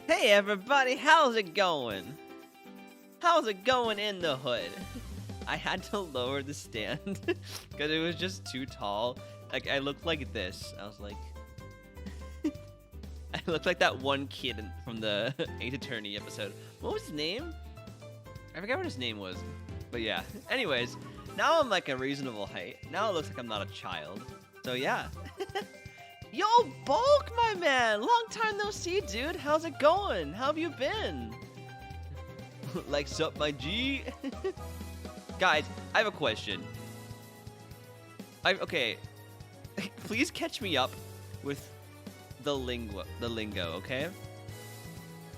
Hey everybody, how's it going? How's it going in the hood? I had to lower the stand because it was just too tall. Like, I looked like this. I was like... I looked like that one kid from the Ace Attorney episode. What was his name? I forgot what his name was. But yeah. Anyways, now I'm like a reasonable height. Now it looks like I'm not a child. So yeah. Yo, Bulk, my man! Long time no see, dude. How's it going? How have you been? Like, sup, my G? Guys, I have a question. Okay. Please catch me up with the lingo, okay?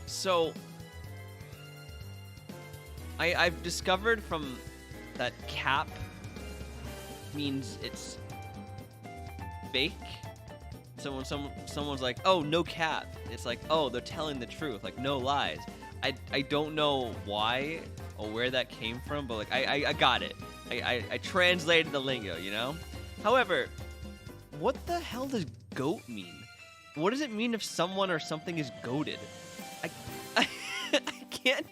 So, I've discovered from that cap means it's fake. Someone's like, oh, no cap. It's like, oh, they're telling the truth, like no lies. I don't know why or where that came from, but like I got it. I translated the lingo, you know? However, what the hell does goat mean? What does it mean if someone or something is goated? I can't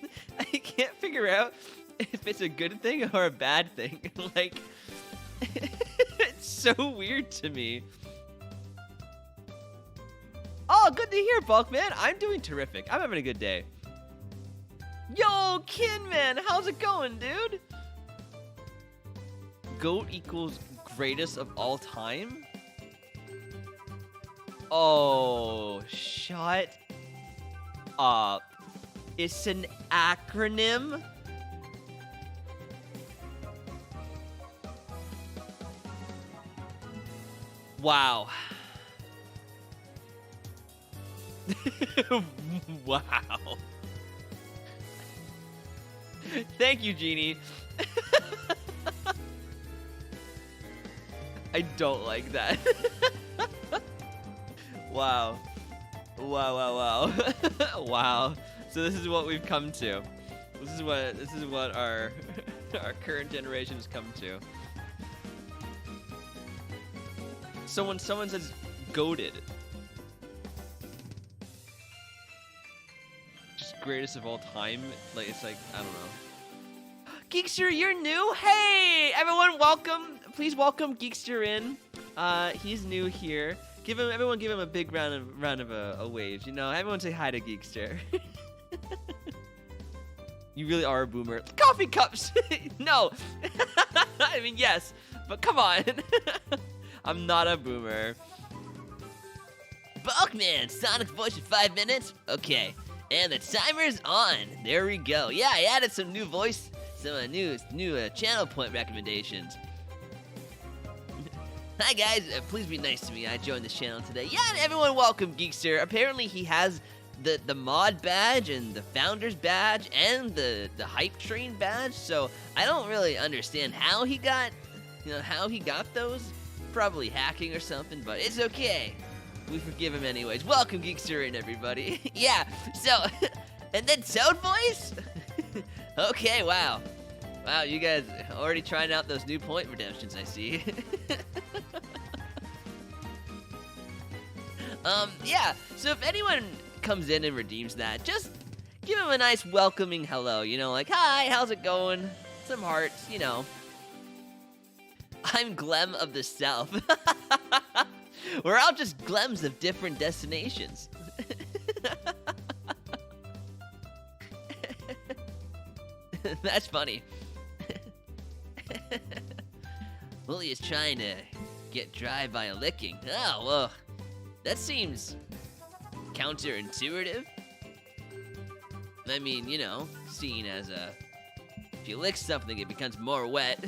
figure out if it's a good thing or a bad thing. Like, it's so weird to me. Oh, good to hear, Bulk, man. I'm doing terrific. I'm having a good day. Yo, Kin, man. How's it going, dude? Goat equals greatest of all time? Oh, shut up. It's an acronym? Wow. Wow. Thank you, Genie. I don't like that. Wow. Wow. Wow. So this is what we've come to. This is what our our current generation has come to. So when someone says goated, just greatest of all time, like it's like, I don't know. Geekster, you're new? Hey, everyone, welcome. Please welcome Geekster in. He's new here. Everyone give him a big round of a wave. You know, everyone say hi to Geekster. You really are a boomer. Coffee cups. No. I mean, yes, but come on. I'm not a boomer. Bulkman, Sonic voice for 5 minutes? Okay. And the timer's on. There we go. Yeah, I added some new voice, some new channel point recommendations. Hi guys, please be nice to me. I joined this channel today. Yeah, everyone welcome Geekster. Apparently he has the mod badge and the founders badge and the hype train badge. So I don't really understand how he got, those. Probably hacking or something, but it's okay. We forgive him anyways. Welcome Geekster in, everybody. Yeah, so, and then Toad voice? Okay, wow. Wow, you guys already trying out those new point redemptions, I see. Yeah, so if anyone comes in and redeems that, just give him a nice welcoming hello, you know, like, hi, how's it going? Some hearts, you know. I'm Glem of the South. We're all just Glems of different destinations. That's funny. Willie is trying to get dry by a licking. Oh, well, that seems counterintuitive. I mean, you know, seen as if you lick something, it becomes more wet.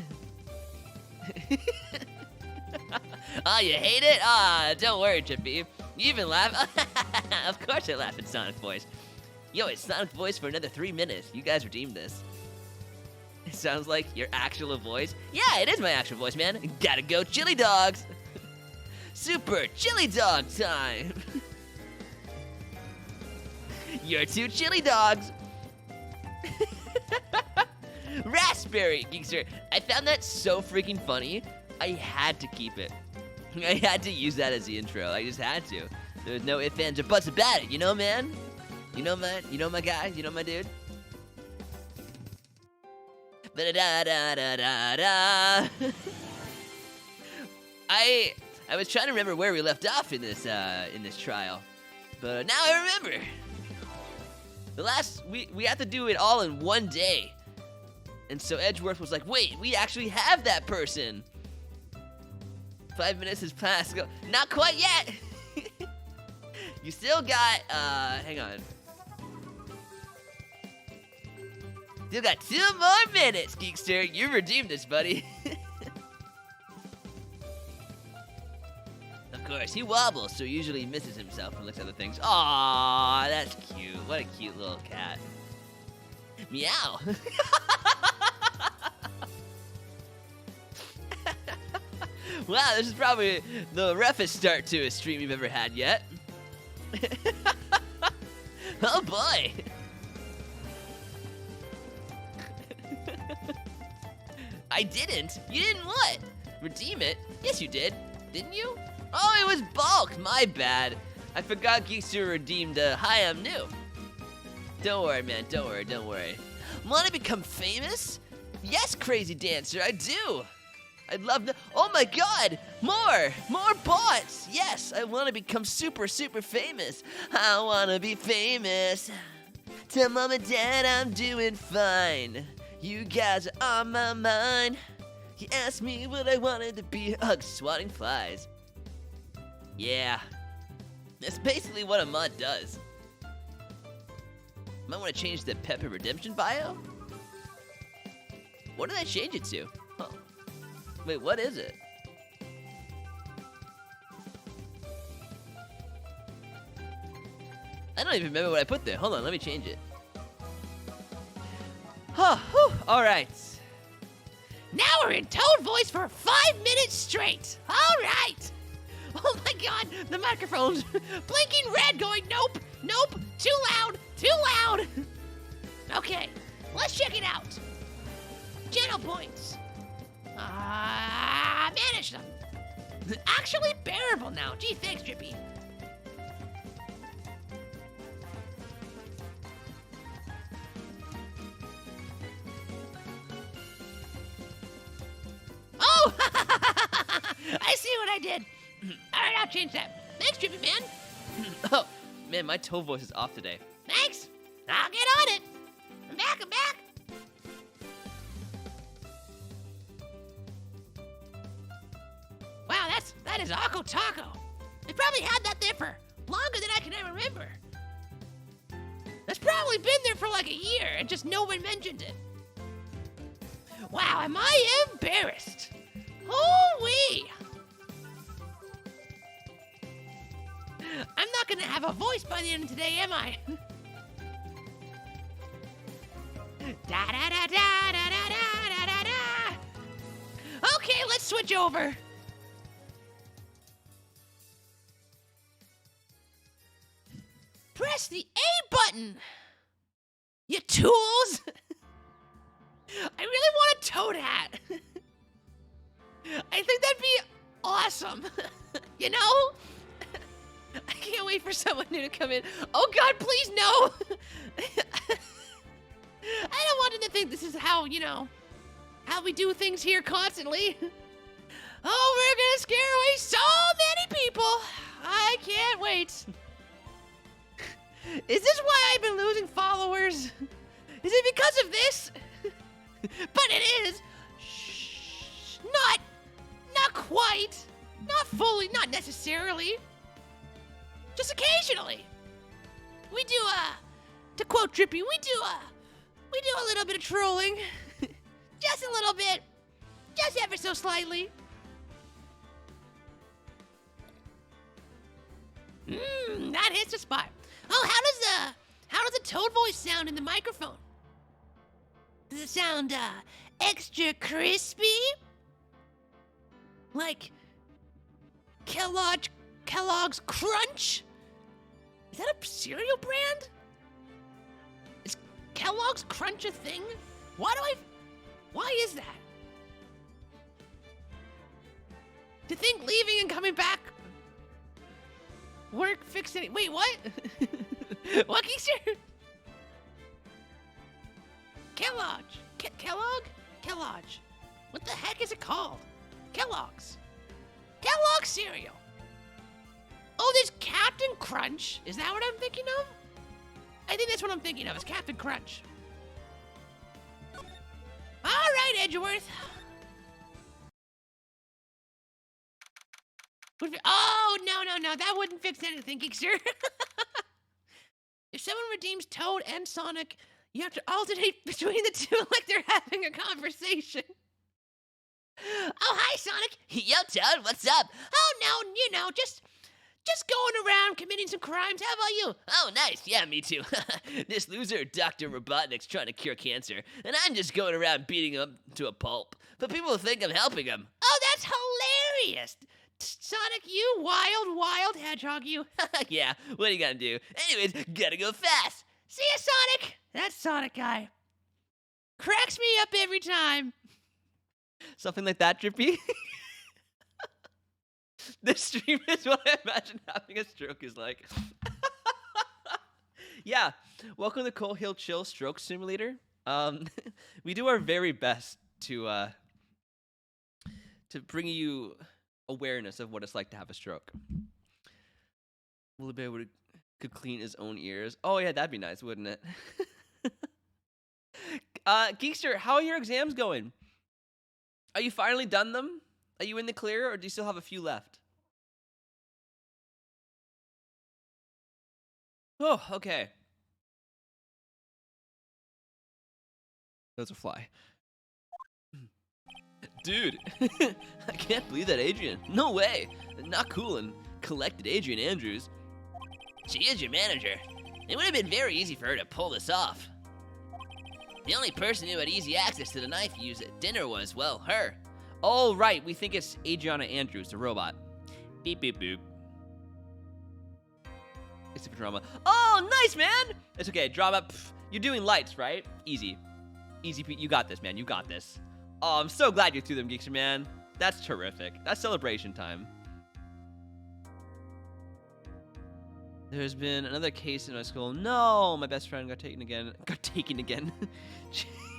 Oh, you hate it? Ah, don't worry, Chippy. You even laugh? Of course I laugh at Sonic Voice. Yo, it's Sonic Voice for another 3 minutes. You guys redeemed this. It sounds like your actual voice. Yeah, it is my actual voice, man. Gotta go chili dogs. Super chili dog time. You're 2 chili dogs. Raspberry, Geekster. I found that so freaking funny. I had to keep it. I had to use that as the intro. I just had to. There was no ifs, ands, or buts about it, you know, man? You know my guy? You know my dude? Ba-da-da-da-da-da-da. I was trying to remember where we left off in this trial, but now I remember. We have to do it all in one day, and so Edgeworth was like, "Wait, we actually have that person." 5 minutes has passed. Go, not quite yet. You still got hang on. Still got 2 more minutes, Geekster. You redeemed this, buddy. Of course, he wobbles, so he usually misses himself and looks at other things. Aww, that's cute. What a cute little cat. Meow. Wow, this is probably the roughest start to a stream you've ever had yet. Oh boy. I didn't. You didn't what? Redeem it? Yes, you did. Didn't you? Oh, it was bulk. My bad. I forgot Geekster redeemed Hi, I'm new. Don't worry, man. Don't worry. Want to become famous? Yes, Crazy Dancer, I do. I'd love to. Oh my god! More bots! Yes, I want to become super famous. I want to be famous. Tell mom and dad I'm doing fine. You guys are on my mind. He asked me what I wanted to be. Ugh, swatting flies. Yeah. That's basically what a mod does. Might want to change the Pepper Redemption bio? What did I change it to? Huh. Wait, what is it? I don't even remember what I put there. Hold on, let me change it. Huh, whew, all right. Now we're in Toad voice for 5 minutes straight. All right. Oh my god, the microphone's blinking red going, nope, too loud. Okay, let's check it out. Channel points. Manage them. Actually bearable now. Gee, thanks, Drippy. Oh! I see what I did. All right, I'll change that. Thanks, Drippy man. Oh, man, my toe voice is off today. Thanks. I'll get on it. I'm back. Wow, that is Akko Taco. I probably had that there for longer than I can ever remember. That's probably been there for like a year and just no one mentioned it. Wow, am I embarrassed? Hoo-wee. I'm not gonna have a voice by the end of today, am I? Da-da-da-da-da-da-da-da-da. Okay, let's switch over. Press the A button, you tools. I really want a Toad hat. I think that'd be awesome. You know? I can't wait for someone new to come in. Oh god, please no. I don't want them to think this is how, how we do things here constantly. Oh, we're gonna scare away so many people. I can't wait. Is this why I've been losing followers? Is it because of this? But it is. Shh. Not quite. Not fully, not necessarily. Just occasionally. We do to quote Drippy, we do a little bit of trolling. Just a little bit. Just ever so slightly. That hits the spot. Oh, how does the Toad voice sound in the microphone? Does it sound extra crispy? Like Kellogg's Crunch? Is that a cereal brand? Is Kellogg's Crunch a thing? Why is that? To think leaving and coming back work fix any. Wait, what? What, Geekster? Kellogg. Kellogg? Kellogg. What the heck is it called? Kellogg's. Kellogg cereal. Oh, there's Captain Crunch. Is that what I'm thinking of? I think that's what I'm thinking of. It's Captain Crunch. All right, Edgeworth. Oh, no. That wouldn't fix anything, Geekster. If someone redeems Toad and Sonic, you have to alternate between the two like they're having a conversation. Oh, hi, Sonic. Yo, Toad, what's up? Oh, no, just going around committing some crimes. How about you? Oh, nice. Yeah, me too. This loser, Dr. Robotnik's trying to cure cancer, and I'm just going around beating him to a pulp. But people think I'm helping him. Oh, that's hilarious. Sonic, you wild hedgehog, you. Yeah, what are you gonna do? Anyways, gotta go fast. See ya, Sonic. That Sonic guy cracks me up every time. Something like that, Drippy. This stream is what I imagine having a stroke is like. Yeah, welcome to ColeHillChills Stroke Simulator. We do our very best to bring you awareness of what it's like to have a stroke. Will he be able to could clean his own ears? Oh yeah, that'd be nice, wouldn't it? Geekster, how are your exams going? Are you finally done them? Are you in the clear, or do you still have a few left? Oh, okay. That was a fly. Dude, I can't believe that Adrian. No way. Not cool and collected Adrian Andrews. She is your manager. It would have been very easy for her to pull this off. The only person who had easy access to the knife you used at dinner was, well, her. Oh, right. We think it's Adriana Andrews, the robot. Beep, beep, boop. It's a drama. Oh, nice, man! It's okay. Drama. Pff, you're doing lights, right? Easy. Easy. You got this, man. You got this. Oh, I'm so glad you threw them, Geekster, man. That's terrific. That's celebration time. There's been another case in my school. No, my best friend got taken again. Got taken again.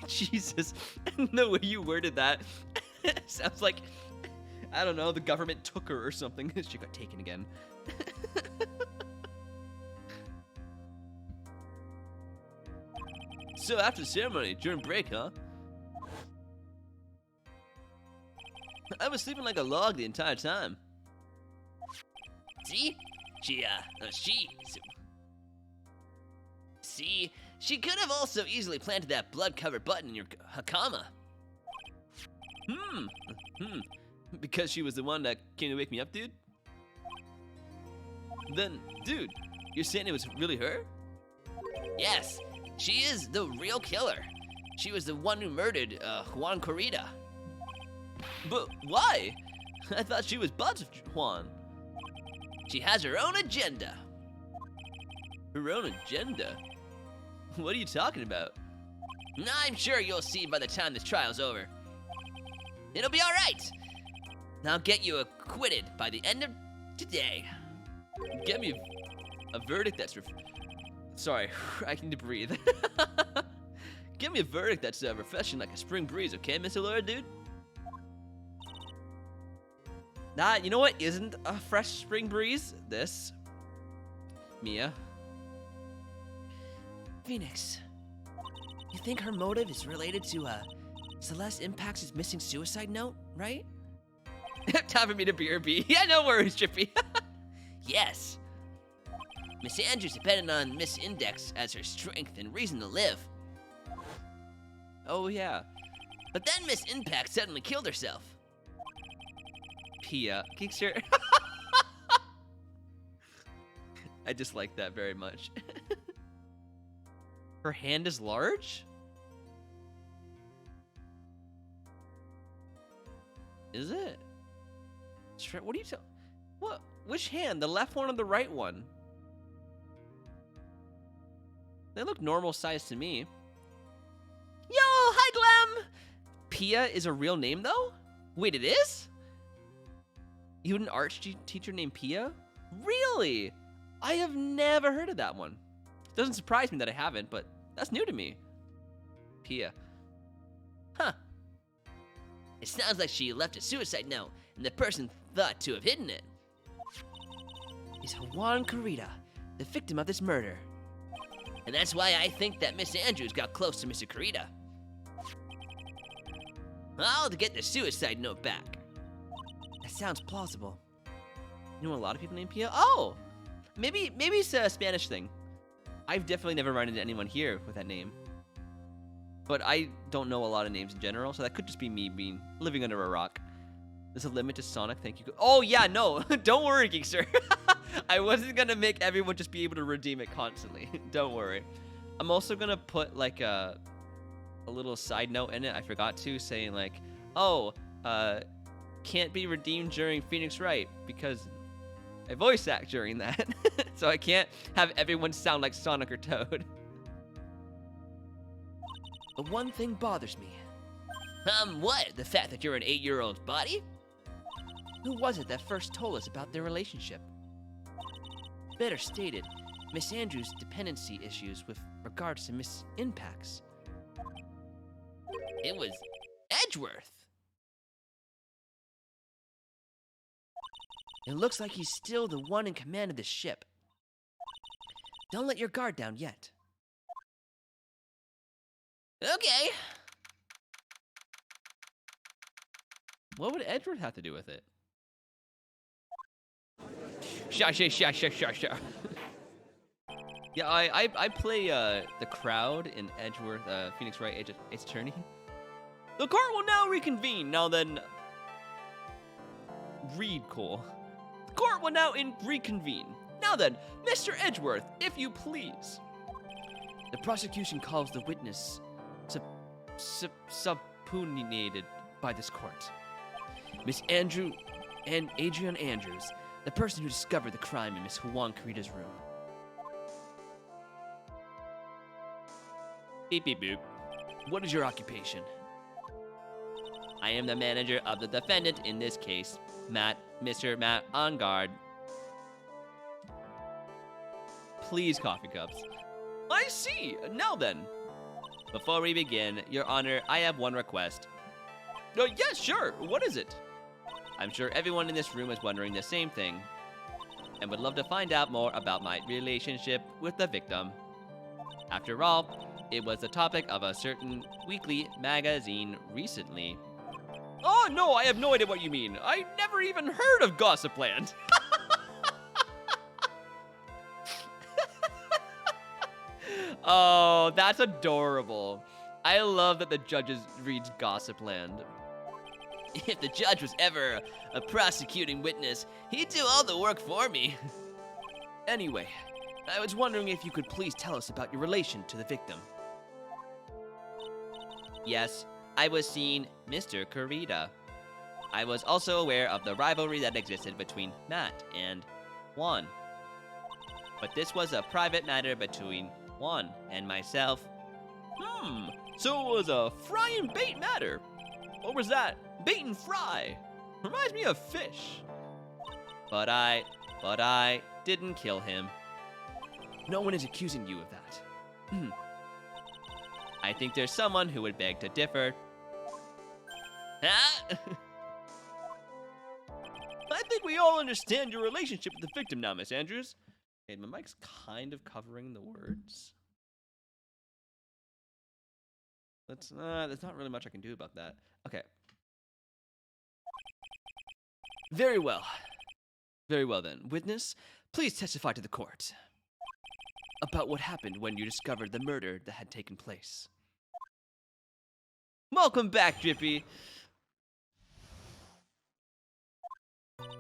Jesus. The way you worded that sounds like, I don't know, the government took her or something. She got taken again. So after the ceremony, during break, huh? I was sleeping like a log the entire time. See? She could have also easily planted that blood-covered button in your hakama. Because she was the one that came to wake me up, dude? Then, dude, you're saying it was really her? Yes, she is the real killer. She was the one who murdered Juan Corrida. But why? I thought she was buds of Juan. She has her own agenda. Her own agenda? What are you talking about? I'm sure you'll see by the time this trial's over. It'll be all right. I'll get you acquitted by the end of today. Get me a verdict that's sorry, I need to breathe. Give me a verdict that's refreshing like a spring breeze, okay, Mr. Lawyer, dude? Nah, you know what isn't a fresh spring breeze? This. Mia. Phoenix, you think her motive is related to Celeste Impact's missing suicide note, right? Time for me to BRB. Yeah, no worries, Trippy. Yes. Miss Andrews depended on Miss Index as her strength and reason to live. Oh, yeah. But then Miss Impact suddenly killed herself. Pia. Geekster. I dislike that very much. Her hand is large? Is it? What are you talking? What? Which hand? The left one or the right one? They look normal size to me. Yo, hi Glam! Pia is a real name though? Wait, it is? You had an art teacher named Pia? Really? I have never heard of that one. Doesn't surprise me that I haven't, but that's new to me. Pia. Huh. It sounds like she left a suicide note, and the person thought to have hidden it is Juan Carita, the victim of this murder. And that's why I think that Miss Andrews got close to Mr. Carita. All to get the suicide note back. That sounds plausible. You know a lot of people named Pia? Oh! Maybe it's a Spanish thing. I've definitely never run into anyone here with that name. But I don't know a lot of names in general, so that could just be me living under a rock. There's a limit to Sonic, thank you. Oh yeah, no, don't worry, Geekster. I wasn't gonna make everyone just be able to redeem it constantly. Don't worry. I'm also gonna put like a little side note in it. I forgot to, saying like, oh, can't be redeemed during Phoenix Wright because I voice act during that. So I can't have everyone sound like Sonic or Toad. But one thing bothers me. What? The fact that you're an 8-year-old's body? Who was it that first told us about their relationship? Better stated, Miss Andrews' dependency issues with regards to Miss Impact's. It was Edgeworth. It looks like he's still the one in command of this ship. Don't let your guard down yet. Okay. What would Edgeworth have to do with it? Sha. Yeah, I play the crowd in Edgeworth, Phoenix Wright, Ace Attorney. The court will now reconvene. Now then, read, Cole. The court will now reconvene. Now then, Mr. Edgeworth, if you please. The prosecution calls the witness subpoenaed by this court. Miss Adrian Andrews, the person who discovered the crime in Miss Juan Carita's room. Beep beep boop. What is your occupation? I am the manager of the defendant in this case, Mr. Matt on guard. Please, coffee cups. I see. Now then. Before we begin, Your Honor, I have one request. Oh, yes, sure. What is it? I'm sure everyone in this room is wondering the same thing, and would love to find out more about my relationship with the victim. After all, it was the topic of a certain weekly magazine recently. Oh, no, I have no idea what you mean. I never even heard of Gossipland. Oh, that's adorable. I love that the judges reads Gossipland. If the judge was ever a prosecuting witness, he'd do all the work for me. Anyway, I was wondering if you could please tell us about your relation to the victim. Yes, I was seeing Mr. Carita. I was also aware of the rivalry that existed between Matt and Juan. But this was a private matter between Juan and myself. So it was a fry and bait matter. What was that? Bait and fry. Reminds me of fish. But I didn't kill him. No one is accusing you of that. I think there's someone who would beg to differ. Huh? I think we all understand your relationship with the victim now, Miss Andrews. Okay, my mic's kind of covering the words. There's not really much I can do about that. Okay. Very well. Very well then. Witness, please testify to the court about what happened when you discovered the murder that had taken place. Welcome back, Drippy.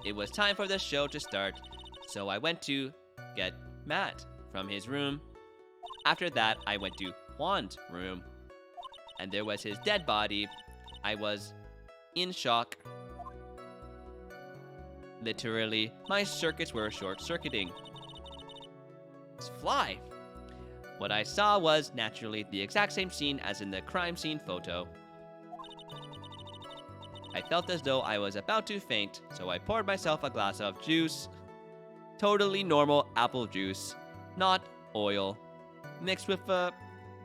It was time for the show to start, so I went to get Matt from his room. After that, I went to Juan's room, and there was his dead body. I was in shock. Literally, my circuits were short-circuiting. Fly. What I saw was, naturally, the exact same scene as in the crime scene photo. I felt as though I was about to faint, so I poured myself a glass of juice. Totally normal apple juice, not oil. mixed with a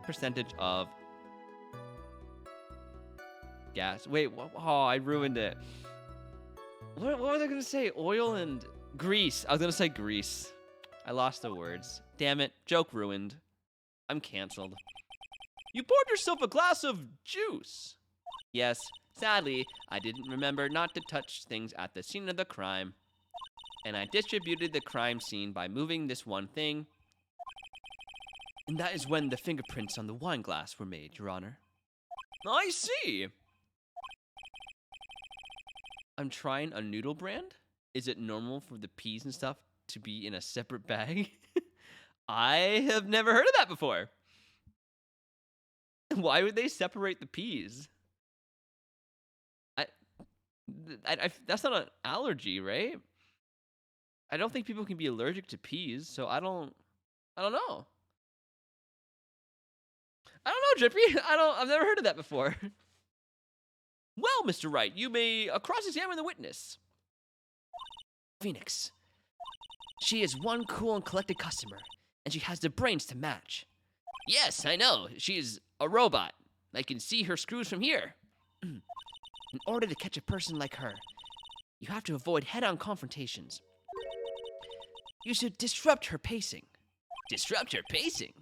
percentage of gas. Wait, oh, I ruined it. What was I gonna say? Oil and grease. I was gonna say grease. I lost the words. Damn it, joke ruined. I'm canceled. You poured yourself a glass of juice. Yes, sadly, I didn't remember not to touch things at the scene of the crime. And I distributed the crime scene by moving this one thing. And that is when the fingerprints on the wine glass were made, Your Honor. I see. I'm trying a noodle brand. Is it normal for the peas and stuff to be in a separate bag? I have never heard of that before. Why would they separate the peas? That's not an allergy, right? I don't think people can be allergic to peas, so I don't know. I don't know, Drippy. I've never heard of that before. Well, Mr. Wright, you may cross-examine the witness. Phoenix. She is one cool and collected customer, and she has the brains to match. Yes, I know. She's a robot. I can see her screws from here. In order to catch a person like her, you have to avoid head-on confrontations. You should disrupt her pacing. Disrupt her pacing?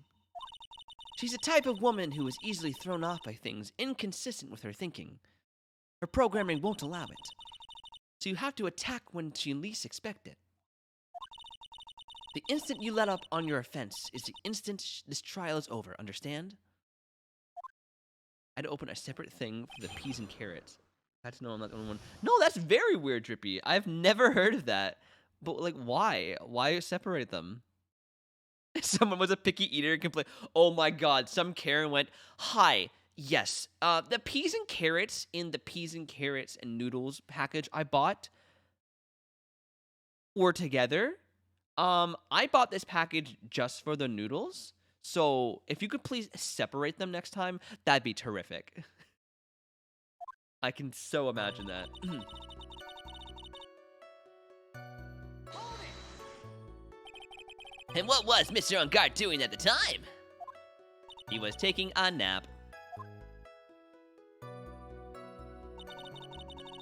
She's the type of woman who is easily thrown off by things inconsistent with her thinking. Her programming won't allow it. So you have to attack when she least expects it. The instant you let up on your offense is the instant this trial is over, understand? I had to open a separate thing for the peas and carrots. I had to know I'm not the only one. No, that's very weird, Drippy. I've never heard of that. But, like, why? Why separate them? Someone was a picky eater and complained, oh my god, some Karen went, hi, yes, the peas and carrots in the peas and carrots and noodles package I bought were together. I bought this package just for the noodles, so if you could please separate them next time, that'd be terrific. I can so imagine that. And what was Mr. On Guard doing at the time? He was taking a nap.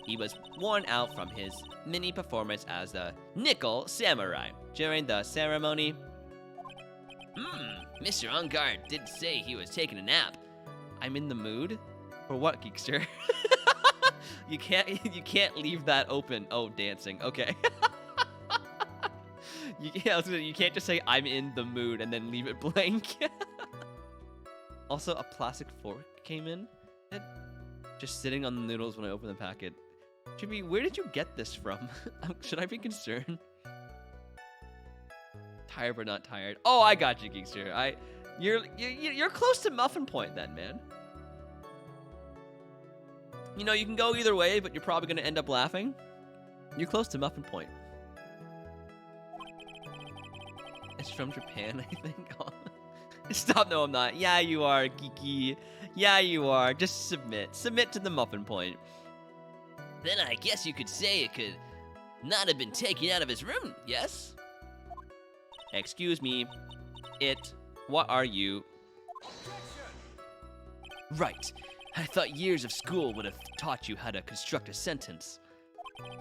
He was worn out from his mini performance as the Nickel Samurai during the ceremony. Mr. On Guard did say he was taking a nap. I'm in the mood? For what, Geekster? You can't leave that open. Oh, dancing. Okay. You can't just say I'm in the mood and then leave it blank. Also, a plastic fork came in. Just sitting on the noodles when I opened the packet. Jimmy, where did you get this from? Should I be concerned? Tired but not tired. Oh, I got you, Geekster. You're close to Muffin Point then, man. You know, you can go either way, but you're probably gonna end up laughing. You're close to Muffin Point. It's from Japan, I think. Stop, no, I'm not. Yeah, you are, geeky. Yeah, you are. Just submit. Submit to the Muffin Point. Then I guess you could say it could not have been taken out of his room, yes? Excuse me. What are you? Right. I thought years of school would have taught you how to construct a sentence.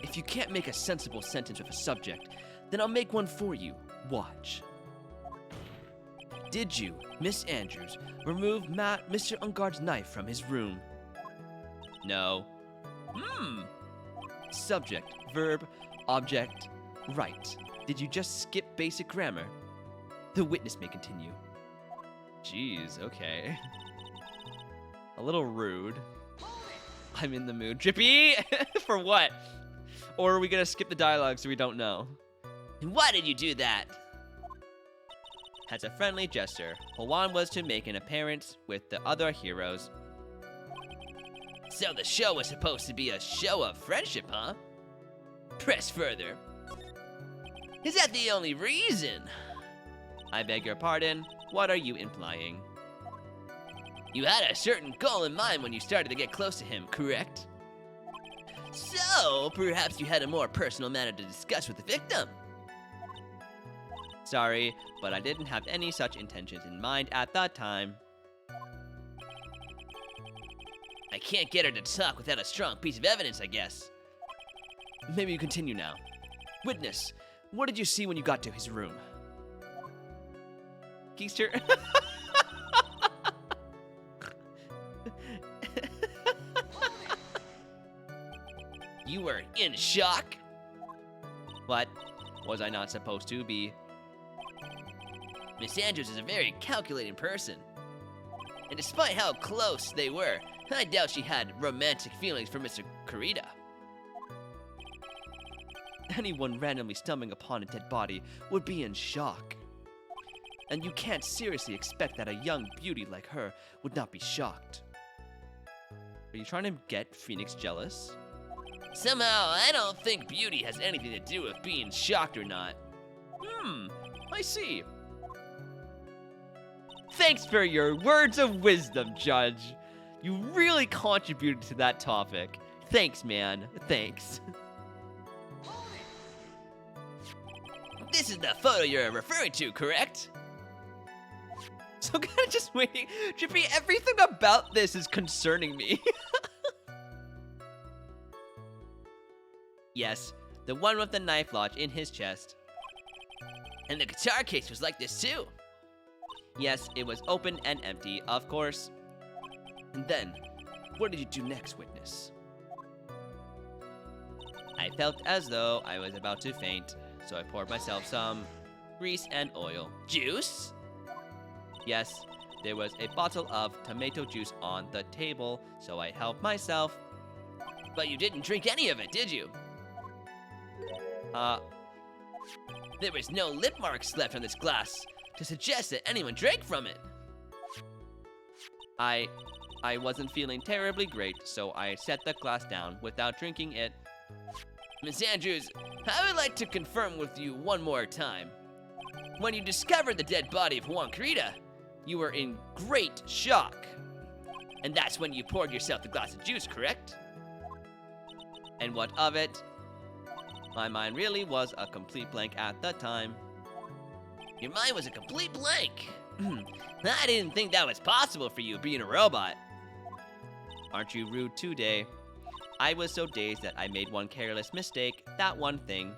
If you can't make a sensible sentence with a subject, then I'll make one for you. Watch. Did you, Miss Andrews, remove Mr. Unguard's knife from his room? No. Subject, verb, object, right. Did you just skip basic grammar? The witness may continue. Jeez, okay. A little rude. I'm in the mood. Drippy! For what? Or are we gonna skip the dialogue so we don't know? And why did you do that? As a friendly gesture, Hwan was to make an appearance with the other heroes. So the show was supposed to be a show of friendship, huh? Press further. Is that the only reason? I beg your pardon, what are you implying? You had a certain goal in mind when you started to get close to him, correct? So, perhaps you had a more personal matter to discuss with the victim. Sorry, but I didn't have any such intentions in mind at that time. I can't get her to talk without a strong piece of evidence, I guess. Maybe you continue now. Witness, what did you see when you got to his room? Geekster. You were in shock? What? Was I not supposed to be? Miss Andrews is a very calculating person. And despite how close they were, I doubt she had romantic feelings for Mr. Kurita. Anyone randomly stumbling upon a dead body would be in shock. And you can't seriously expect that a young beauty like her would not be shocked. Are you trying to get Phoenix jealous? Somehow, I don't think beauty has anything to do with being shocked or not. I see. Thanks for your words of wisdom, Judge. You really contributed to that topic. Thanks, man. Thanks. This is the photo you're referring to, correct? So kind of just waiting. Drippy, everything about this is concerning me. Yes, the one with the knife lodged in his chest. And the guitar case was like this too. Yes, it was open and empty, of course. And then, what did you do next, witness? I felt as though I was about to faint, so I poured myself some grease and oil. Juice? Yes, there was a bottle of tomato juice on the table, so I helped myself. But you didn't drink any of it, did you? There was no lip marks left on this glass to suggest that anyone drank from it. I wasn't feeling terribly great, so I set the glass down without drinking it. Miss Andrews, I would like to confirm with you one more time. When you discovered the dead body of Juan Kurita, you were in great shock. And that's when you poured yourself the glass of juice, correct? And what of it? My mind really was a complete blank at the time. Your mind was a complete blank. I didn't think that was possible for you being a robot. Aren't you rude today? I was so dazed that I made one careless mistake, that one thing.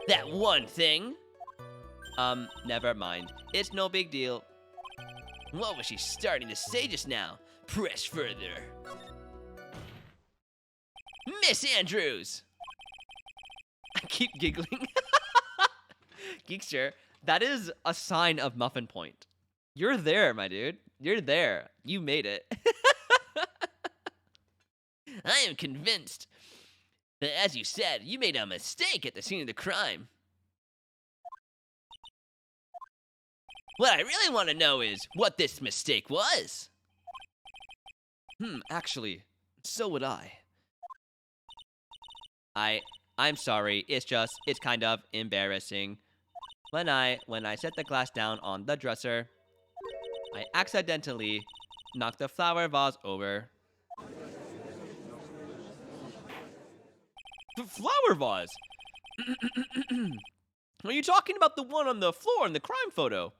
That one thing? Never mind. It's no big deal. What was she starting to say just now? Press further. Miss Andrews! I keep giggling. Geekster, that is a sign of Muffin Point. You're there, my dude. You're there. You made it. I am convinced that, as you said, you made a mistake at the scene of the crime. What I really want to know is what this mistake was. Actually, so would I. I'm sorry, it's kind of embarrassing. When I set the glass down on the dresser, I accidentally knocked the flower vase over. The flower vase? Are you talking about the one on the floor in the crime photo?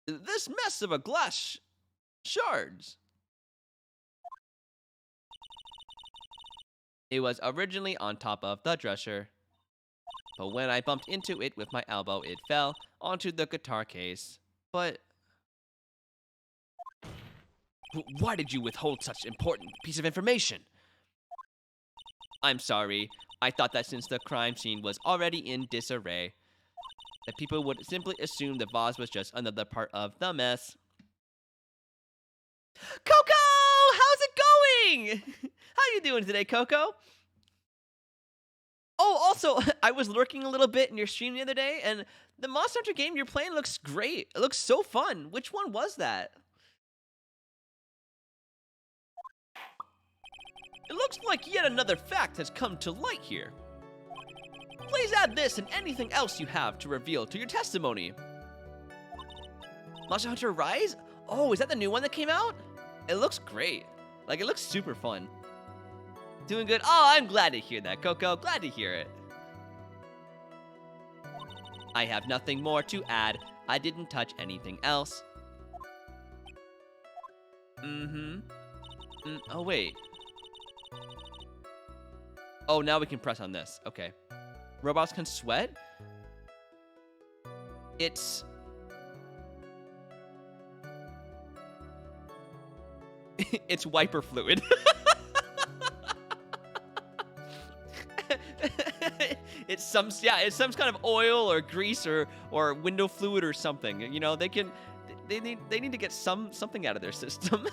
This mess of a glass shards. It was originally on top of the dresser, but when I bumped into it with my elbow, it fell onto the guitar case. But why did you withhold such important piece of information? I'm sorry. I thought that since the crime scene was already in disarray, that people would simply assume the vase was just another part of the mess. Coco! How's it going? How you doing today, Coco? Oh, also, I was lurking a little bit in your stream the other day, and the Monster Hunter game you're playing looks great. It looks so fun. Which one was that? It looks like yet another fact has come to light here. Please add this and anything else you have to reveal to your testimony. Monster Hunter Rise? Oh, is that the new one that came out? It looks great. Like, it looks super fun. Doing good? Oh, I'm glad to hear that, Coco. Glad to hear it. I have nothing more to add. I didn't touch anything else. Oh, wait. Oh, now we can press on this. Okay. Robots can sweat? It's... it's wiper fluid. It's some kind of oil or grease or window fluid or something. You know, they need to get something out of their system.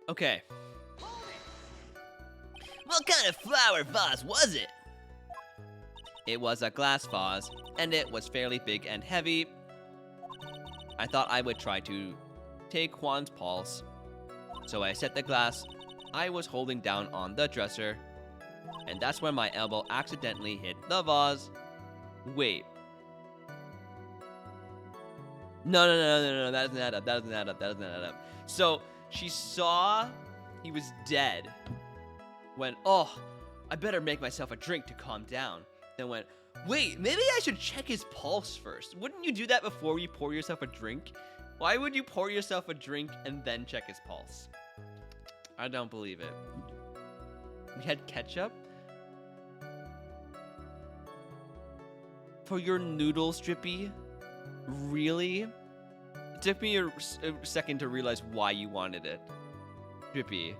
Okay. What kind of flower vase was it? It was a glass vase, and it was fairly big and heavy. I thought I would try to take Juan's pulse. So I set the glass I was holding down on the dresser, and that's when my elbow accidentally hit the vase. Wait. No, that doesn't add up. So she saw he was dead. Went, oh, I better make myself a drink to calm down. Then went, wait, maybe I should check his pulse first. Wouldn't you do that before you pour yourself a drink? Why would you pour yourself a drink and then check his pulse? I don't believe it. We had ketchup? For your noodles, Drippy? Really? It took me a second to realize why you wanted it. Drippy,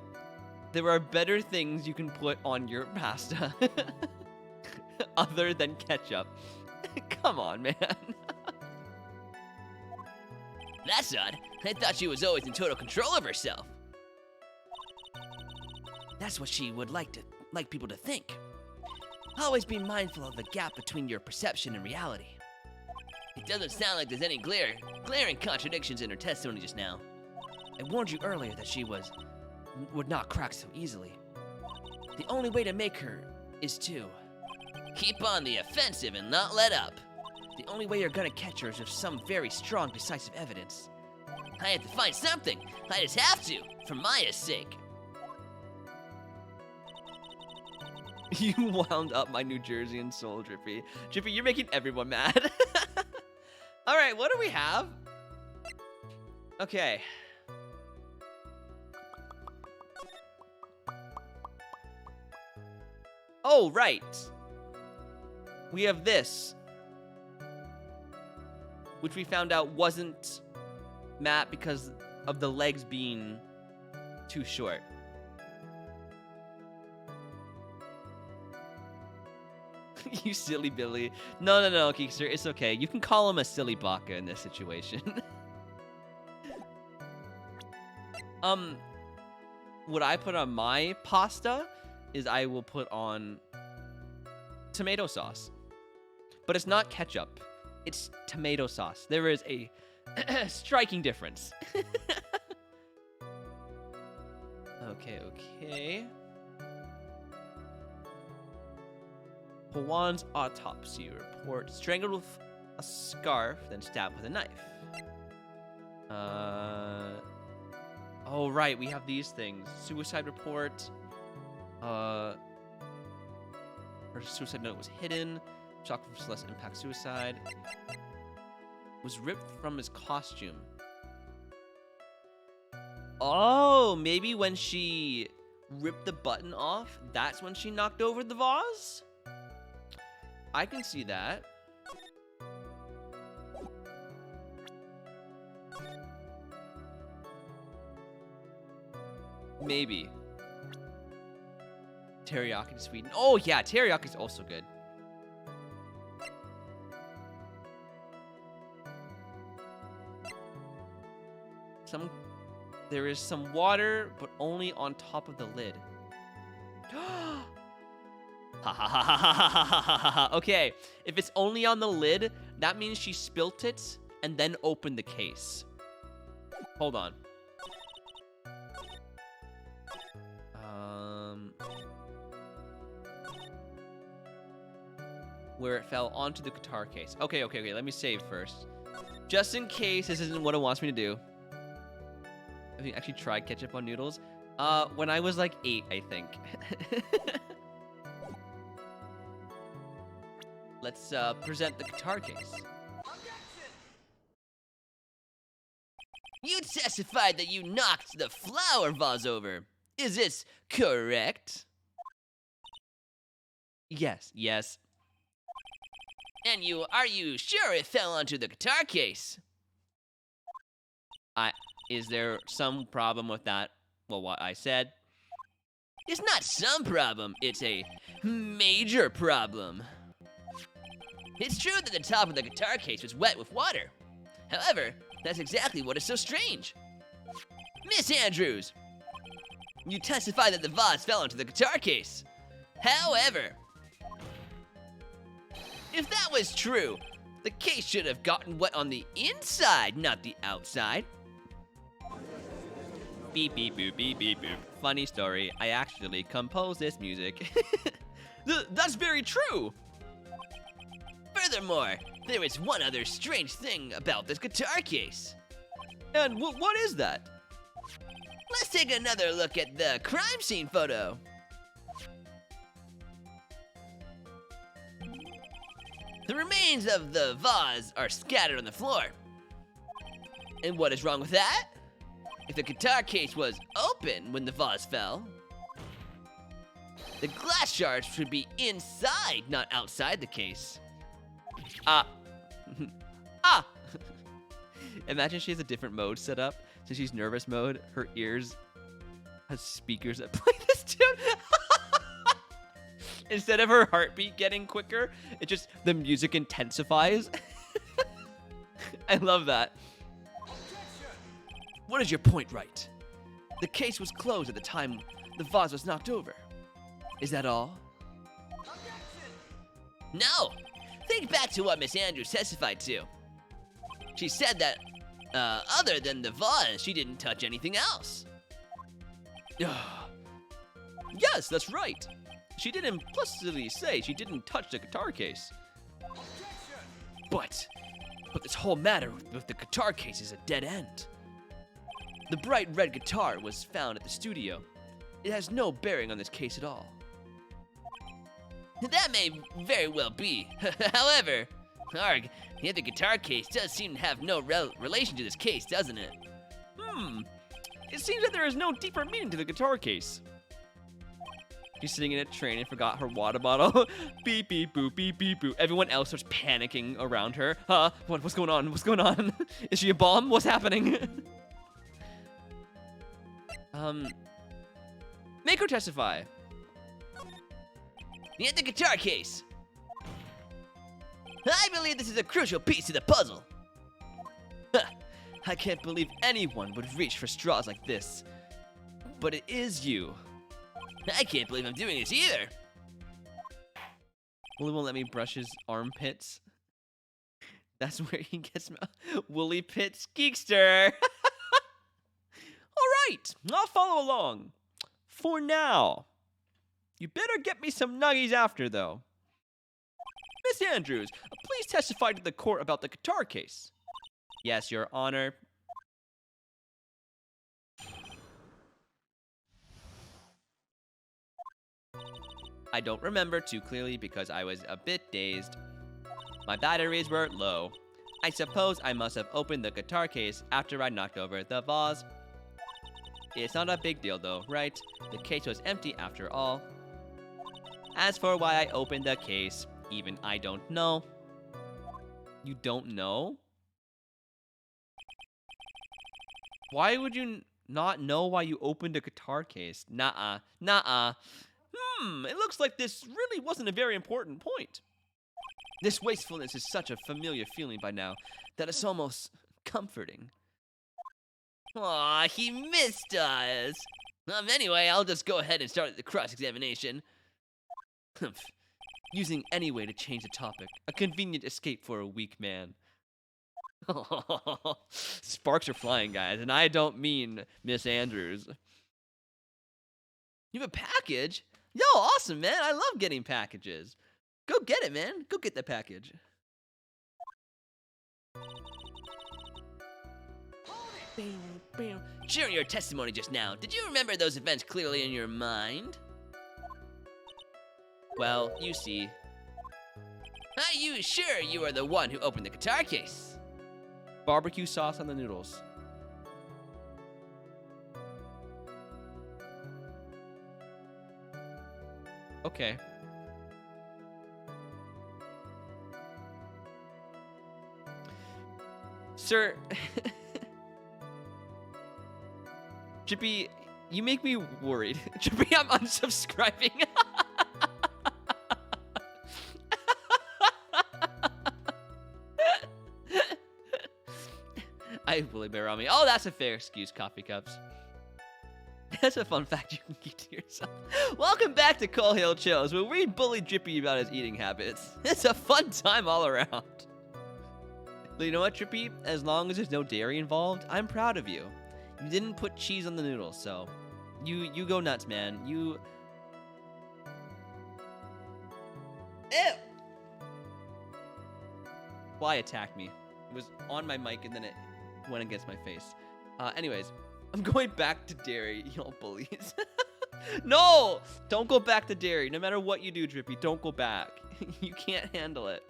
there are better things you can put on your pasta other than ketchup. Come on, man. That's odd. I thought she was always in total control of herself. That's what she would like people to think. Always be mindful of the gap between your perception and reality. It doesn't sound like there's any glaring contradictions in her testimony just now. I warned you earlier that she would not crack so easily. The only way to make her is to keep on the offensive and not let up. The only way you're gonna catch her is with some very strong, decisive evidence. I have to find something. I just have to, for Maya's sake. You wound up my New Jerseyan soul, Drippy. Drippy, you're making everyone mad. All right, what do we have? Okay. Oh, right. We have this, which we found out wasn't matte because of the legs being too short. You silly Billy. No, Geekster, it's okay. You can call him a silly baka in this situation. What I put on my pasta is I will put on tomato sauce. But it's not ketchup. It's tomato sauce. There is a striking difference. Okay. Juan's autopsy report. Strangled with a scarf, then stabbed with a knife. Oh, right. We have these things. Suicide report. Her suicide note was hidden. Shock from less impact suicide. Was ripped from his costume. Oh, maybe when she ripped the button off, that's when she knocked over the vase? I can see that. Maybe. Teriyaki Sweden. Oh, yeah, teriyaki's also good. There is some water, but only on top of the lid. Okay, if it's only on the lid, that means she spilt it and then opened the case. Hold on. Where it fell onto the guitar case. Okay, let me save first. Just in case this isn't what it wants me to do. Have you actually tried ketchup on noodles? When I was like 8, I think. Let's present the guitar case. You testified that you knocked the flower vase over. Is this correct? Yes, yes. And are you sure it fell onto the guitar case? Is there some problem with that? Well, what I said? It's not some problem, it's a major problem. It's true that the top of the guitar case was wet with water. However, that's exactly what is so strange. Miss Andrews, you testified that the vase fell into the guitar case. However, if that was true, the case should have gotten wet on the inside, not the outside. Beep, beep, boop, beep, beep, boop. Funny story, I actually composed this music. That's very true. Furthermore, there is one other strange thing about this guitar case. And what is that? Let's take another look at the crime scene photo. The remains of the vase are scattered on the floor. And what is wrong with that? If the guitar case was open when the vase fell, the glass shards should be inside, not outside the case. Imagine she has a different mode set up. So she's nervous mode. Her ears has speakers that play this tune. Instead of her heartbeat getting quicker, the music intensifies. I love that. What is your point, Wright? The case was closed at the time the vase was knocked over. Is that all? No! Think back to what Miss Andrews testified to. She said that, other than the vase, she didn't touch anything else. Yes, that's right. She did implicitly say she didn't touch the guitar case. But this whole matter with the guitar case is a dead end. The bright red guitar was found at the studio. It has no bearing on this case at all. That may very well be. However, arg, the guitar case does seem to have no relation to this case, doesn't it? It seems that there is no deeper meaning to the guitar case. She's sitting in a train and forgot her water bottle. Beep, beep, boop, beep, beep, boop. Everyone else starts panicking around her. What's going on? What's going on? Is she a bomb? What's happening? Make her testify. The guitar case. I believe this is a crucial piece to the puzzle. I can't believe anyone would reach for straws like this. But it is you. I can't believe I'm doing this either. Willie won't let me brush his armpits. That's where he gets Woolly Pits Geekster. All right, I'll follow along. For now. You better get me some nuggies after, though. Miss Andrews, please testify to the court about the guitar case. Yes, Your Honor. I don't remember too clearly because I was a bit dazed. My batteries were low. I suppose I must have opened the guitar case after I knocked over the vase. It's not a big deal though, right? The case was empty after all. As for why I opened the case, even I don't know. You don't know? Why would you not know why you opened a guitar case? Nuh-uh. Nuh-uh. It looks like this really wasn't a very important point. This wastefulness is such a familiar feeling by now that it's almost comforting. Aw, he missed us. Anyway, I'll just go ahead and start the cross-examination. Using any way to change the topic. A convenient escape for a weak man. Sparks are flying, guys, and I don't mean Miss Andrews. You have a package? Yo, awesome, man. I love getting packages. Go get it, man. Go get the package. During your testimony just now, did you remember those events clearly in your mind? Well, you see. Are you sure you are the one who opened the guitar case? Barbecue sauce on the noodles. Okay. Sir. Chippy, you make me worried. Chippy, I'm unsubscribing. I bully bear on me. Oh, that's a fair excuse, coffee cups. That's a fun fact you can keep to yourself. Welcome back to ColeHillChills, where we bully Drippy about his eating habits. It's a fun time all around. But you know what, Drippy? As long as there's no dairy involved, I'm proud of you. You didn't put cheese on the noodles, so you go nuts, man. You. Ew! Why attacked me? It was on my mic and then it went against my face. Anyways, I'm going back to dairy, y'all bullies. No! Don't go back to dairy. No matter what you do, Drippy, don't go back. You can't handle it.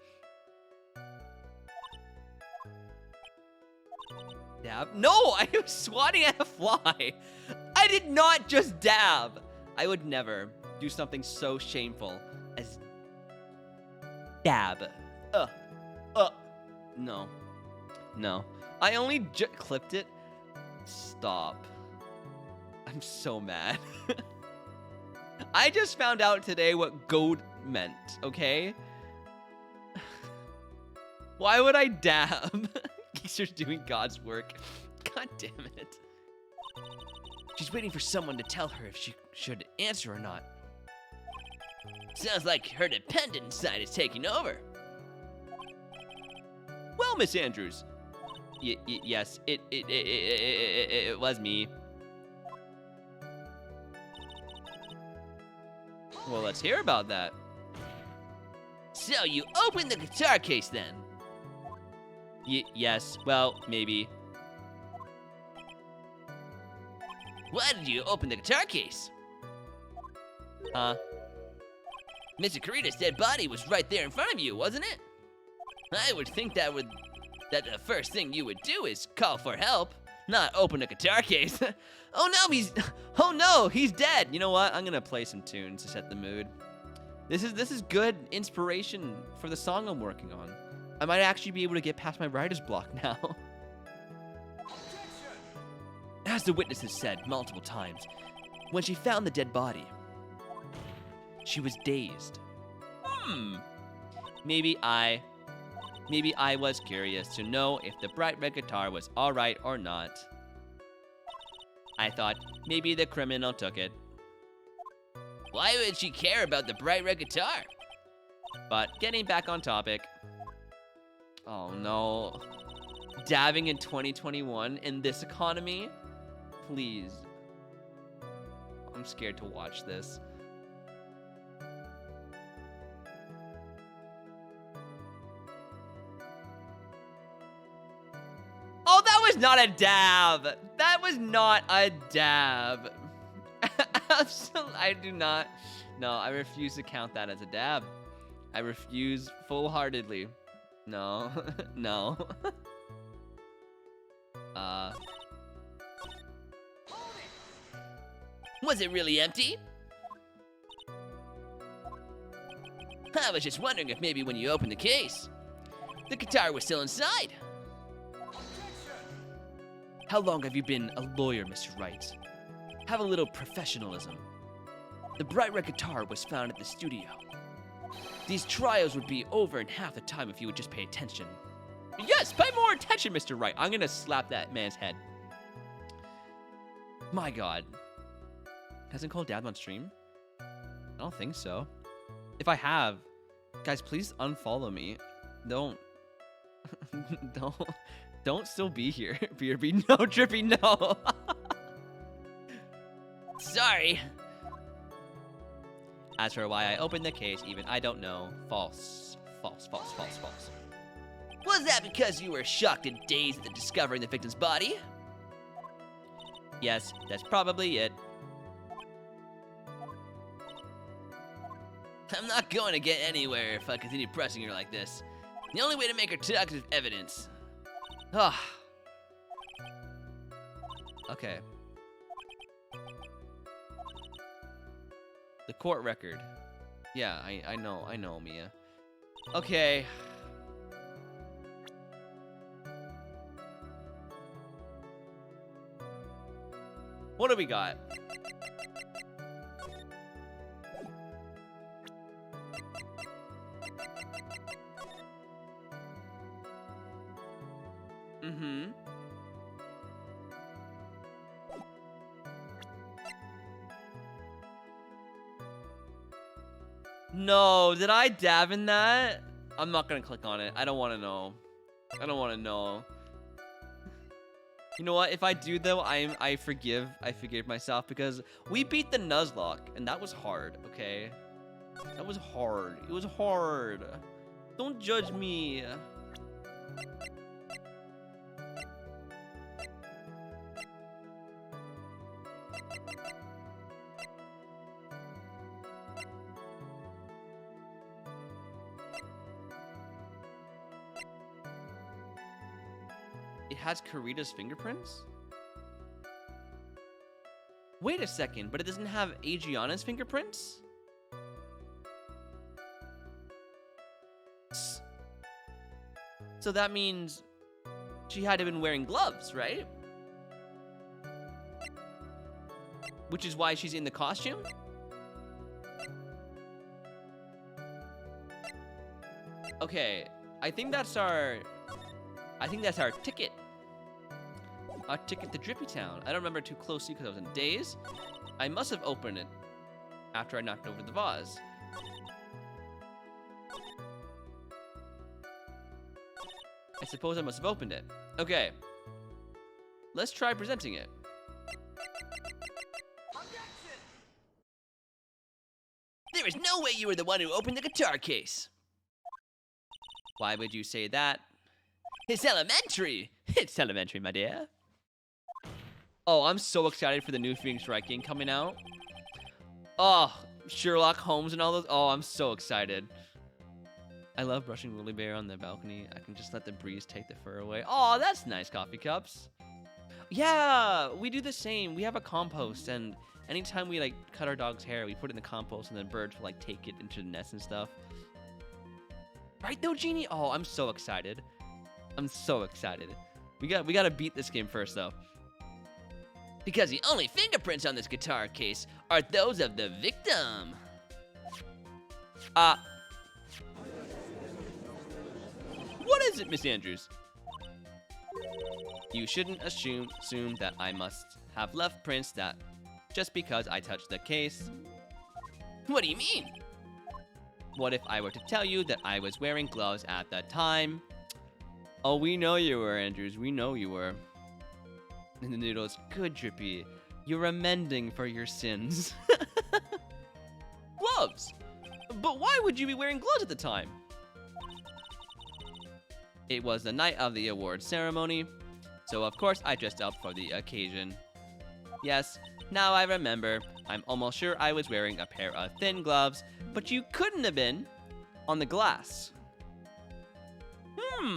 Dab? No! I was swatting at a fly. I did not just dab. I would never do something so shameful as dab. No. No. I only clipped it. Stop. I'm so mad. I just found out today what goat meant, okay? Why would I dab? Geeser's doing God's work. God damn it. She's waiting for someone to tell her if she should answer or not. Sounds like her dependent side is taking over. Well, Miss Andrews. Yes, it was me. Well, let's hear about that. So you opened the guitar case then? Yes, well, maybe. Why did you open the guitar case? Huh? Mr. Kurita's dead body was right there in front of you, wasn't it? I would think that the first thing you would do is call for help, not open a guitar case. Oh no, he's dead. You know what? I'm gonna play some tunes to set the mood. This is good inspiration for the song I'm working on. I might actually be able to get past my writer's block now. As the witnesses said multiple times, when she found the dead body, she was dazed. Maybe I was curious to know if the bright red guitar was alright or not. I thought maybe the criminal took it. Why would she care about the bright red guitar? But getting back on topic. Oh no. Dabbing in 2021 in this economy? Please. I'm scared to watch this. Oh, that was not a dab. That was not a dab. I do not. No, I refuse to count that as a dab. I refuse full-heartedly. No. No. Was it really empty? I was just wondering if maybe when you opened the case, the guitar was still inside. How long have you been a lawyer, Mr. Wright? Have a little professionalism. The bright red guitar was found at the studio. These trials would be over in half the time if you would just pay attention. Yes, pay more attention, Mr. Wright. I'm gonna slap that man's head. My God. Hasn't Cole dabbed on stream? I don't think so. If I have, guys, please unfollow me. Don't still be here. BRB, no, Drippy, no. Sorry. As for why I opened the case, even I don't know. False. False, false, false, false. Was that because you were shocked and dazed at discovering the victim's body? Yes, that's probably it. I'm not going to get anywhere if I continue pressing her like this. The only way to make her talk is with evidence. Ah. Okay. The court record. Yeah, I know, Mia. Okay. What do we got? Mm-hmm. No, did I dab in that? I'm not gonna click on it. I don't want to know. I don't want to know. You know what? If I do though, I forgive myself because we beat the Nuzlocke and that was hard. Okay, that was hard. It was hard. Don't judge me. It has Karita's fingerprints? Wait a second, but it doesn't have Adriana's fingerprints? So that means she had to have been wearing gloves, right? Which is why she's in the costume? Okay, I think that's our ticket. Our ticket to Drippy Town. I don't remember too closely because I was in a daze. I must have opened it after I knocked over the vase. I suppose I must have opened it. Okay. Let's try presenting it. There is no way you were the one who opened the guitar case. Why would you say that? It's elementary. It's elementary, my dear. Oh, I'm so excited for the new Phoenix Wright game coming out. Oh, Sherlock Holmes and all those. Oh, I'm so excited. I love brushing Woolly Bear on the balcony. I can just let the breeze take the fur away. Oh, that's nice, coffee cups. Yeah, we do the same. We have a compost, and anytime we like cut our dog's hair, we put it in the compost, and then birds will like take it into the nest and stuff. Right though, Genie? Oh, I'm so excited. I'm so excited. We gotta beat this game first, though. Because the only fingerprints on this guitar case are those of the victim. What is it, Miss Andrews? You shouldn't assume that I must have left prints that just because I touched the case. What do you mean? What if I were to tell you that I was wearing gloves at the time? Oh, we know you were, Andrews. We know you were. And the noodles, good, Drippy. You're amending for your sins. Gloves! But why would you be wearing gloves at the time? It was the night of the award ceremony, so of course I dressed up for the occasion. Yes, now I remember. I'm almost sure I was wearing a pair of thin gloves, but you couldn't have been on the glass.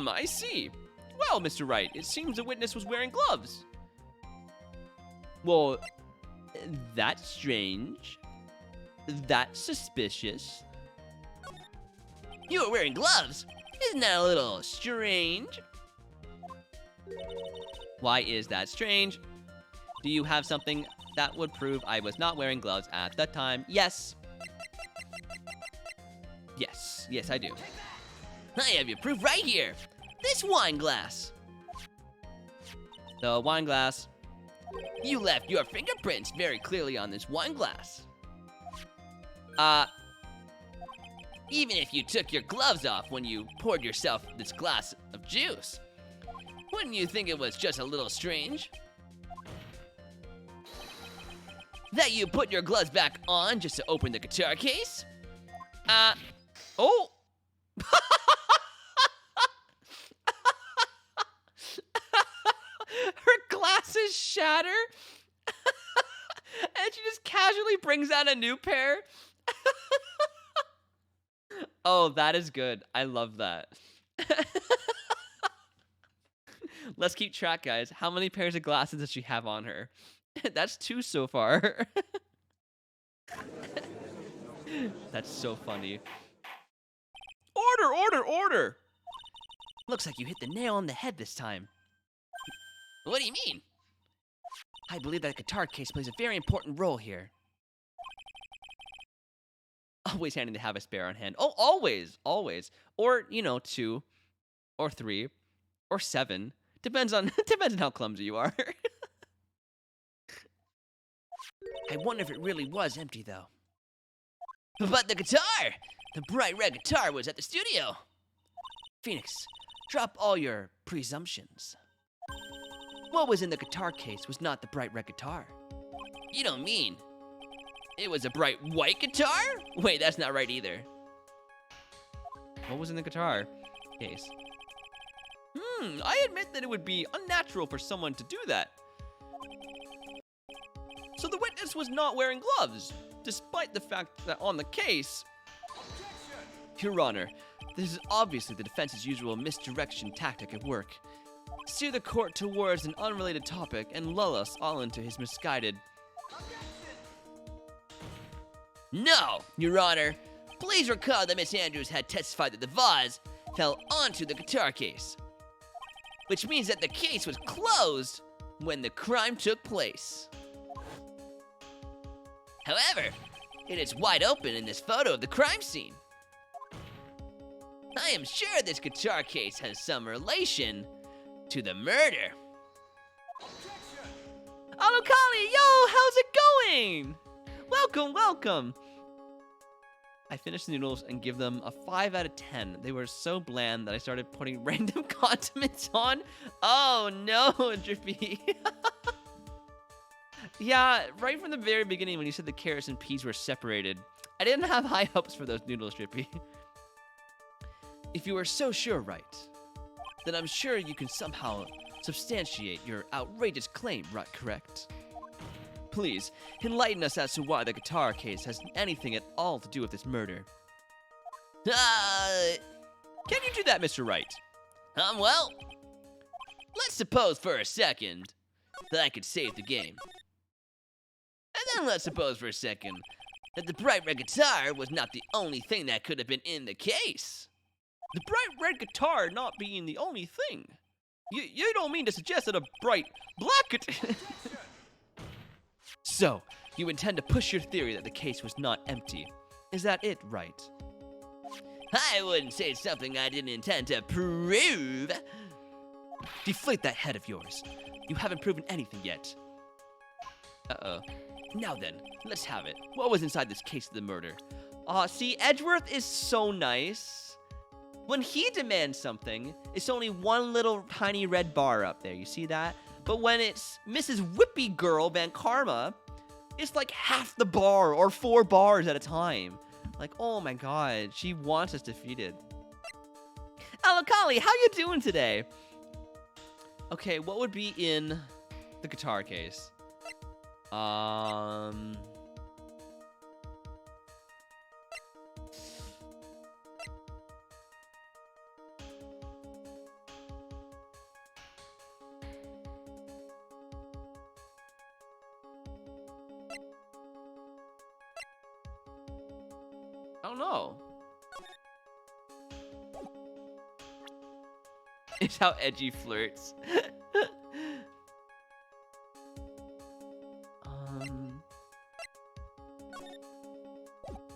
I see. Well, Mr. Wright, it seems the witness was wearing gloves. Well, that's strange. That's suspicious. You were wearing gloves? Isn't that a little strange? Why is that strange? Do you have something that would prove I was not wearing gloves at the time? Yes. Yes, I do. I have your proof right here. This wine glass. The wine glass. You left your fingerprints very clearly on this wine glass. Even if you took your gloves off when you poured yourself this glass of juice, wouldn't you think it was just a little strange? That you put your gloves back on just to open the guitar case? Oh! Her glasses shatter? And she just casually brings out a new pair. Oh, that is good. I love that. Let's keep track, guys. How many pairs of glasses does she have on her? That's 2 so far. That's so funny. Order, order, order! Looks like you hit the nail on the head this time. What do you mean? I believe that guitar case plays a very important role here. Always handy to have a spare on hand. Oh, always, always. Or, 2, or 3, or 7. Depends on how clumsy you are. I wonder if it really was empty, though. But the guitar! The bright red guitar was at the studio! Phoenix, drop all your presumptions. What was in the guitar case was not the bright red guitar. You don't mean it was a bright white guitar? Wait, that's not right either. What was in the guitar case? I admit that it would be unnatural for someone to do that. So the witness was not wearing gloves, despite the fact that on the case... Your Honor, this is obviously the defense's usual misdirection tactic at work. Steer the court towards an unrelated topic and lull us all into his misguided... No, Your Honor. Please recall that Miss Andrews had testified that the vase fell onto the guitar case, which means that the case was closed when the crime took place. However, it is wide open in this photo of the crime scene. I am sure this guitar case has some relation to the murder. Alokali, yo, how's it going? Welcome, welcome. I finished the noodles and give them a 5 out of 10. They were so bland that I started putting random condiments on. Oh no, Drippy. Yeah, right from the very beginning when you said the carrots and peas were separated, I didn't have high hopes for those noodles, Drippy. If you are so sure, Wright, then I'm sure you can somehow substantiate your outrageous claim, right? Correct? Please, enlighten us as to why the guitar case has anything at all to do with this murder. Can you do that, Mr. Wright? Well, let's suppose for a second that I could save the game. And then let's suppose for a second that the bright red guitar was not the only thing that could have been in the case. The bright red guitar not being the only thing? You don't mean to suggest that a bright black guitar... So, you intend to push your theory that the case was not empty. Is that it, Wright? I wouldn't say it's something I didn't intend to prove. Deflate that head of yours. You haven't proven anything yet. Uh-oh. Now then, let's have it. What was inside this case of the murder? See, Edgeworth is so nice. When he demands something, it's only one little tiny red bar up there. You see that? But when it's Mrs. Whippy Girl Van Karma, it's like half the bar or 4 bars at a time. Like, oh my god, she wants us defeated. Alokali, how you doing today? Okay, what would be in the guitar case? I don't know. It's how Edgy flirts.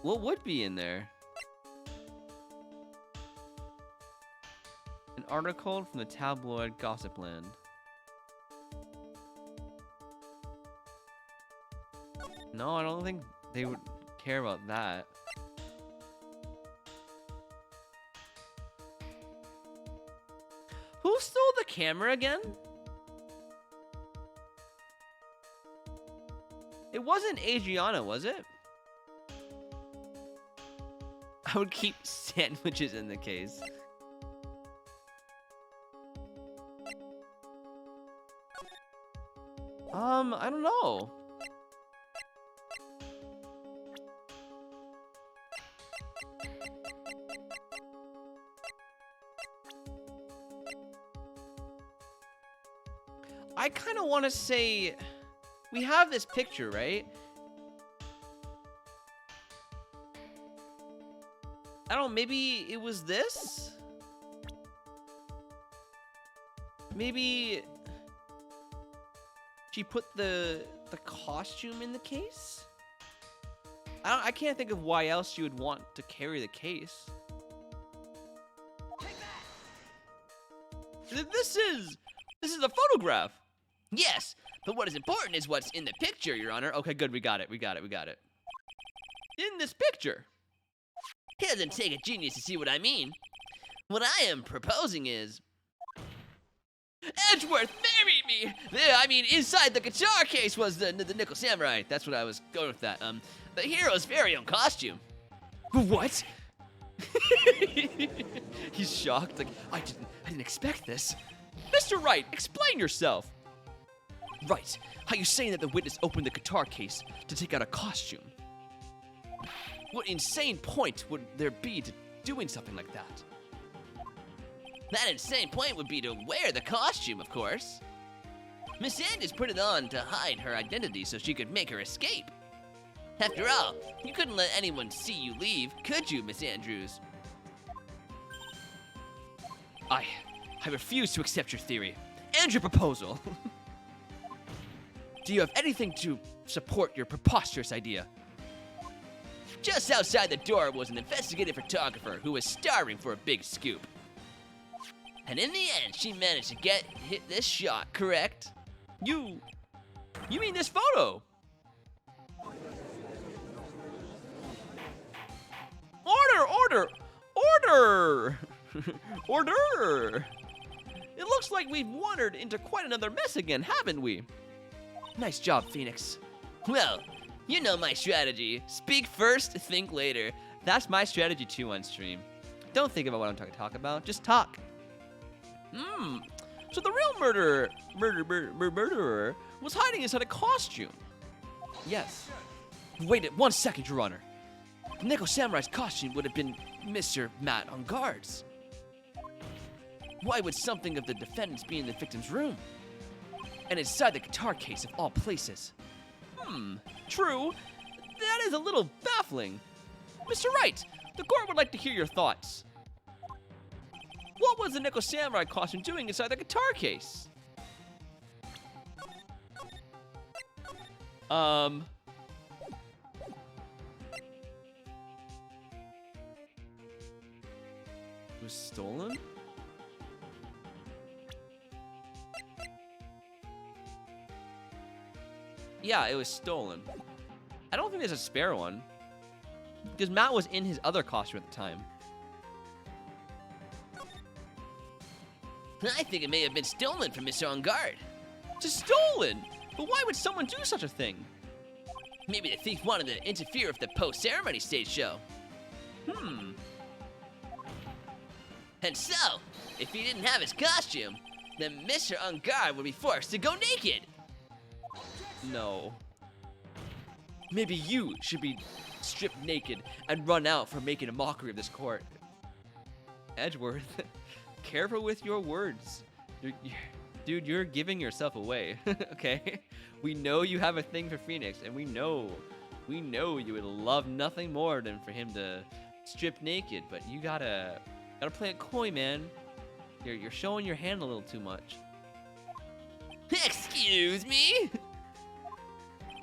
What would be in there? An article from the tabloid Gossipland. No, I don't think they would care about that. Who stole the camera again? It wasn't Adriana, was it? I would keep sandwiches in the case. I don't know. I kind of want to say we have this picture, right? I don't know, maybe it was this? Maybe she put the costume in the case? I can't think of why else she would want to carry the case. This is a photograph. Yes, but what is important is what's in the picture, Your Honor. Okay, good. We got it. In this picture. It doesn't take a genius to see what I mean. What I am proposing is... Edgeworth, marry me! Yeah, I mean, inside the guitar case was the Nickel Samurai. That's what I was going with that. The hero's very own costume. What? He's shocked. Like, I didn't expect this. Mr. Wright, explain yourself. Right. How you saying that the witness opened the guitar case to take out a costume? What insane point would there be to doing something like that? That insane point would be to wear the costume, of course. Miss Andrews put it on to hide her identity so she could make her escape. After all, you couldn't let anyone see you leave, could you, Miss Andrews? I refuse to accept your theory and your proposal. Do you have anything to support your preposterous idea? Just outside the door was an investigative photographer who was starving for a big scoop. And in the end, she managed to hit this shot, correct? You mean this photo? Order! Order! It looks like we've wandered into quite another mess again, haven't we? Nice job, Phoenix. Well, you know my strategy. Speak first, think later. That's my strategy too on stream. Don't think about what I'm trying to talk about, just talk. So the real murderer was hiding inside a costume. Yes. Wait 1 second, Your Honor. The Nickel Samurai's costume would have been Mr. Matt on guards. Why would something of the defendants be in the victim's room? And inside the guitar case of all places. True. That is a little baffling. Mr. Wright, the court would like to hear your thoughts. What was the Nickel Samurai costume doing inside the guitar case? It was stolen? Yeah, it was stolen. I don't think there's a spare one. Because Matt was in his other costume at the time. I think it may have been stolen from Mr. On Guard. Just stolen? But why would someone do such a thing? Maybe the thief wanted to interfere with the post-ceremony stage show. And so, if he didn't have his costume, then Mr. On Guard would be forced to go naked. No. Maybe you should be stripped naked and run out for making a mockery of this court. Edgeworth, careful with your words. Dude, you're giving yourself away, okay? We know you have a thing for Phoenix, and we know you would love nothing more than for him to strip naked, but you gotta play it coy, man. You're showing your hand a little too much. Excuse me?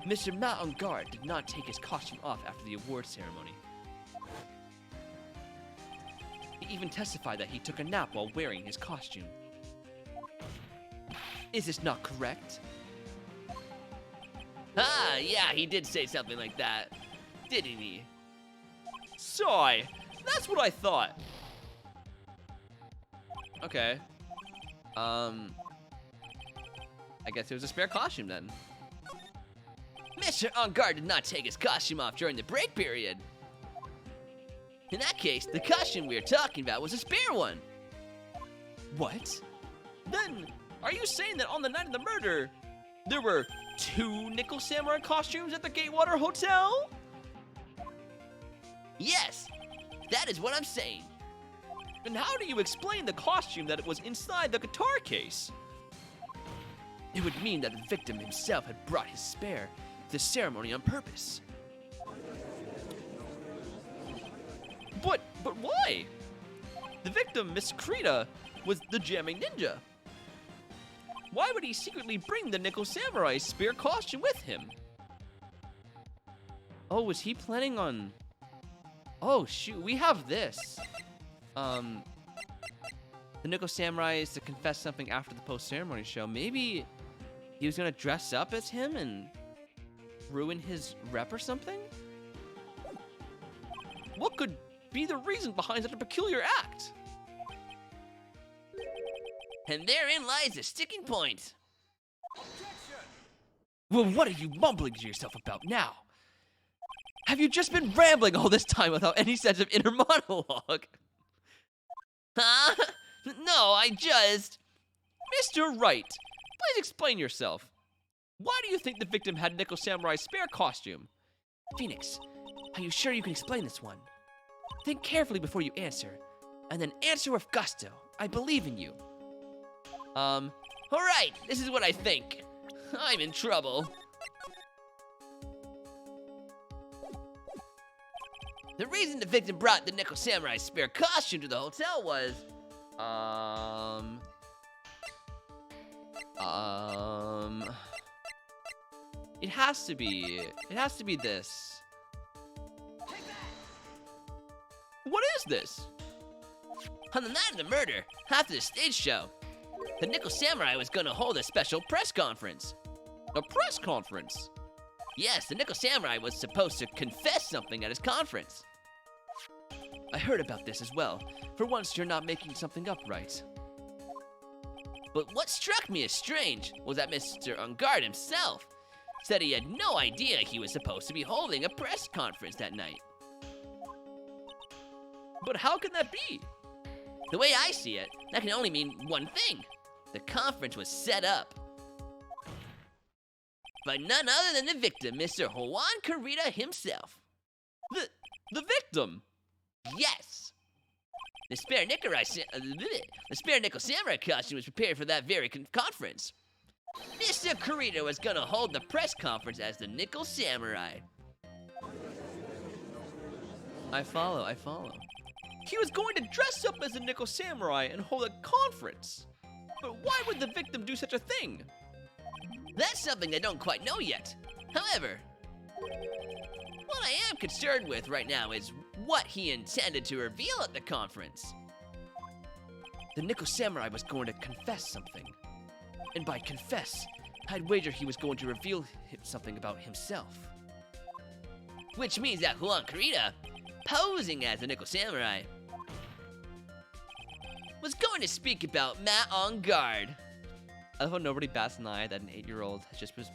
Mr. Matt on Guard did not take his costume off after the award ceremony. He even testified that he took a nap while wearing his costume. Is this not correct? Ah, yeah, he did say something like that, didn't he? Sigh, that's what I thought. Okay. I guess it was a spare costume then. Mr. On Guard did not take his costume off during the break period. In that case, the costume we are talking about was a spare one. What? Then, are you saying that on the night of the murder, there were 2 Nickel Samurai costumes at the Gatewater Hotel? Yes, that is what I'm saying. And how do you explain the costume that was inside the guitar case? It would mean that the victim himself had brought his spare to the ceremony on purpose. But why? The victim, Miss Krita, was the jamming ninja. Why would he secretly bring the Nickel Samurai spear costume with him? Oh, was he planning on... Oh, shoot, we have this. The Nickel Samurai is to confess something after the post-ceremony show. Maybe he was gonna dress up as him and ruin his rep or something? What could be the reason behind such a peculiar act? And therein lies the sticking point. Well, what are you mumbling to yourself about now? Have you just been rambling all this time without any sense of inner monologue? Huh? No, I just... Mr. Wright, please explain yourself. Why do you think the victim had Nickel Samurai's spare costume? Phoenix, are you sure you can explain this one? Think carefully before you answer, and then answer with gusto. I believe in you. Alright, this is what I think. I'm in trouble. The reason the victim brought the Nickel Samurai's spare costume to the hotel was... It has to be this. What is this? On the night of the murder, after the stage show, the Nickel Samurai was gonna hold a special press conference. A press conference? Yes, the Nickel Samurai was supposed to confess something at his conference. I heard about this as well. For once, you're not making something up right. But what struck me as strange was that Mr. Ungard himself said he had no idea he was supposed to be holding a press conference that night. But how can that be? The way I see it, that can only mean one thing. The conference was set up by none other than the victim, Mr. Juan Carita himself. The victim? Yes. The spare Nickel Samurai costume was prepared for that very conference. Mr. Carita was gonna hold the press conference as the Nickel Samurai. I follow. He was going to dress up as a Nickel Samurai and hold a conference. But why would the victim do such a thing? That's something I don't quite know yet. However, what I am concerned with right now is what he intended to reveal at the conference. The Nickel Samurai was going to confess something. And by confess, I'd wager he was going to reveal something about himself. Which means that Juan Carita, posing as the Nickel Samurai, was going to speak about Matt on guard. I love how nobody bats an eye that an 8-year-old has just was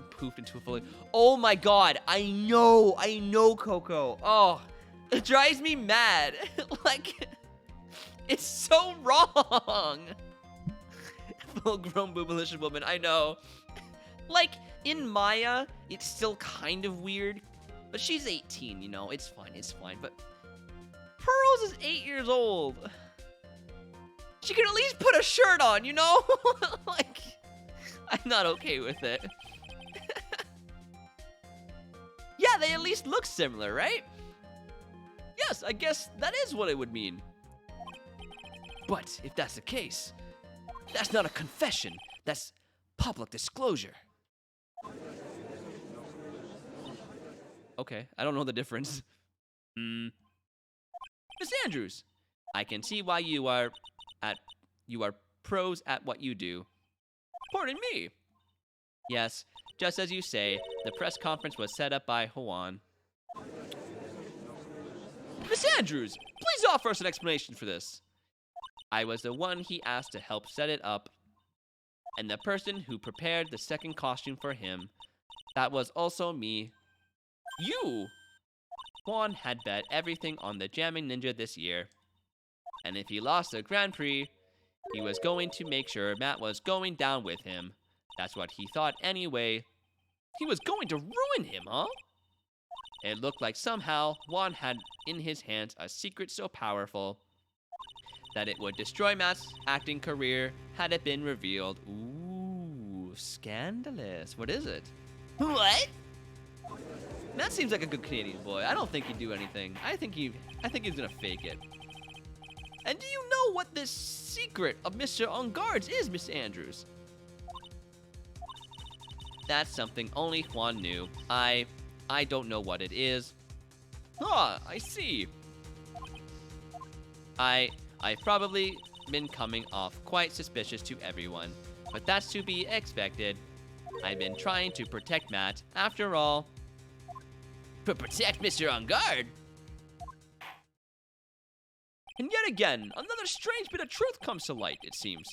poofed into a fully... Oh my god, I know, Coco. Oh, it drives me mad. Like, it's so wrong. Full-grown boobylicious woman, I know. Like, in Maya, it's still kind of weird, but she's 18, you know, it's fine, but Pearls is 8 years old. She can at least put a shirt on, you know? Like, I'm not okay with it. Yeah, they at least look similar, right? Yes, I guess that is what it would mean. But if that's the case, that's not a confession. That's public disclosure. Okay, I don't know the difference. Miss Andrews, I can see why you are pros at what you do. Pardon me. Yes, just as you say, the press conference was set up by Juan. Miss Andrews, please offer us an explanation for this. I was the one he asked to help set it up, and the person who prepared the second costume for him, that was also me. You! Juan had bet everything on the Jamming Ninja this year, and if he lost the Grand Prix, he was going to make sure Matt was going down with him. That's what he thought anyway. He was going to ruin him, huh? It looked like somehow Juan had in his hands a secret so powerful that it would destroy Matt's acting career had it been revealed. Ooh. scandalous. What is it? What? That seems like a good Canadian boy. I don't think he'd do anything. I think he's gonna fake it. And do you know what this secret of Mr. On Guard's is, Miss Andrews? That's something only Juan knew. I don't know what it is. Ah, I see. I've probably been coming off quite suspicious to everyone, but that's to be expected. I've been trying to protect Matt, after all. Protect Mr. On Guard? And yet again, another strange bit of truth comes to light, it seems.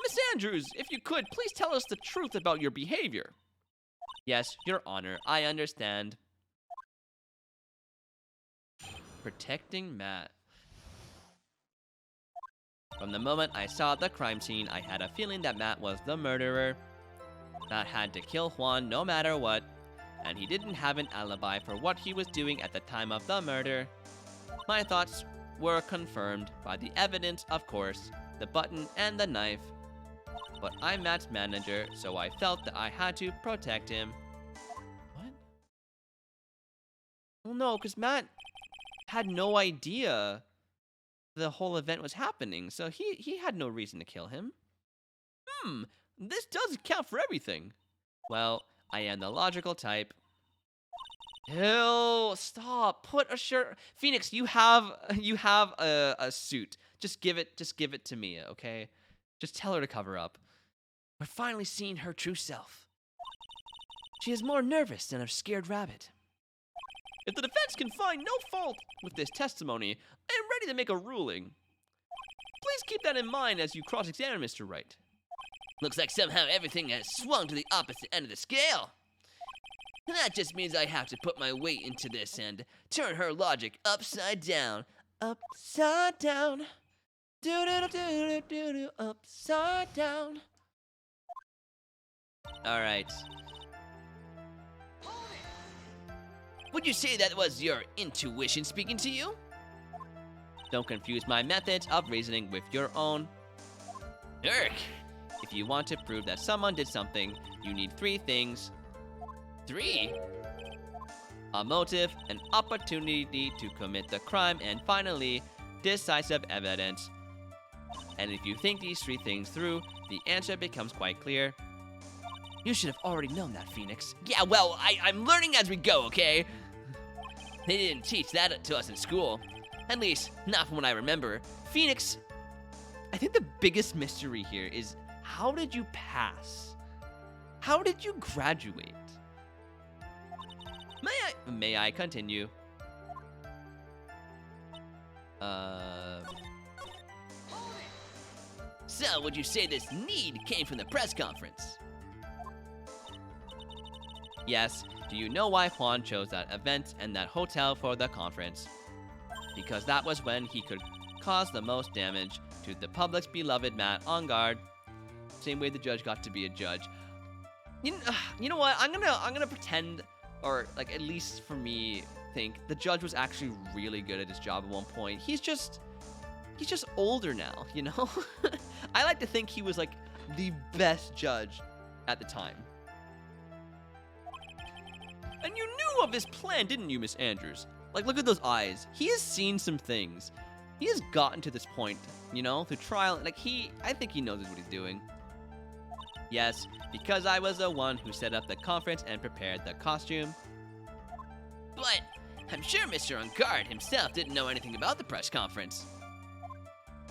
Miss Andrews, if you could, please tell us the truth about your behavior. Yes, Your Honor, I understand. Protecting Matt. From the moment I saw the crime scene, I had a feeling that Matt was the murderer. Matt had to kill Juan no matter what, and he didn't have an alibi for what he was doing at the time of the murder. My thoughts were confirmed by the evidence, of course, the button and the knife. But I'm Matt's manager, so I felt that I had to protect him. What? Well, no, because Matt had no idea the whole event was happening, so he had no reason to kill him. This does account for everything. Well, I am the logical type. Ew, stop. Put a shirt. Phoenix, you have a suit. Just give it to Mia, okay? Just tell her to cover up. We're finally seeing her true self. She is more nervous than a scared rabbit. If the defense can find no fault with this testimony, I am ready to make a ruling. Please keep that in mind as you cross-examine Mr. Wright. Looks like somehow everything has swung to the opposite end of the scale. And that just means I have to put my weight into this and turn her logic upside down. Upside down. Do-do-do-do-do-do, upside down. All right. Would you say that was your intuition speaking to you? Don't confuse my methods of reasoning with your own. Urk. If you want to prove that someone did something, you need 3 things. 3? A motive, an opportunity to commit the crime, and finally, decisive evidence. And if you think these 3 things through, the answer becomes quite clear. You should have already known that, Phoenix. Yeah, well, I'm learning as we go, okay? They didn't teach that to us in school. At least, not from what I remember. Phoenix, I think the biggest mystery here is, how did you pass? How did you graduate? May I continue? So, would you say this need came from the press conference? Yes. Do you know why Juan chose that event and that hotel for the conference? Because that was when he could cause the most damage to the public's beloved Matt On Guard. Same way the judge got to be a judge. You know what? I'm gonna pretend, or like at least for me, think the judge was actually really good at his job at one point. He's just older now, you know? I like to think he was like the best judge at the time. And you knew of this plan, didn't you, Miss Andrews? Like, look at those eyes. He has seen some things. He has gotten to this point, you know, through trial. Like, I think he knows what he's doing. Yes, because I was the one who set up the conference and prepared the costume. But I'm sure Mr. On Guard himself didn't know anything about the press conference.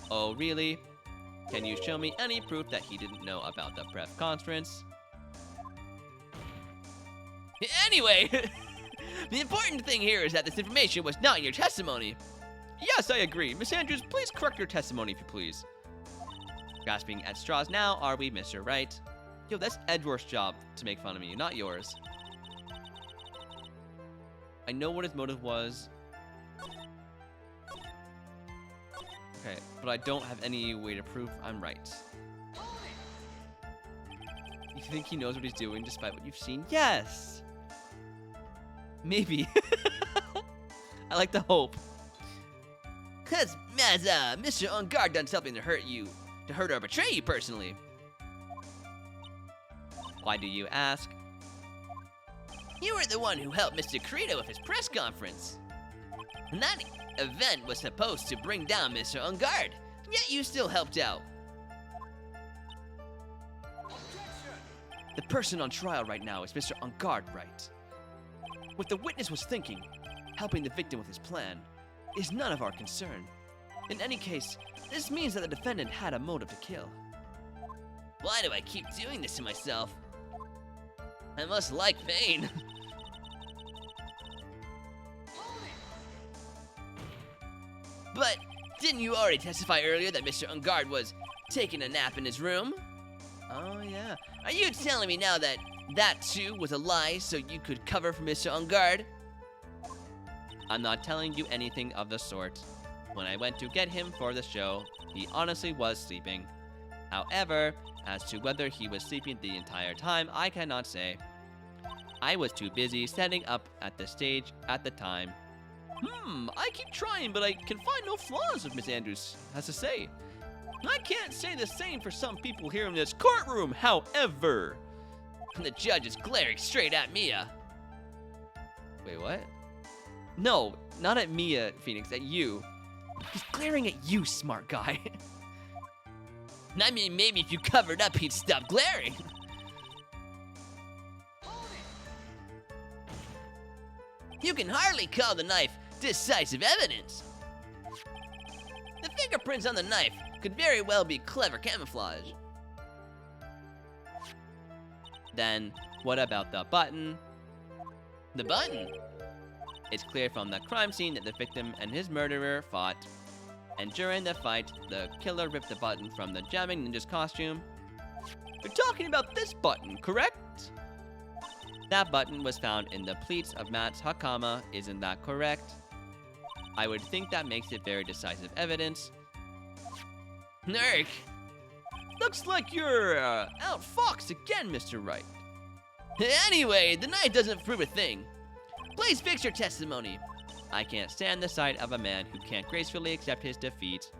Oh, really? Can you show me any proof that he didn't know about the press conference? Anyway, the important thing here is that this information was not in your testimony. Yes, I agree. Miss Andrews, please correct your testimony if you please. Grasping at straws now, are we, Mr. Wright? Yo, that's Edward's job to make fun of me, not yours. I know what his motive was. Okay, but I don't have any way to prove I'm right. You think he knows what he's doing despite what you've seen? Yes! Maybe. I like the hope. Has Mr. On Guard done something to hurt you, to hurt or betray you personally? Why do you ask? You were the one who helped Mr. Carita with his press conference. And that event was supposed to bring down Mr. Ungard, yet you still helped out. The person on trial right now is Mr. Ungard, right? What the witness was thinking, helping the victim with his plan, is none of our concern. In any case, this means that the defendant had a motive to kill. Why do I keep doing this to myself? I must like pain. But didn't you already testify earlier that Mr. Ungard was taking a nap in his room? Oh, yeah. Are you telling me now that that too was a lie so you could cover for Mr. Ungard? I'm not telling you anything of the sort. When I went to get him for the show, he honestly was sleeping. However, as to whether he was sleeping the entire time, I cannot say. I was too busy setting up at the stage at the time. I keep trying, but I can find no flaws, of Miss Andrews has to say. I can't say the same for some people here in this courtroom, however. The judge is glaring straight at Mia. Wait, what? No, not at Mia, Phoenix, at you. He's glaring at you, smart guy. I mean, maybe if you covered up, he'd stop glaring. You can hardly call the knife decisive evidence. The fingerprints on the knife could very well be clever camouflage. Then, what about the button? The button? It's clear from the crime scene that the victim and his murderer fought. And during the fight, the killer ripped the button from the jamming ninja's costume. You're talking about this button, correct? That button was found in the pleats of Matt's hakama, isn't that correct? I would think that makes it very decisive evidence. Nerk! Looks like you're outfoxed again, Mr. Wright. Anyway, the knife doesn't prove a thing. Please fix your testimony. I can't stand the sight of a man who can't gracefully accept his defeat.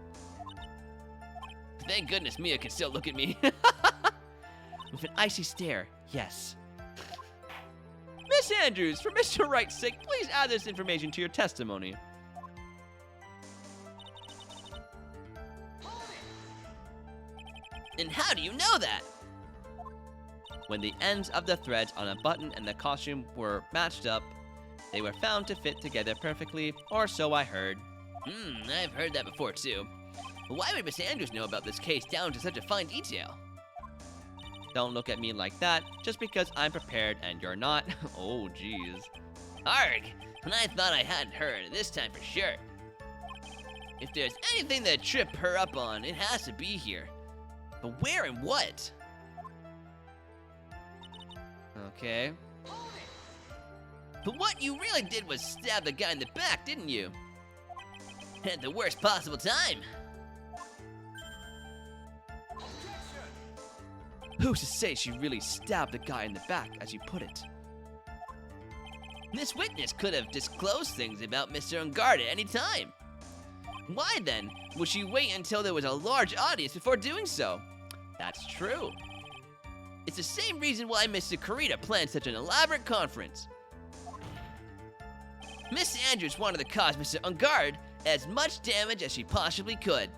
Thank goodness Mia can still look at me. With an icy stare, yes. Miss Andrews, for Mr. Wright's sake, please add this information to your testimony. And how do you know that? When the ends of the threads on a button and the costume were matched up, they were found to fit together perfectly, or so I heard. I've heard that before too. Why would Miss Andrews know about this case down to such a fine detail? Don't look at me like that, just because I'm prepared and you're not. Oh, jeez. Arg! And I thought I hadn't heard, this time for sure. If there's anything that tripped her up on, it has to be here. But where and what? Okay. But what you really did was stab the guy in the back, didn't you? At the worst possible time. Who's to say she really stabbed the guy in the back, as you put it? This witness could have disclosed things about Mr. Ungard at any time. Why then would she wait until there was a large audience before doing so? That's true. It's the same reason why Mr. Carita planned such an elaborate conference. Miss Andrews wanted to cause Mr. Ungard as much damage as she possibly could.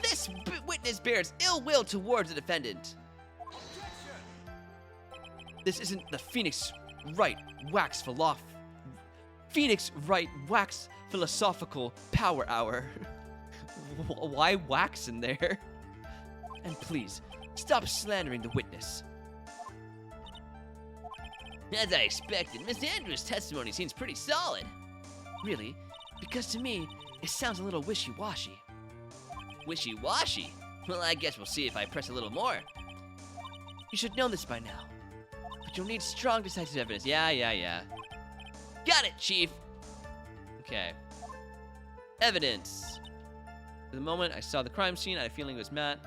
This witness bears ill will towards the defendant. This isn't the Phoenix Wright wax philosophical power hour. Why wax in there? And please, stop slandering the witness. As I expected, Miss Andrews' testimony seems pretty solid. Really? Because to me, it sounds a little wishy-washy. Wishy-washy? Well, I guess we'll see if I press a little more. You should know this by now. But you'll need strong, decisive evidence. Yeah. Got it, Chief. Okay. Evidence. For the moment I saw the crime scene, I had a feeling it was Matt.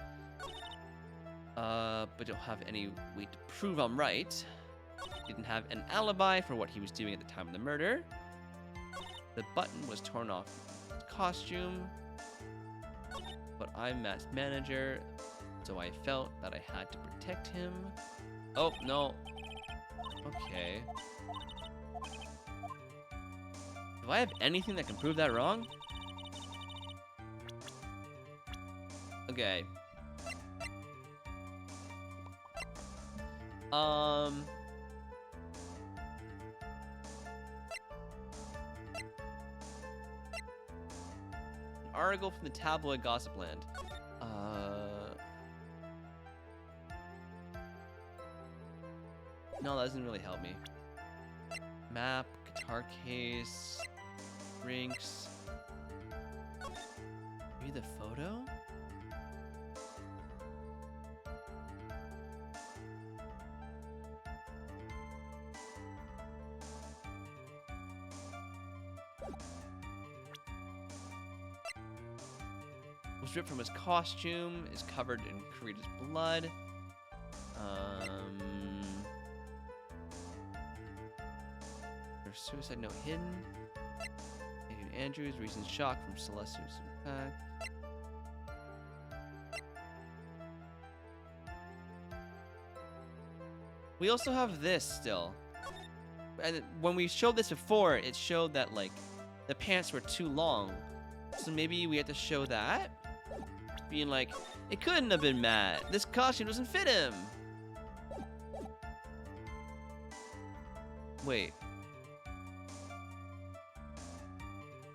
But don't have any way to prove I'm right. Didn't have an alibi for what he was doing at the time of the murder. The button was torn off his costume. But I'm Matt's manager. so I felt that I had to protect him. Oh, no. Okay. Do I have anything that can prove that wrong? Okay. An article from the tabloid Gossipland. No, that doesn't really help me. Map, guitar case, drinks. Maybe the photo? Was ripped from his costume, is covered in Karita's blood. There's suicide note hidden. Adrian Andrews, recent shock from Celestial's impact. We also have this still. And when we showed this before, it showed that, like, the pants were too long. So maybe we have to show that? Being like, it couldn't have been Matt. This costume doesn't fit him. Wait.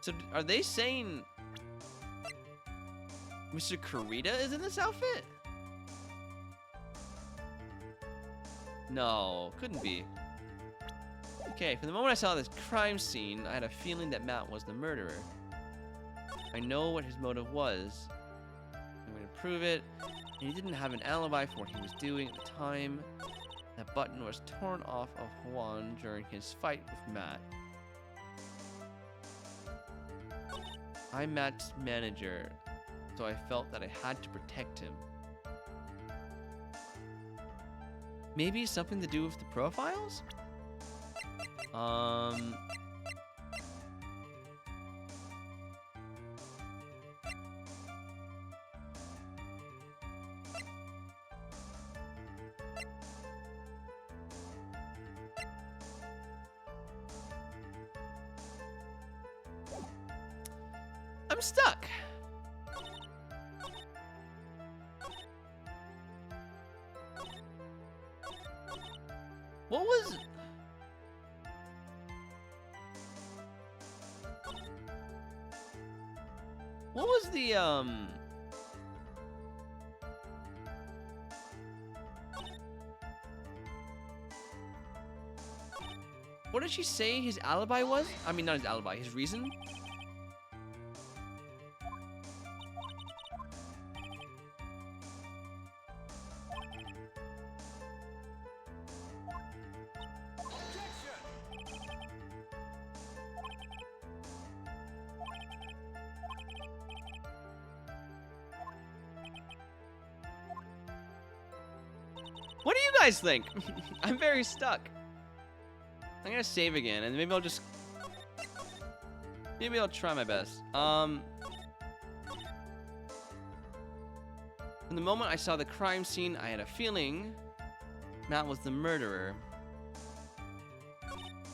So are they saying Mr. Karita is in this outfit? No, couldn't be. Okay, from the moment I saw this crime scene, I had a feeling that Matt was the murderer. I know what his motive was. I'm going to prove it. And he didn't have an alibi for what he was doing at the time. That button was torn off of Juan during his fight with Matt. I'm Matt's manager, so I felt that I had to protect him. Maybe something to do with the profiles? I'm stuck. What was... What was the, What did she say his alibi was? I mean, not his alibi, his reason? What do you guys think? I'm very stuck. I'm gonna save again, and maybe I'll just... Maybe I'll try my best. From the moment I saw the crime scene, I had a feeling Matt was the murderer.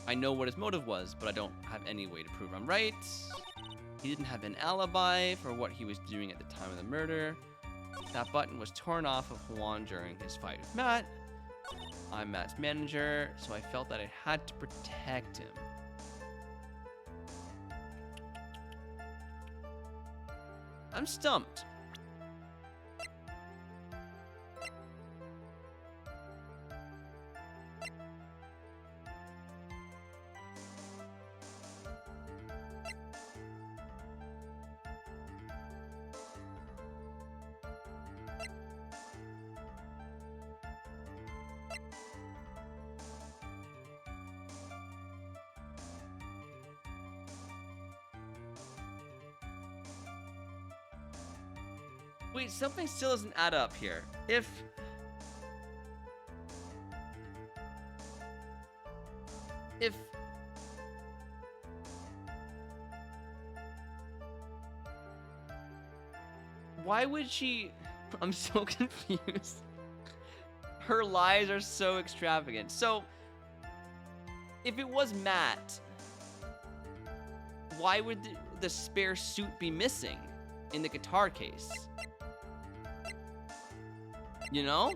I know what his motive was, but I don't have any way to prove I'm right. He didn't have an alibi for what he was doing at the time of the murder. That button was torn off of Juan during his fight with Matt. I'm Matt's manager, so I felt that I had to protect him. I'm stumped. Wait, something still doesn't add up here. If... Why would she... I'm so confused. Her lies are so extravagant. So, if it was Matt, why would the spare suit be missing in the guitar case? You know?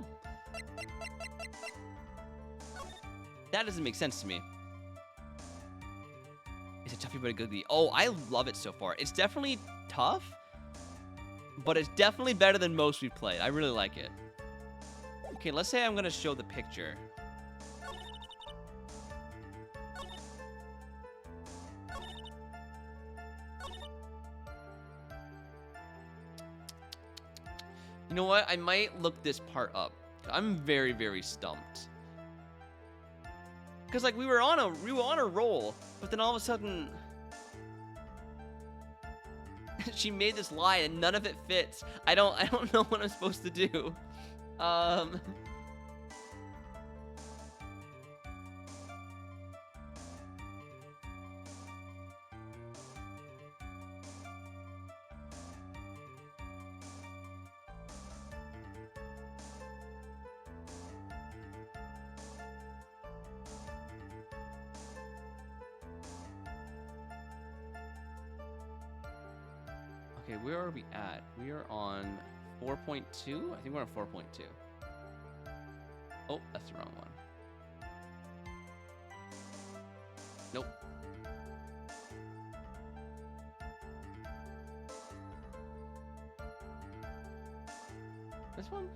That doesn't make sense to me. It's a toughie but a goodie. Oh, I love it so far. It's definitely tough, but it's definitely better than most we've played. I really like it. Okay, let's say I'm gonna show the picture. You know what? I might look this part up. I'm very, very stumped. Cause like we were on a roll, but then all of a sudden she made this lie and none of it fits. I don't know what I'm supposed to do. Okay, where are we at? We are on 4.2? I think we're on 4.2. Oh, that's the wrong one. Nope. This one?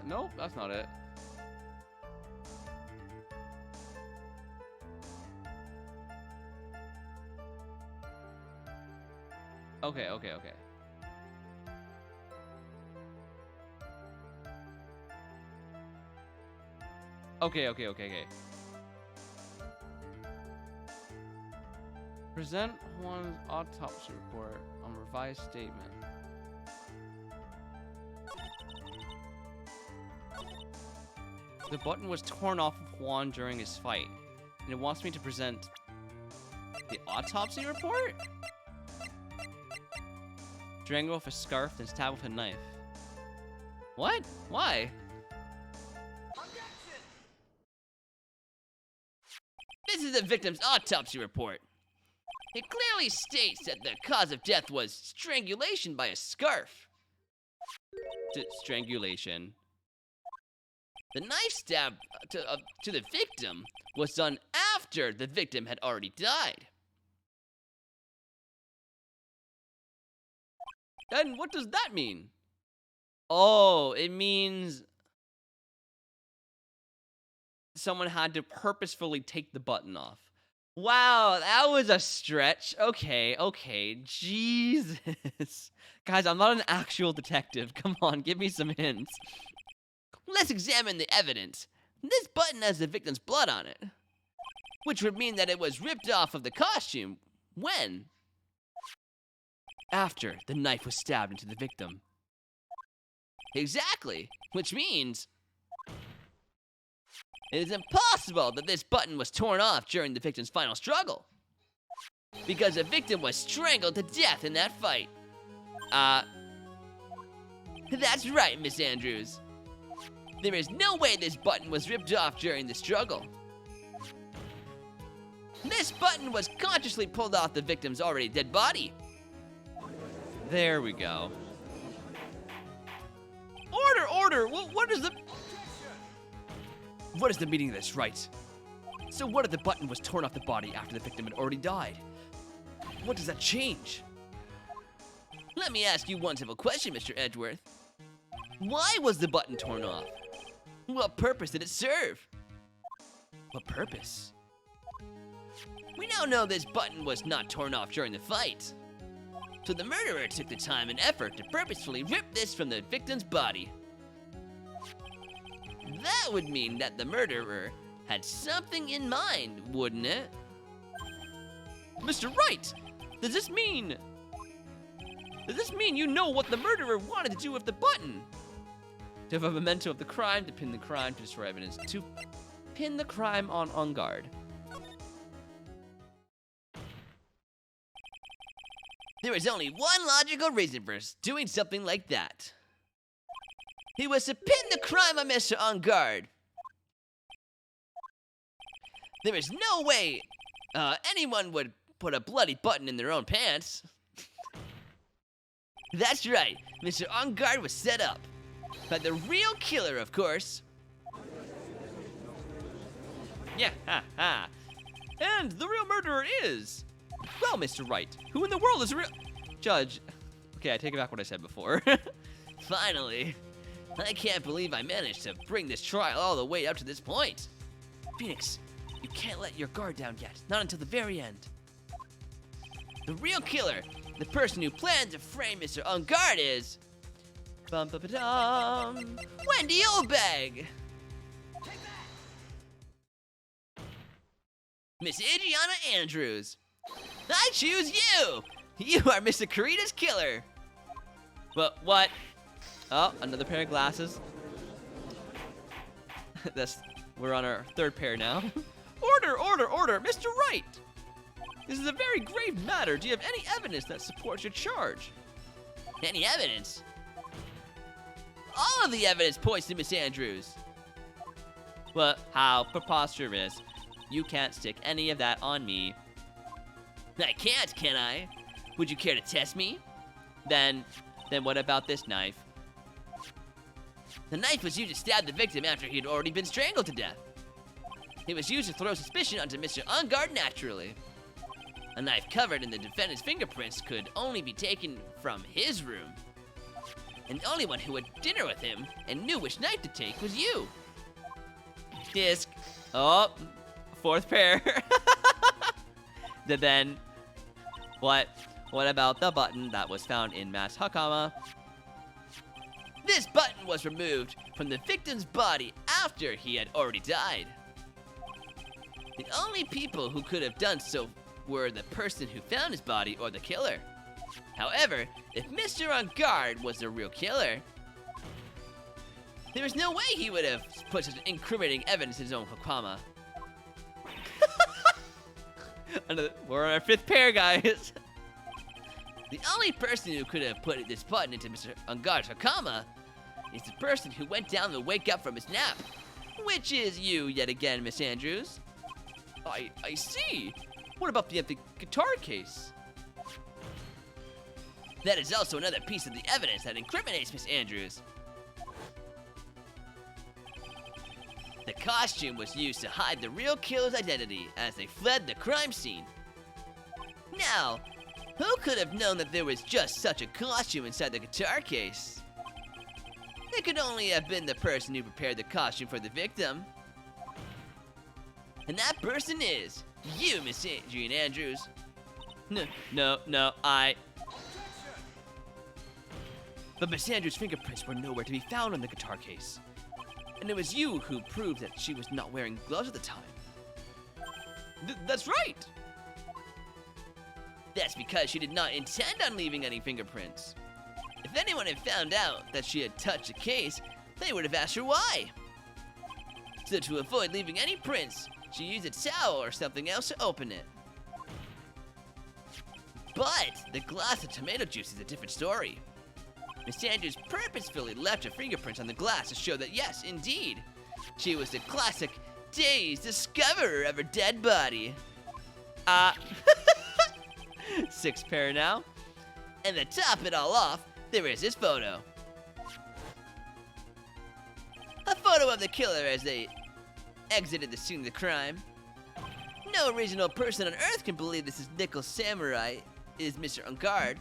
Nope, that's not it. Okay. Okay. Present Juan's autopsy report on revised statement. The button was torn off of Juan during his fight, and it wants me to present the autopsy report? Strangle with a scarf, then stab with a knife. What? Why? This is the victim's autopsy report. It clearly states that the cause of death was strangulation by a scarf. Strangulation. The knife stab to the victim was done after the victim had already died. And what does that mean? Oh, it means someone had to purposefully take the button off. Wow, that was a stretch. Okay. Jesus. Guys, I'm not an actual detective. Come on, give me some hints. Let's examine the evidence. This button has the victim's blood on it, which would mean that it was ripped off of the costume when? After the knife was stabbed into the victim. Exactly, which means it is impossible that this button was torn off during the victim's final struggle, because the victim was strangled to death in that fight. That's right, Miss Andrews. There is no way this button was ripped off during the struggle. This button was consciously pulled off the victim's already dead body. There we go. Order! What is the meaning of this, right? So what if the button was torn off the body after the victim had already died? What does that change? Let me ask you one simple question, Mr. Edgeworth. Why was the button torn off? What purpose did it serve? What purpose? We now know this button was not torn off during the fight. So the murderer took the time and effort to purposefully rip this from the victim's body. That would mean that the murderer had something in mind, wouldn't it? Mr. Wright, does this mean Does this mean you know what the murderer wanted to do with the button? To have a memento of the crime, to pin the crime, to destroy evidence, to pin the crime on guard. There was only one logical reason for doing something like that. He was to pin the crime on Mr. On Guard. There is no way anyone would put a bloody button in their own pants. That's right, Mr. On Guard was set up. By the real killer, of course. Yeah, ha ha. And the real murderer is... Well, Mr. Wright, who in the world is real... Judge... Okay, I take back what I said before. Finally. I can't believe I managed to bring this trial all the way up to this point. Phoenix, you can't let your guard down yet. Not until the very end. The real killer, the person who planned to frame Mr. On Guard is... Bum ba ba dum. Wendy Oldbag! Miss Adriana Andrews. I choose you! You are Mr. Karita's killer! But what? Oh, another pair of glasses. We're on our third pair now. Order, order, order, Mr. Wright! This is a very grave matter. Do you have any evidence that supports your charge? Any evidence? All of the evidence points to Miss Andrews. Well, how preposterous. You can't stick any of that on me. I can't, can I? Would you care to test me? Then what about this knife? The knife was used to stab the victim after he had already been strangled to death. It was used to throw suspicion onto Mr. On Guard naturally. A knife covered in the defendant's fingerprints could only be taken from his room. And the only one who had dinner with him and knew which knife to take was you. Disc. Oh, fourth pair. Then, what about the button that was found in Mass Hakama? This button was removed from the victim's body after he had already died. The only people who could have done so were the person who found his body or the killer. However, if Mr. On Guard was the real killer, there was no way he would have put such incriminating evidence in his own Hakama. We're on our fifth pair, guys. The only person who could have put this button into Mr. On Guard's Hakama is the person who went down to wake up from his nap, which is you yet again, Miss Andrews. I see. What about the empty guitar case? That is also another piece of the evidence that incriminates Miss Andrews. The costume was used to hide the real killer's identity as they fled the crime scene. Now, who could have known that there was just such a costume inside the guitar case? It could only have been the person who prepared the costume for the victim. And that person is you, Miss Adrian Andrews. No, But Miss Andrews' fingerprints were nowhere to be found on the guitar case. And it was you who proved that she was not wearing gloves at the time. That's right. That's because she did not intend on leaving any fingerprints. If anyone had found out that she had touched the case, they would have asked her why. So to avoid leaving any prints, she used a towel or something else to open it. But the glass of tomato juice is a different story. Miss Andrews purposefully left her fingerprints on the glass to show that yes, indeed, she was the classic dazed discoverer of her dead body. Sixth pair now. And to top it all off, there is this photo. A photo of the killer as they exited the scene of the crime. No reasonable person on Earth can believe this is Nickel Samurai is Mr. On Guard.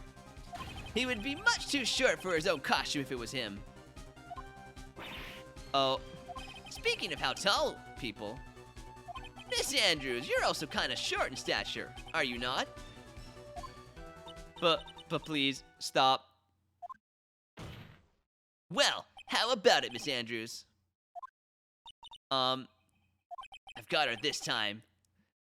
He would be much too short for his own costume if it was him. Oh, speaking of how tall people, Miss Andrews, you're also kind of short in stature, are you not? But please, stop. Well, how about it, Miss Andrews? I've got her this time.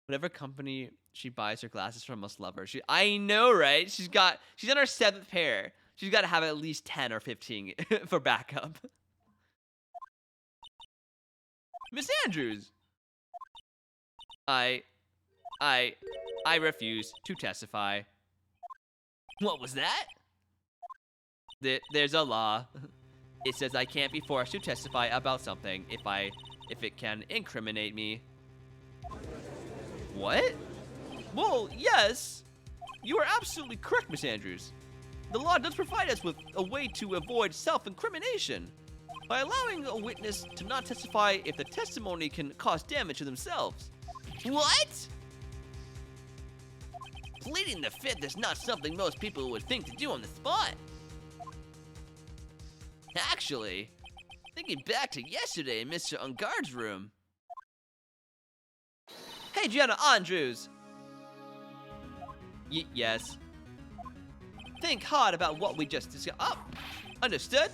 Whatever company She buys her glasses from Must Lover. I know, right? She's on her 7th pair. She's got to have at least 10 or 15 for backup. Miss Andrews. I refuse to testify. What was that? There's a law. It says I can't be forced to testify about something if it can incriminate me. What? Well, yes. You are absolutely correct, Miss Andrews. The law does provide us with a way to avoid self-incrimination by allowing a witness to not testify if the testimony can cause damage to themselves. What? Pleading the fifth is not something most people would think to do on the spot. Actually, thinking back to yesterday in Mr. Ungard's room. Hey, Jenna Andrews. Yes. Think hard about what we just discussed. Oh, understood.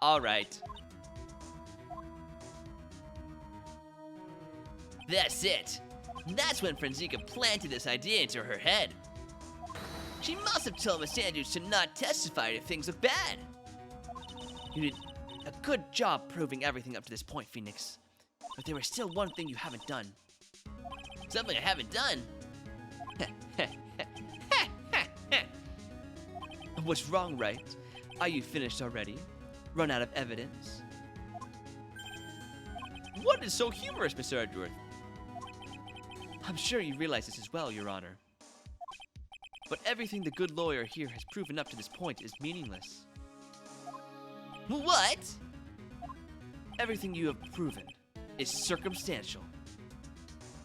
All right. That's it. That's when Franziska planted this idea into her head. She must have told Miss Andrews to not testify if things look bad. You did a good job proving everything up to this point, Phoenix. But there is still one thing you haven't done. Something I haven't done. What's wrong, Wright? Are you finished already? Run out of evidence? What is so humorous, Mr. Edgeworth? I'm sure you realize this as well, Your Honor. But everything the good lawyer here has proven up to this point is meaningless. What? Everything you have proven is circumstantial.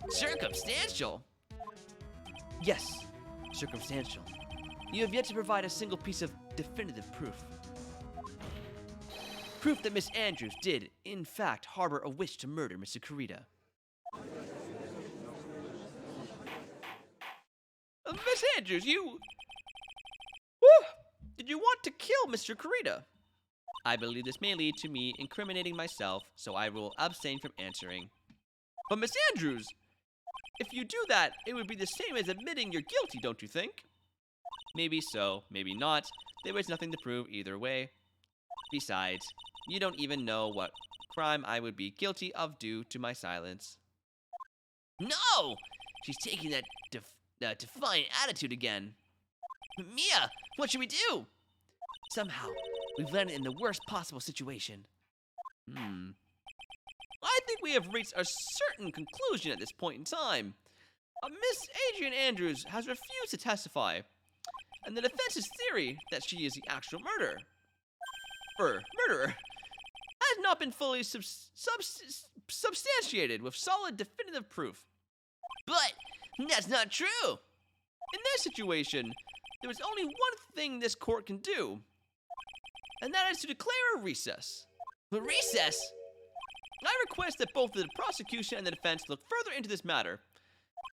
Circumstantial? Yes, circumstantial. You have yet to provide a single piece of definitive proof. Proof that Miss Andrews did, in fact, harbor a wish to murder Mr. Kurita. Miss Andrews, you... Woo! Did you want to kill Mr. Kurita? I believe this may lead to me incriminating myself, so I will abstain from answering. But Miss Andrews, if you do that, it would be the same as admitting you're guilty, don't you think? Maybe so, maybe not. There was nothing to prove either way. Besides, you don't even know what crime I would be guilty of due to my silence. No! She's taking that defiant attitude again. Mia, what should we do? Somehow, we've landed in the worst possible situation. I think we have reached a certain conclusion at this point in time. Miss Adrian Andrews has refused to testify, and the defense's theory that she is the actual murderer has not been fully substantiated with solid definitive proof. But that's not true. In this situation, there is only one thing this court can do, and that is to declare a recess. A recess? I request that both the prosecution and the defense look further into this matter,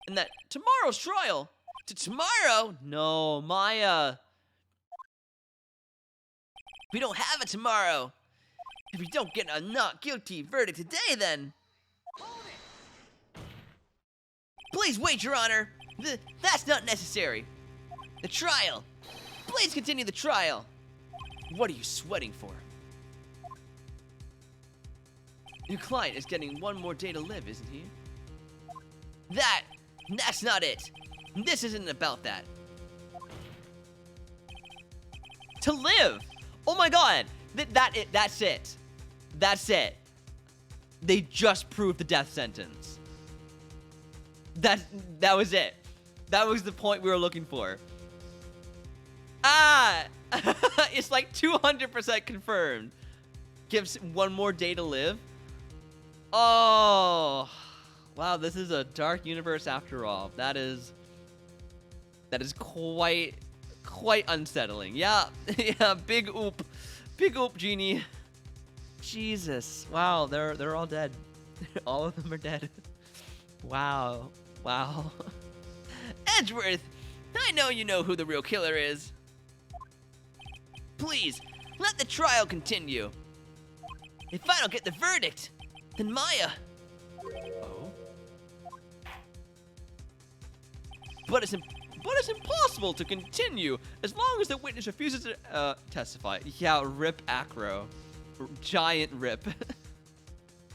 and that tomorrow's trial... Tomorrow? No, Maya. We don't have it tomorrow. If we don't get a not guilty verdict today, then... Please wait, Your Honor. That's not necessary. The trial. Please continue the trial. What are you sweating for? Your client is getting one more day to live, isn't he? That's not it. This isn't about that. To live! Oh my god! That's it. That's it. They just proved the death sentence. That was it. That was the point we were looking for. It's like 200% confirmed. Gives one more day to live. Oh, wow, this is a dark universe after all. That is quite unsettling. Yeah, yeah, big oop, genie. Jesus, wow, they're all dead. All of them are dead. Wow. Edgeworth, I know you know who the real killer is. Please, let the trial continue. If I don't get the verdict, then Maya... Oh? But it's impossible to continue as long as the witness refuses to testify. Yeah, rip acro. Giant rip.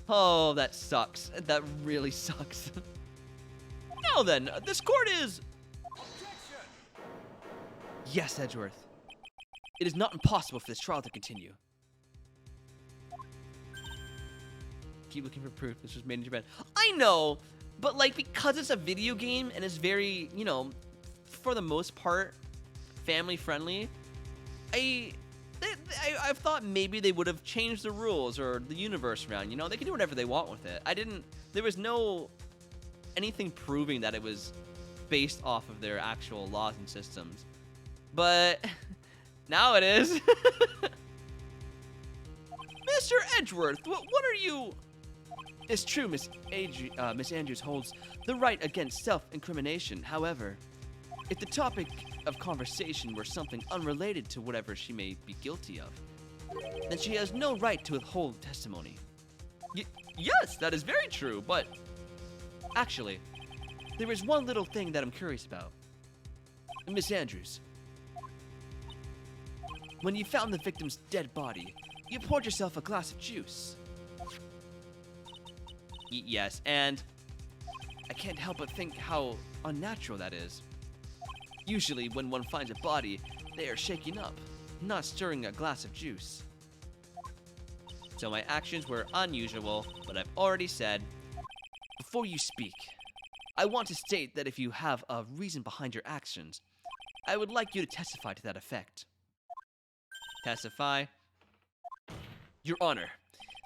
Oh, that sucks. That really sucks. Now then, this court is... Yes, Edgeworth. It is not impossible for this trial to continue. Keep looking for proof this was made in Japan. I know, but like because it's a video game and it's very, you know, for the most part, family friendly. I've thought maybe they would have changed the rules or the universe around. You know, they can do whatever they want with it. There was no anything proving that it was based off of their actual laws and systems. But now it is. Mr. Edgeworth, what are you? It's true, Miss Andrews holds the right against self-incrimination. However, if the topic of conversation were something unrelated to whatever she may be guilty of, then she has no right to withhold testimony. Yes, that is very true, but actually, there is one little thing that I'm curious about. Miss Andrews, when you found the victim's dead body, you poured yourself a glass of juice. Yes, and I can't help but think how unnatural that is. Usually, when one finds a body, they are shaken up, not stirring a glass of juice. So my actions were unusual, but I've already said, before you speak, I want to state that if you have a reason behind your actions, I would like you to testify to that effect. Testify? Your Honor,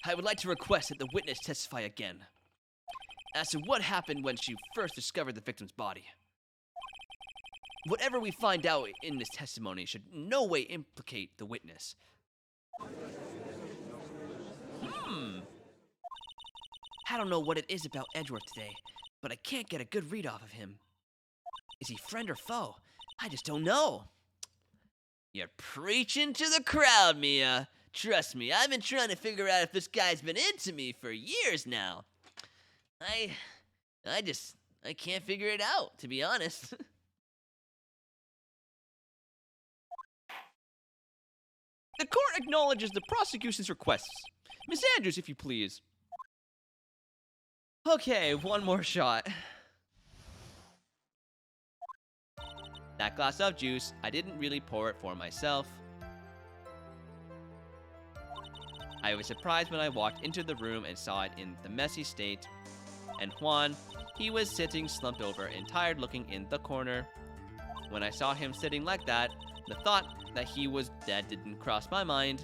I would like to request that the witness testify again as to what happened when she first discovered the victim's body. Whatever we find out in this testimony should in no way implicate the witness. I don't know what it is about Edgeworth today, but I can't get a good read off of him. Is he friend or foe? I just don't know. You're preaching to the crowd, Mia. Trust me, I've been trying to figure out if this guy's been into me for years now. I can't figure it out, to be honest. The court acknowledges the prosecution's requests. Miss Andrews, if you please. Okay, one more shot. That glass of juice, I didn't really pour it for myself. I was surprised when I walked into the room and saw it in the messy state. And Juan, he was sitting slumped over and tired looking in the corner. When I saw him sitting like that, the thought that he was dead didn't cross my mind.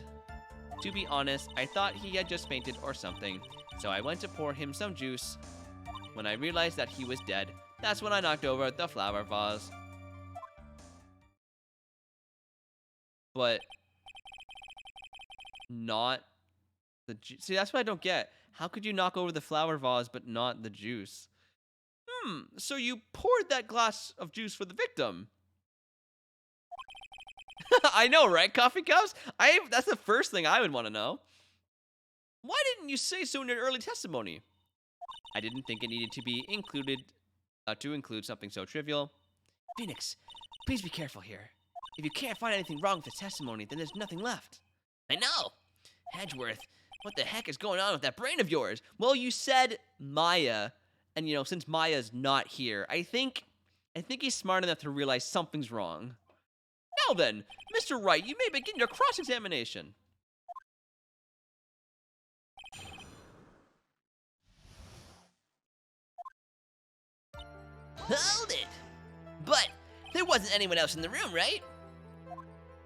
To be honest, I thought he had just fainted or something, so I went to pour him some juice. When I realized that he was dead, that's when I knocked over the flower vase. But not the juice. See, that's what I don't get. How could you knock over the flower vase but not the juice? So you poured that glass of juice for the victim. I know, right, Coffee Cups? That's the first thing I would want to know. Why didn't you say so in your early testimony? I didn't think it needed to be included, to include something so trivial. Phoenix, please be careful here. If you can't find anything wrong with the testimony, then there's nothing left. I know. Edgeworth, what the heck is going on with that brain of yours? Well, you said Maya, and you know, since Maya's not here, I think he's smart enough to realize something's wrong. Now then, Mr. Wright, you may begin your cross-examination. Hold it! But there wasn't anyone else in the room, right?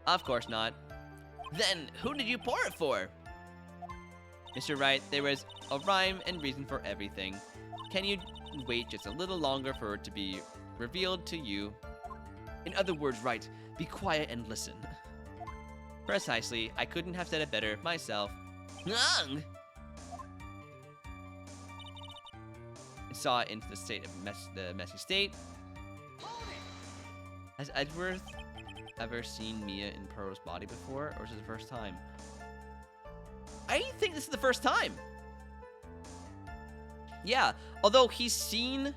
Of course not. Then who did you pour it for? Mr. Wright, there was a rhyme and reason for everything. Can you wait just a little longer for it to be revealed to you? In other words, Wright, be quiet and listen. Precisely, I couldn't have said it better myself. Ung! Saw it into the state of the messy state. Has Edgeworth ever seen Mia in Pearl's body before, or is this the first time? I think this is the first time. Yeah, although he's seen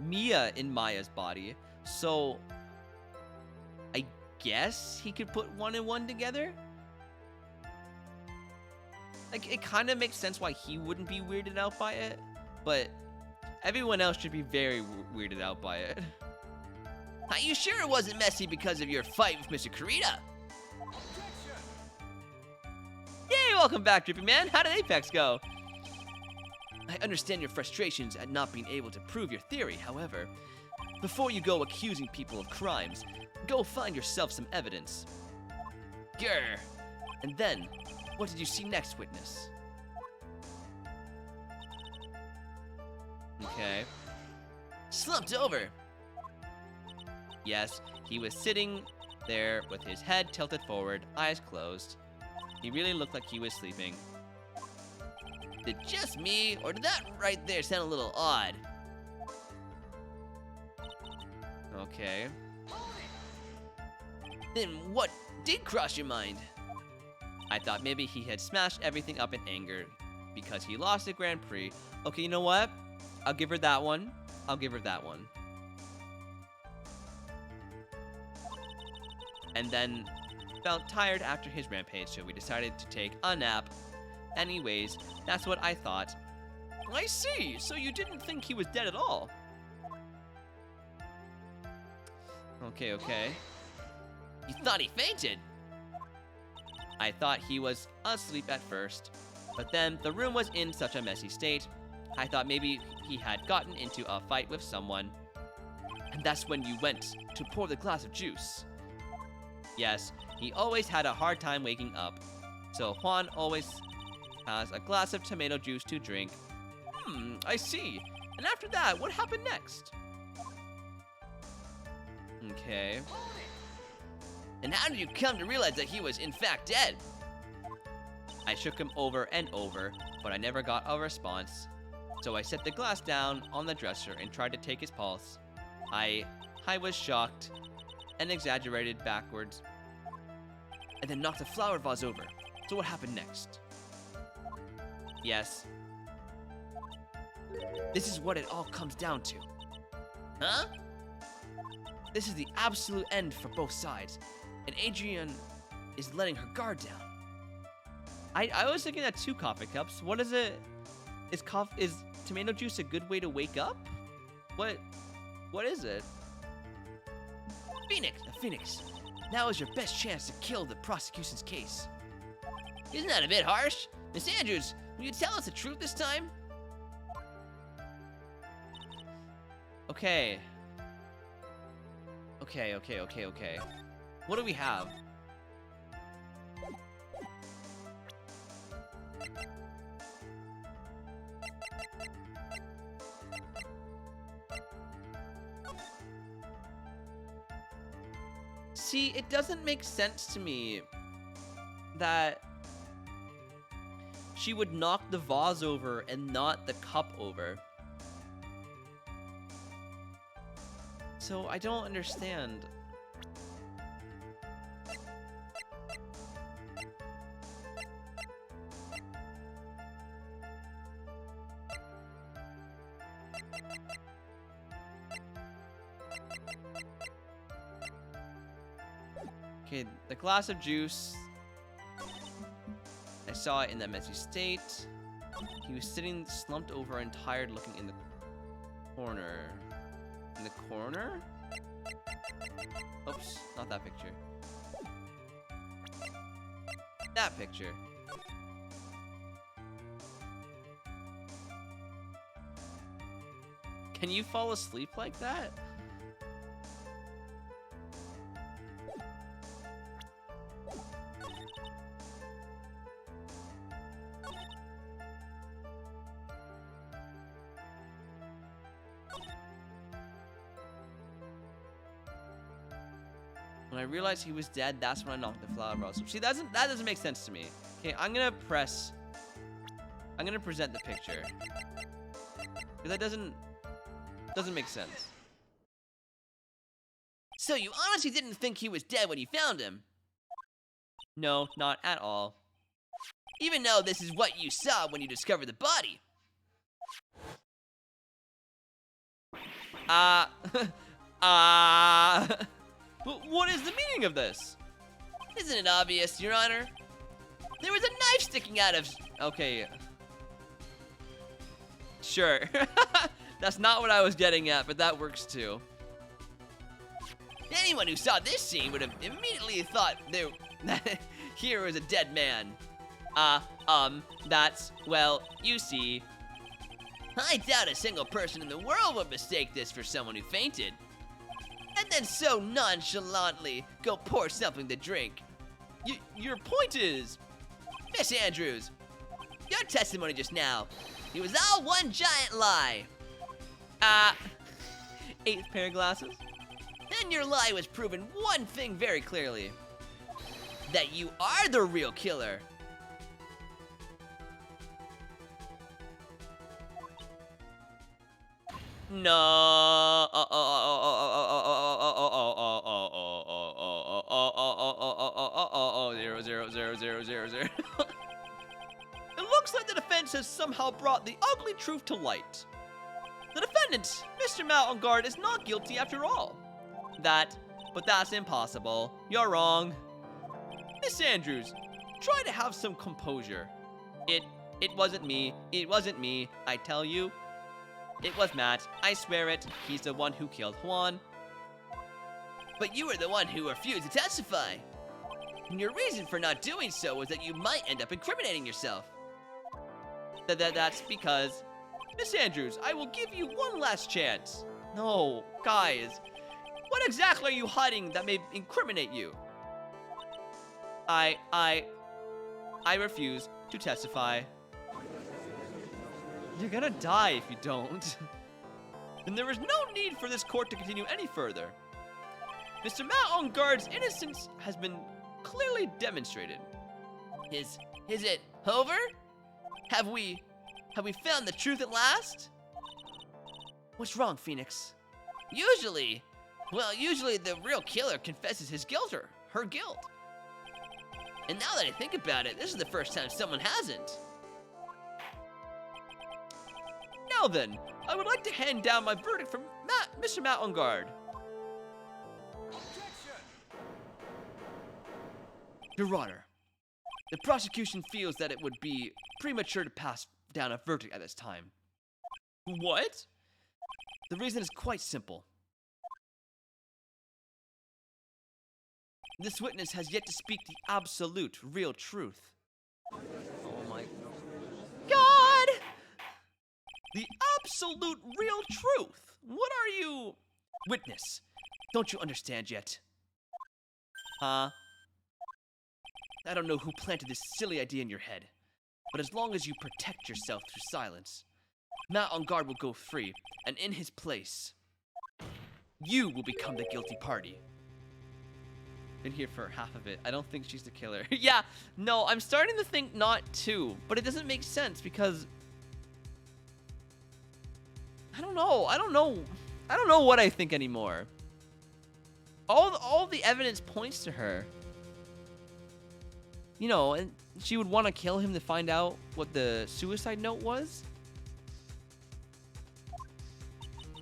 Mia in Maya's body. So I guess he could put 1 and 1 together? Like, it kind of makes sense why he wouldn't be weirded out by it, but everyone else should be very weirded out by it. Are you sure it wasn't messy because of your fight with Mr. Kurita? Yay, welcome back, Drippy Man. How did Apex go? I understand your frustrations at not being able to prove your theory, however. Before you go accusing people of crimes, go find yourself some evidence. Grr. And then, what did you see next, witness? Okay. Slumped over. Yes, he was sitting there with his head tilted forward, eyes closed. He really looked like he was sleeping. Did just me, or did that right there sound a little odd? Okay. Then what did cross your mind? I thought maybe he had smashed everything up in anger because he lost the Grand Prix. Okay, you know what? I'll give her that one. I'll give her that one. And then felt tired after his rampage, so we decided to take a nap. Anyways, that's what I thought. I see, so you didn't think he was dead at all. Okay, okay. You thought he fainted. I thought he was asleep at first, but then the room was in such a messy state, I thought maybe he had gotten into a fight with someone. And that's when you went to pour the glass of juice. Yes, he always had a hard time waking up, so Juan always has a glass of tomato juice to drink. I see. And after that, what happened next? Okay. And how did you come to realize that he was in fact dead? I shook him over and over, but I never got a response. So I set the glass down on the dresser and tried to take his pulse. I was shocked and exaggerated backwards. And then knocked the flower vase over. So what happened next? Yes. This is what it all comes down to. Huh? This is the absolute end for both sides. And Adrian is letting her guard down. I was thinking that 2 coffee cups. What is it? Is tomato juice a good way to wake up? What is it? Phoenix, now is your best chance to kill the prosecution's case. Isn't that a bit harsh? Miss Andrews, will you tell us the truth this time? Okay. Okay. What do we have? See, it doesn't make sense to me that she would knock the vase over and not the cup over. So I don't understand. Okay, the glass of juice. I saw it in that messy state. He was sitting slumped over and tired looking in the corner. In the corner? Oops, not that picture. That picture. Can you fall asleep like that? When I realized he was dead, that's when I knocked the flower vase. See, that doesn't make sense to me. Okay, I'm gonna present the picture. Because that doesn't make sense. So you honestly didn't think he was dead when you found him? No, not at all. Even though this is what you saw when you discovered the body. What is the meaning of this? Isn't it obvious, Your Honor? There was a knife sticking out of... Okay. Sure. That's not what I was getting at, but that works too. Anyone who saw this scene would have immediately thought that here was a dead man. That's, well, you see. I doubt a single person in the world would mistake this for someone who fainted. And then so nonchalantly go pour something to drink. Your point is... Miss Andrews, your testimony just now, it was all one giant lie. Eighth pair of glasses? And your lie was proven one thing very clearly. That you are the real killer. No. Zero. It looks like the defense has somehow brought the ugly truth to light. The defendant, Mr. Mountain Guard, is not guilty after all. But that's impossible. You're wrong. Miss Andrews, try to have some composure. It wasn't me. It wasn't me. I tell you. It was Matt. I swear it. He's the one who killed Juan. But you were the one who refused to testify. And your reason for not doing so was that you might end up incriminating yourself. That's because... Miss Andrews, I will give you one last chance. No, guys. What exactly are you hiding that may incriminate you? I refuse to testify. You're gonna die if you don't. And there is no need for this court to continue any further. Mr. Mountain Guard's innocence has been clearly demonstrated. Is it over? Have we found the truth at last? What's wrong, Phoenix? Usually the real killer confesses his guilt or her guilt. And now that I think about it, this is the first time someone hasn't. Now then, I would like to hand down my verdict for Mr. Mountain Guard. Your Honor, the prosecution feels that it would be premature to pass down a verdict at this time. What? The reason is quite simple. This witness has yet to speak the absolute, real truth. Oh my God! The absolute, real truth! What are you... Witness, don't you understand yet? Huh? I don't know who planted this silly idea in your head, but as long as you protect yourself through silence, Mountain Guard will go free, and in his place, you will become the guilty party. Been here for half of it. I don't think she's the killer. Yeah, no, I'm starting to think not too, but it doesn't make sense because I don't know what I think anymore. All the evidence points to her. You know, and she would want to kill him to find out what the suicide note was.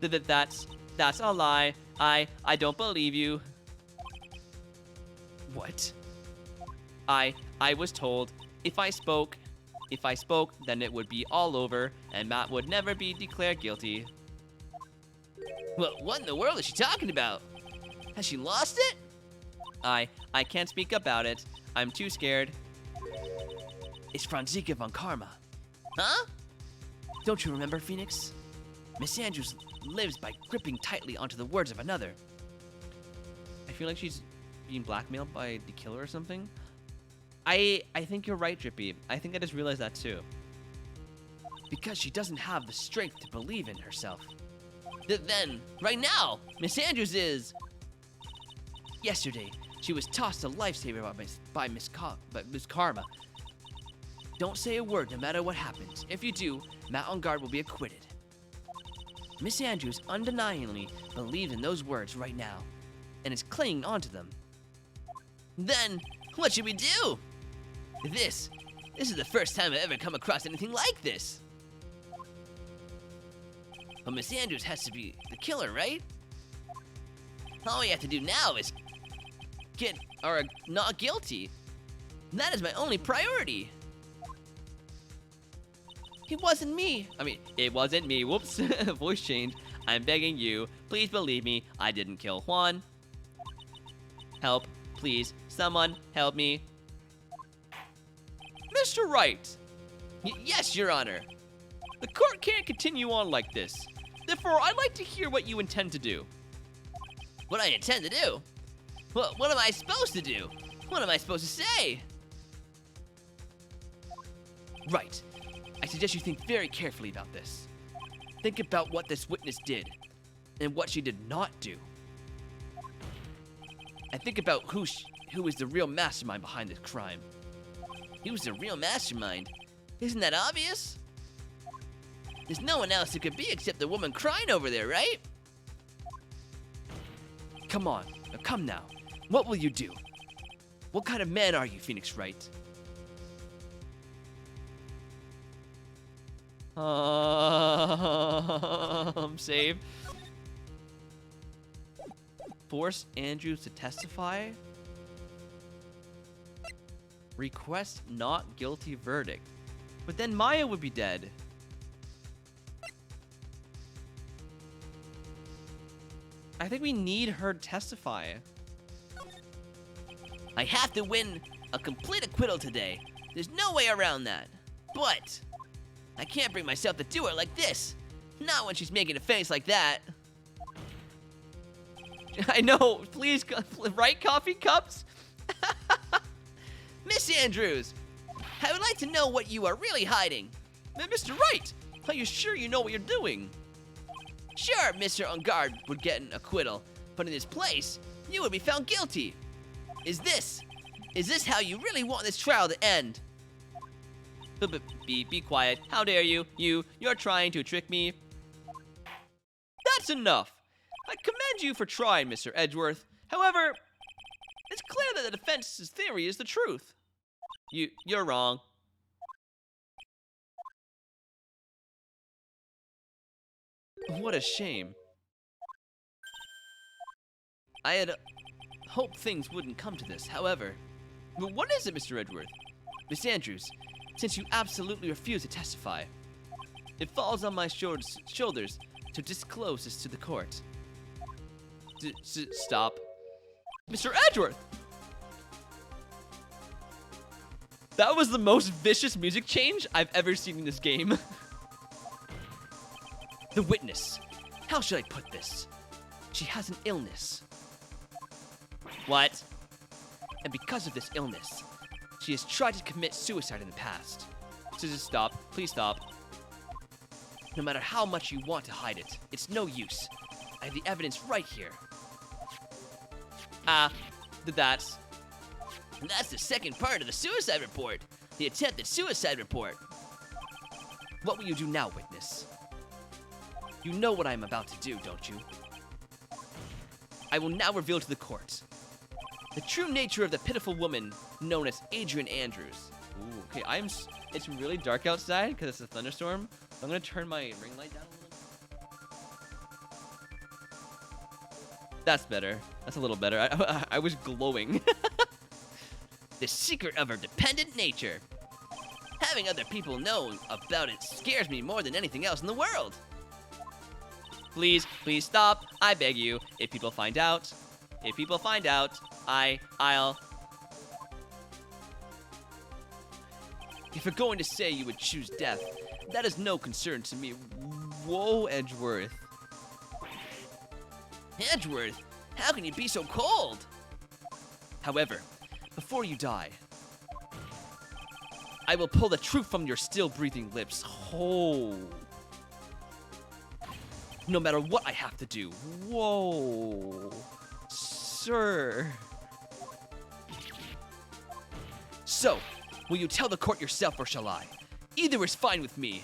That's a lie. I don't believe you. What? I was told if I spoke, then it would be all over and Matt would never be declared guilty. Well, what in the world is she talking about? Has she lost it? I can't speak about it. I'm too scared. It's Franziska von Karma. Huh? Don't you remember, Phoenix? Miss Andrews lives by gripping tightly onto the words of another. I feel like she's being blackmailed by the killer or something. I think you're right, Drippy. I think I just realized that too. Because she doesn't have the strength to believe in herself. Then, right now, Miss Andrews is... Yesterday, she was tossed a lifesaver by Miss Karma. Don't say a word no matter what happens. If you do, Mountain Guard will be acquitted. Miss Andrews undeniably believes in those words right now, and is clinging onto them. Then, what should we do? This is the first time I've ever come across anything like this. But Miss Andrews has to be the killer, right? All we have to do now is get our not guilty. That is my only priority. It wasn't me. I mean, it wasn't me. Whoops. Voice change. I'm begging you. Please believe me. I didn't kill Juan. Help. Please. Someone help me. Mr. Wright. Yes, Your Honor. The court can't continue on like this. Therefore, I'd like to hear what you intend to do. What I intend to do? What am I supposed to do? What am I supposed to say? Right. I suggest you think very carefully about this. Think about what this witness did and what she did not do. And think about who is the real mastermind behind this crime. Who's the real mastermind? Isn't that obvious? There's no one else it could be except the woman crying over there, right? Come on. Now come now. What will you do? What kind of man are you, Phoenix Wright? Save. Force Andrews to testify. Request not guilty verdict. But then Maya would be dead. I think we need her to testify. I have to win a complete acquittal today. There's no way around that. But I can't bring myself to do it like this. Not when she's making a face like that. I know. Please, right coffee cups? Miss Andrews, I would like to know what you are really hiding. Mr. Wright, are you sure you know what you're doing? Sure, Mr. On Guard would get an acquittal, but in this place, you would be found guilty. Is this how you really want this trial to end? Be quiet. How dare you? You're trying to trick me. That's enough. I commend you for trying, Mr. Edgeworth. However, it's clear that the defense's theory is the truth. You're wrong. What a shame. I had hoped things wouldn't come to this. However, what is it, Mr. Edgeworth? Miss Andrews, since you absolutely refuse to testify, it falls on my shoulders to disclose this to the court. Stop. Mr. Edgeworth! That was the most vicious music change I've ever seen in this game. The witness. How should I put this? She has an illness. What? And because of this illness, she has tried to commit suicide in the past. Stop. Please stop. No matter how much you want to hide it, it's no use. I have the evidence right here. That's... That's the second part of the suicide report. The attempted suicide report. What will you do now, witness? You know what I'm about to do, don't you? I will now reveal to the court the true nature of the pitiful woman known as Adrian Andrews. Ooh, okay, it's really dark outside because it's a thunderstorm. I'm gonna turn my ring light down a little. That's better. That's a little better. I was glowing. The secret of her dependent nature. Having other people know about it scares me more than anything else in the world. Please stop. I beg you. If people find out, I'll... If you're going to say you would choose death, that is no concern to me. Whoa, Edgeworth. Edgeworth, how can you be so cold? However, before you die, I will pull the truth from your still breathing lips. Oh. No matter what I have to do. Whoa. Sir. So, will you tell the court yourself or shall I? Either is fine with me.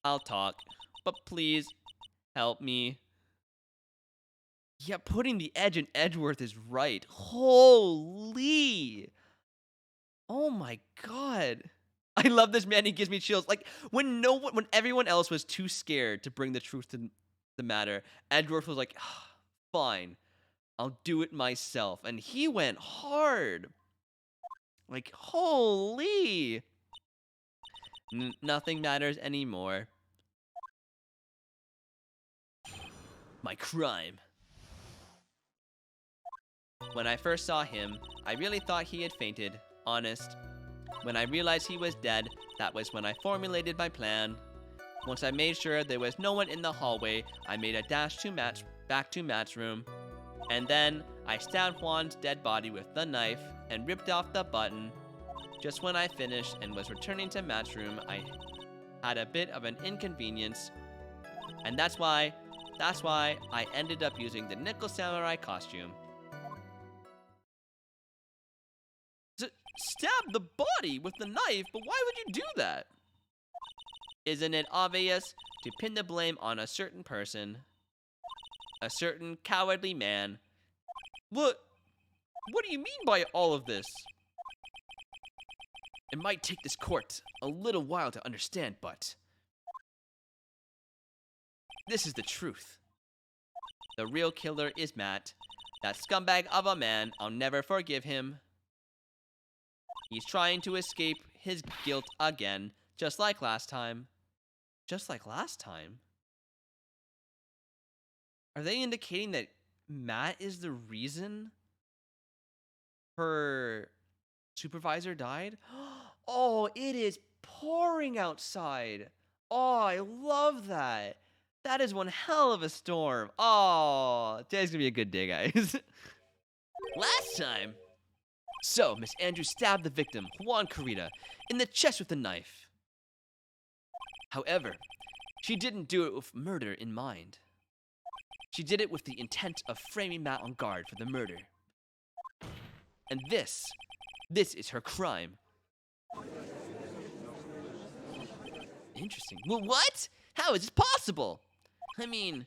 I'll talk, but please help me. Yeah, putting the edge in Edgeworth is right. Holy. Oh my god. I love this man. He gives me chills. Like when when everyone else was too scared to bring the truth to the matter, Edgeworth was like, "Fine, I'll do it myself," and he went hard. Like holy, nothing matters anymore. My crime. When I first saw him, I really thought he had fainted. Honest. When I realized he was dead, that was when I formulated my plan. Once I made sure there was no one in the hallway, I made a dash to back to Matt's room. And then, I stabbed Juan's dead body with the knife and ripped off the button. Just when I finished and was returning to Matt's room, I had a bit of an inconvenience. And that's why I ended up using the Nickel Samurai costume. Stab the body with the knife, but why would you do that? Isn't it obvious to pin the blame on a certain person? A certain cowardly man? What do you mean by all of this? It might take this court a little while to understand, but this is the truth. The real killer is Matt. That scumbag of a man, I'll never forgive him. He's trying to escape his guilt again, just like last time. Just like last time? Are they indicating that Matt is the reason her supervisor died? Oh, it is pouring outside. Oh, I love that. That is one hell of a storm. Oh, today's gonna be a good day, guys. Last time. So, Miss Andrews stabbed the victim, Juan Carita, in the chest with a knife. However, she didn't do it with murder in mind. She did it with the intent of framing Matt on guard for the murder. And this is her crime. Interesting. Well, what? How is this possible? I mean,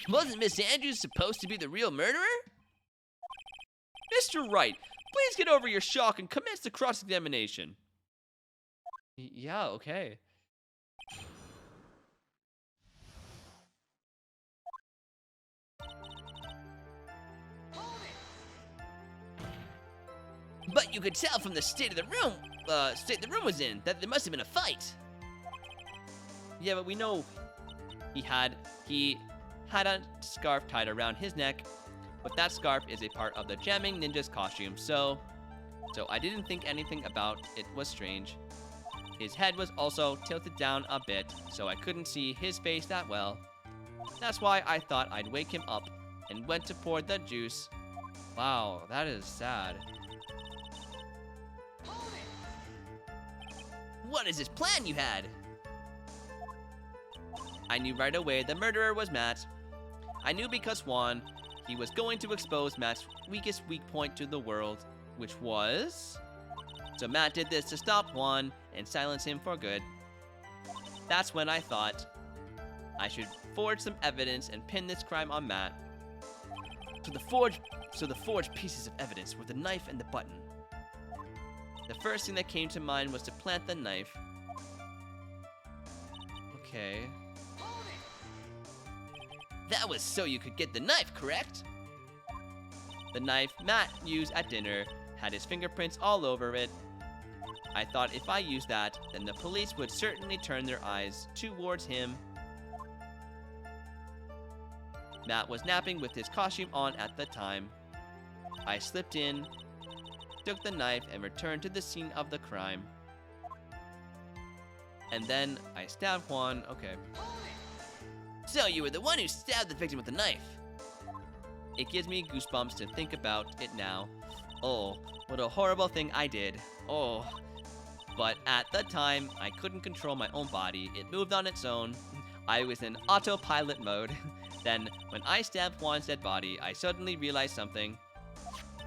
wasn't Miss Andrews supposed to be the real murderer? Mr. Wright, please get over your shock and commence the cross-examination. Yeah, okay. But you could tell from the state the room was in, that there must have been a fight. Yeah, but we know he had a scarf tied around his neck, but that scarf is a part of the jamming ninja's costume, so I didn't think anything about it was strange. His head was also tilted down a bit, so I couldn't see his face that well. That's why I thought I'd wake him up and went to pour the juice. Wow, that is sad. What is this plan you had? I knew right away the murderer was Matt. I knew because Juan, he was going to expose Matt's weakest weak point to the world, which was... So Matt did this to stop Juan and silence him for good. That's when I thought I should forge some evidence and pin this crime on Matt. So the forged pieces of evidence were the knife and the button. The first thing that came to mind was to plant the knife. Okay. That was so you could get the knife, correct? The knife Matt used at dinner had his fingerprints all over it. I thought if I used that, then the police would certainly turn their eyes towards him. Matt was napping with his costume on at the time. I slipped in, took the knife, and returned to the scene of the crime. And then I stabbed Juan. Okay. So you were the one who stabbed the victim with the knife. It gives me goosebumps to think about it now. Oh, what a horrible thing I did. Oh. But at the time, I couldn't control my own body. It moved on its own. I was in autopilot mode. Then, when I stabbed Juan's dead body, I suddenly realized something.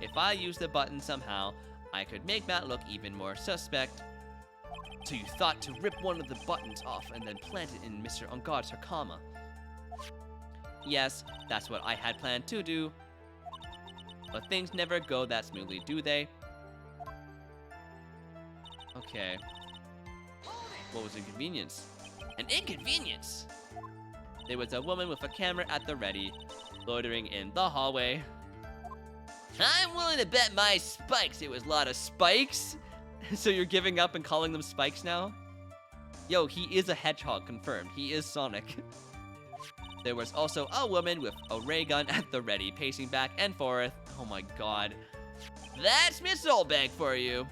If I used the button somehow, I could make Matt look even more suspect. So you thought to rip one of the buttons off and then plant it in Mr. Ungod's Hakama. Yes, that's what I had planned to do. But things never go that smoothly, do they? Okay. What was inconvenience? An inconvenience. There was a woman with a camera at the ready, loitering in the hallway. I'm willing to bet my spikes it was a lot of Spikes? So you're giving up and calling them spikes now? Yo, he is a hedgehog, confirmed. He is Sonic. There was also a woman with a ray gun at the ready, pacing back and forth. Oh my god. That's Miss Oldbag for you.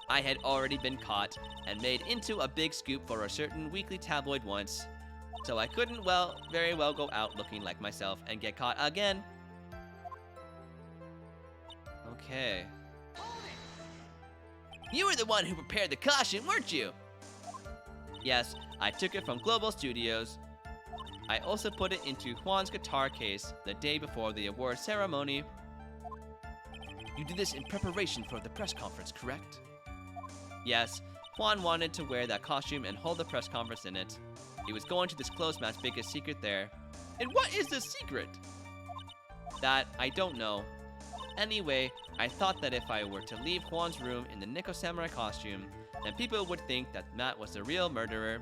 I had already been caught and made into a big scoop for a certain weekly tabloid once, so I couldn't very well go out looking like myself and get caught again. Okay. You were the one who prepared the costume, weren't you? Yes, I took it from Global Studios. I also put it into Juan's guitar case the day before the award ceremony. You did this in preparation for the press conference, correct? Yes, Juan wanted to wear that costume and hold the press conference in it. He was going to disclose Matt's biggest secret there. And what is the secret? That I don't know. Anyway, I thought that if I were to leave Juan's room in the Nico Samurai costume, then people would think that Matt was the real murderer.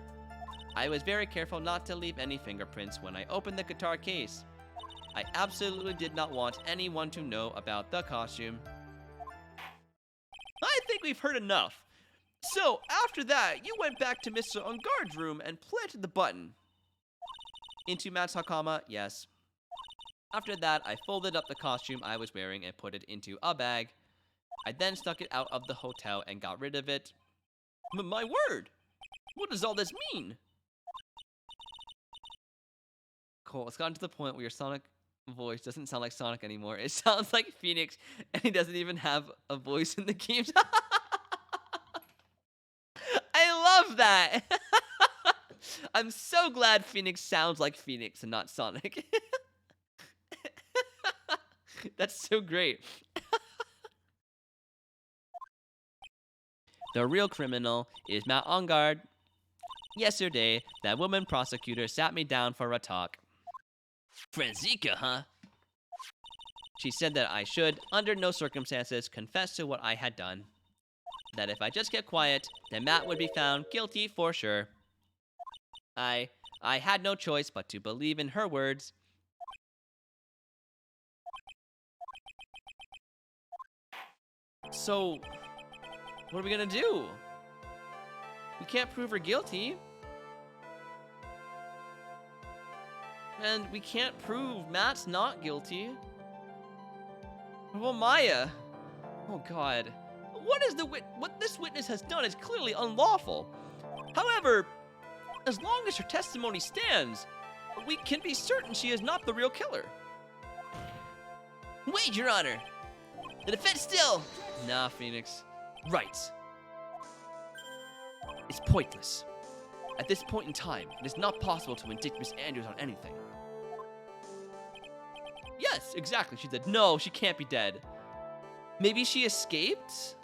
I was very careful not to leave any fingerprints when I opened the guitar case. I absolutely did not want anyone to know about the costume. I think we've heard enough. So, after that, you went back to Mr. Ungard's room and planted the button. Into Matt's Hakama, yes. After that, I folded up the costume I was wearing and put it into a bag. I then snuck it out of the hotel and got rid of it. My word! What does all this mean? Cole, it's gotten to the point where your Sonic voice doesn't sound like Sonic anymore. It sounds like Phoenix, and he doesn't even have a voice in the games. I love that! I'm so glad Phoenix sounds like Phoenix and not Sonic. That's so great. The real criminal is Matt Ungard. Yesterday, that woman prosecutor sat me down for a talk. Franziska, huh? She said that I should, under no circumstances, confess to what I had done. That if I just kept quiet, then Matt would be found guilty for sure. I had no choice but to believe in her words. So, what are we gonna do? We can't prove her guilty. And we can't prove Matt's not guilty. Well, Maya. Oh God. What this witness has done is clearly unlawful. However, as long as her testimony stands, we can be certain she is not the real killer. Wait, Your Honor. The defense still... Nah, Phoenix. Right. It's pointless. At this point in time, it is not possible to indict Miss Andrews on anything. Yes, exactly. She said, no, she can't be dead. Maybe she escaped?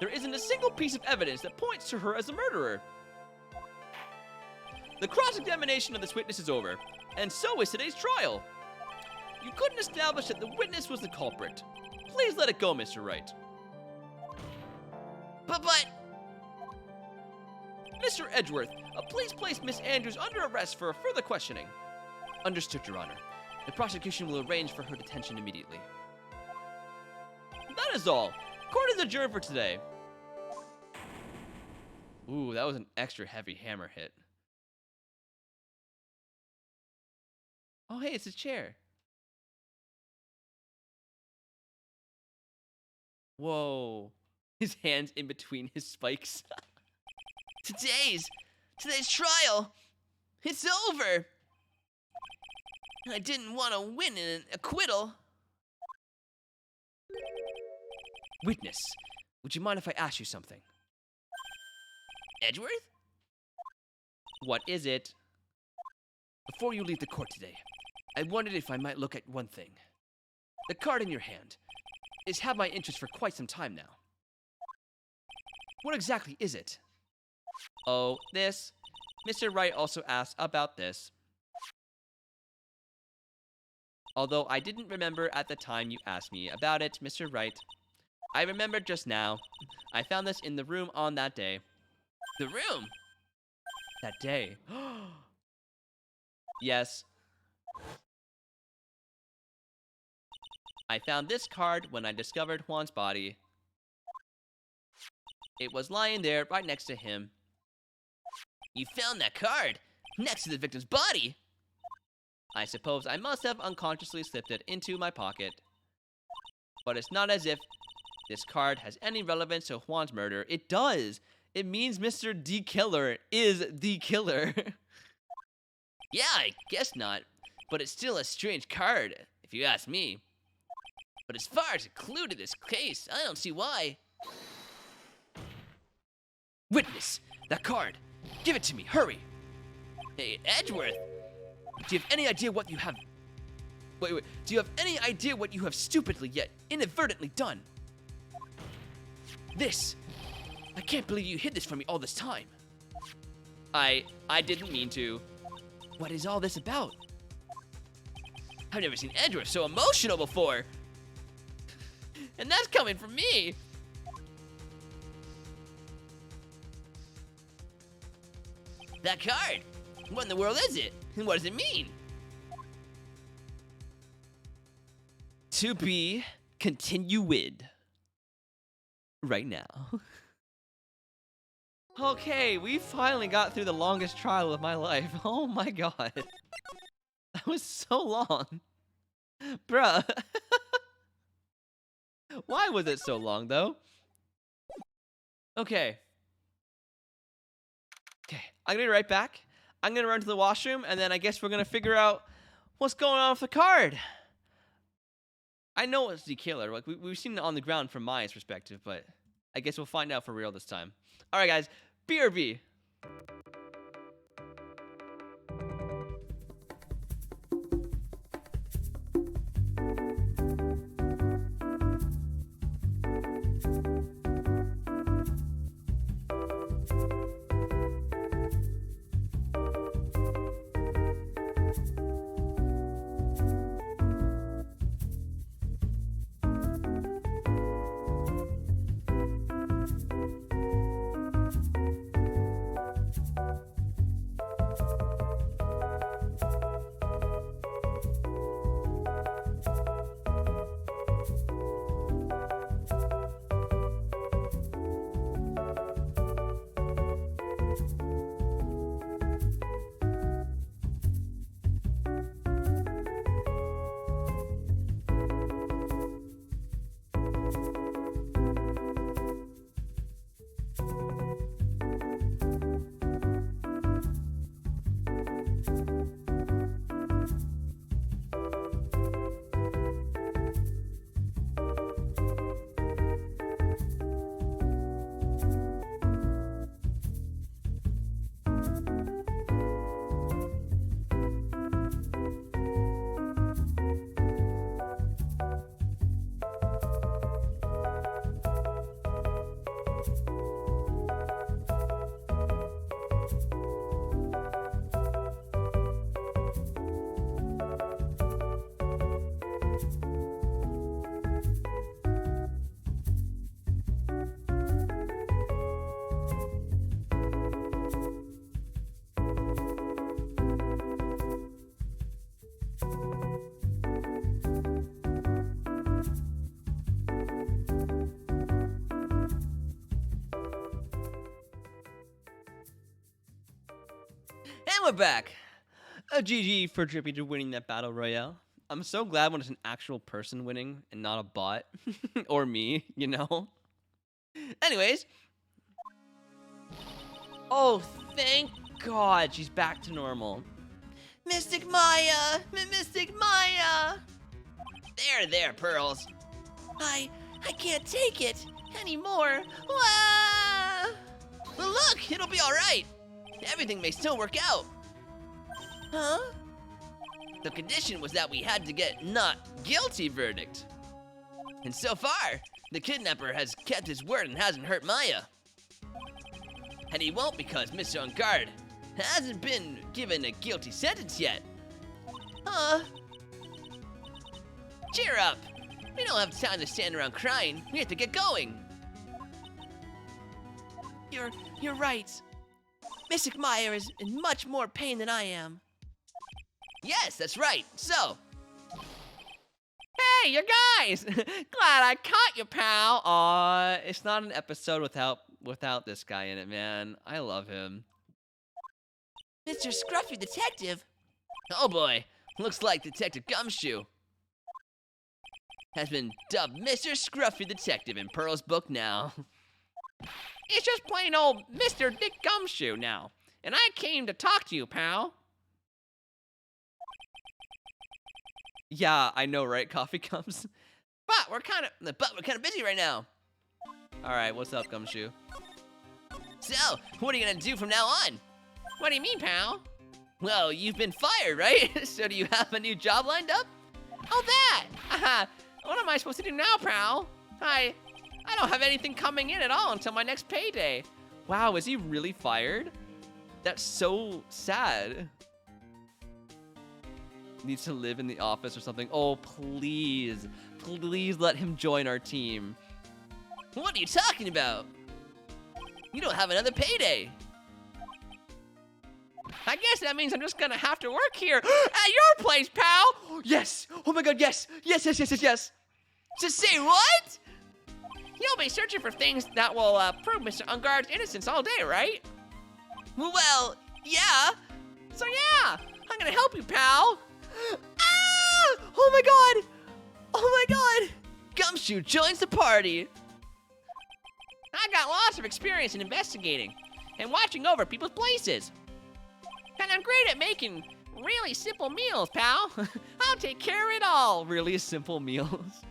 There isn't a single piece of evidence that points to her as a murderer. The cross-examination of this witness is over, and so is today's trial. You couldn't establish that the witness was the culprit. Please let it go, Mr. Wright. But... Mr. Edgeworth, please place Miss Andrews under arrest for further questioning. Understood, Your Honor. The prosecution will arrange for her detention immediately. That is all. Court is adjourned for today. Ooh, that was an extra heavy hammer hit. Oh, hey, it's a chair. Whoa. His hands in between his spikes. Today's trial. It's over. I didn't want to win in an acquittal. Witness, would you mind if I ask you something? Edgeworth? What is it? Before you leave the court today, I wondered if I might look at one thing. The card in your hand has had my interest for quite some time now. What exactly is it? Oh, this. Mr. Wright also asked about this. Although I didn't remember at the time you asked me about it, Mr. Wright. I remembered just now. I found this in the room on that day. The room? That day. Yes. I found this card when I discovered Juan's body. It was lying there right next to him. You found that card next to the victim's body? I suppose I must have unconsciously slipped it into my pocket. But it's not as if this card has any relevance to Juan's murder. It does. It means Mr. D. Killer is the killer. Yeah, I guess not. But it's still a strange card, if you ask me. But as far as a clue to this case, I don't see why. Witness! That card! Give it to me, hurry! Hey, Edgeworth! Do you have any idea what you have... Wait. Do you have any idea what you have stupidly yet inadvertently done? This! I can't believe you hid this from me all this time. I didn't mean to. What is all this about? I've never seen Edgeworth so emotional before! And that's coming from me! That card! What in the world is it? And what does it mean? To be continued. Right now. Okay, we finally got through the longest trial of my life. Oh my god. That was so long. Bruh. Why was it so long, though? Okay. I'm gonna be right back. I'm gonna run to the washroom, and then I guess we're gonna figure out what's going on with the card. I know it's the killer. Like we've seen it on the ground from Maya's perspective, but I guess we'll find out for real this time. All right, guys. BRB. And we're back. A GG for Drippy to winning that battle royale. I'm so glad when it's an actual person winning and not a bot. Or me, you know? Anyways. Oh, thank God she's back to normal. Mystic Maya! Mystic Maya! There, Pearls. I can't take it anymore. Wah! But look, it'll be all right. Everything may still work out. Huh? The condition was that we had to get not guilty verdict. And so far, the kidnapper has kept his word and hasn't hurt Maya. And he won't because Mr. On Guard hasn't been given a guilty sentence yet. Huh? Cheer up. We don't have time to stand around crying. We have to get going. You're right. Mystic Meyer is in much more pain than I am. Yes, that's right. So, Hey, you guys! Glad I caught you, pal. Aw, it's not an episode without this guy in it, man. I love him. Mr. Scruffy Detective. Oh boy, looks like Detective Gumshoe has been dubbed Mr. Scruffy Detective in Pearl's book now. It's just plain old Mr. Dick Gumshoe now, and I came to talk to you, pal. Yeah, I know, right? Coffee comes. But we're kind of busy right now. All right, what's up, Gumshoe? So, what are you gonna do from now on? What do you mean, pal? Well, you've been fired, right? So do you have a new job lined up? Oh, that! What am I supposed to do now, pal? I don't have anything coming in at all until my next payday. Wow, is he really fired? That's so sad. Needs to live in the office or something. Oh, please. Please let him join our team. What are you talking about? You don't have another payday. I guess that means I'm just gonna have to work here at your place, pal! Yes! Oh my god, yes! Yes, yes, yes, yes, yes! Just say what? You'll be searching for things that will prove Mr. Unguard's innocence all day, right? Well, yeah. So yeah, I'm gonna help you, pal! Ah! Oh my god! Oh my god! Gumshoe joins the party. I got lots of experience in investigating and watching over people's places. And I'm great at making really simple meals, pal. I'll take care of it all. Really simple meals.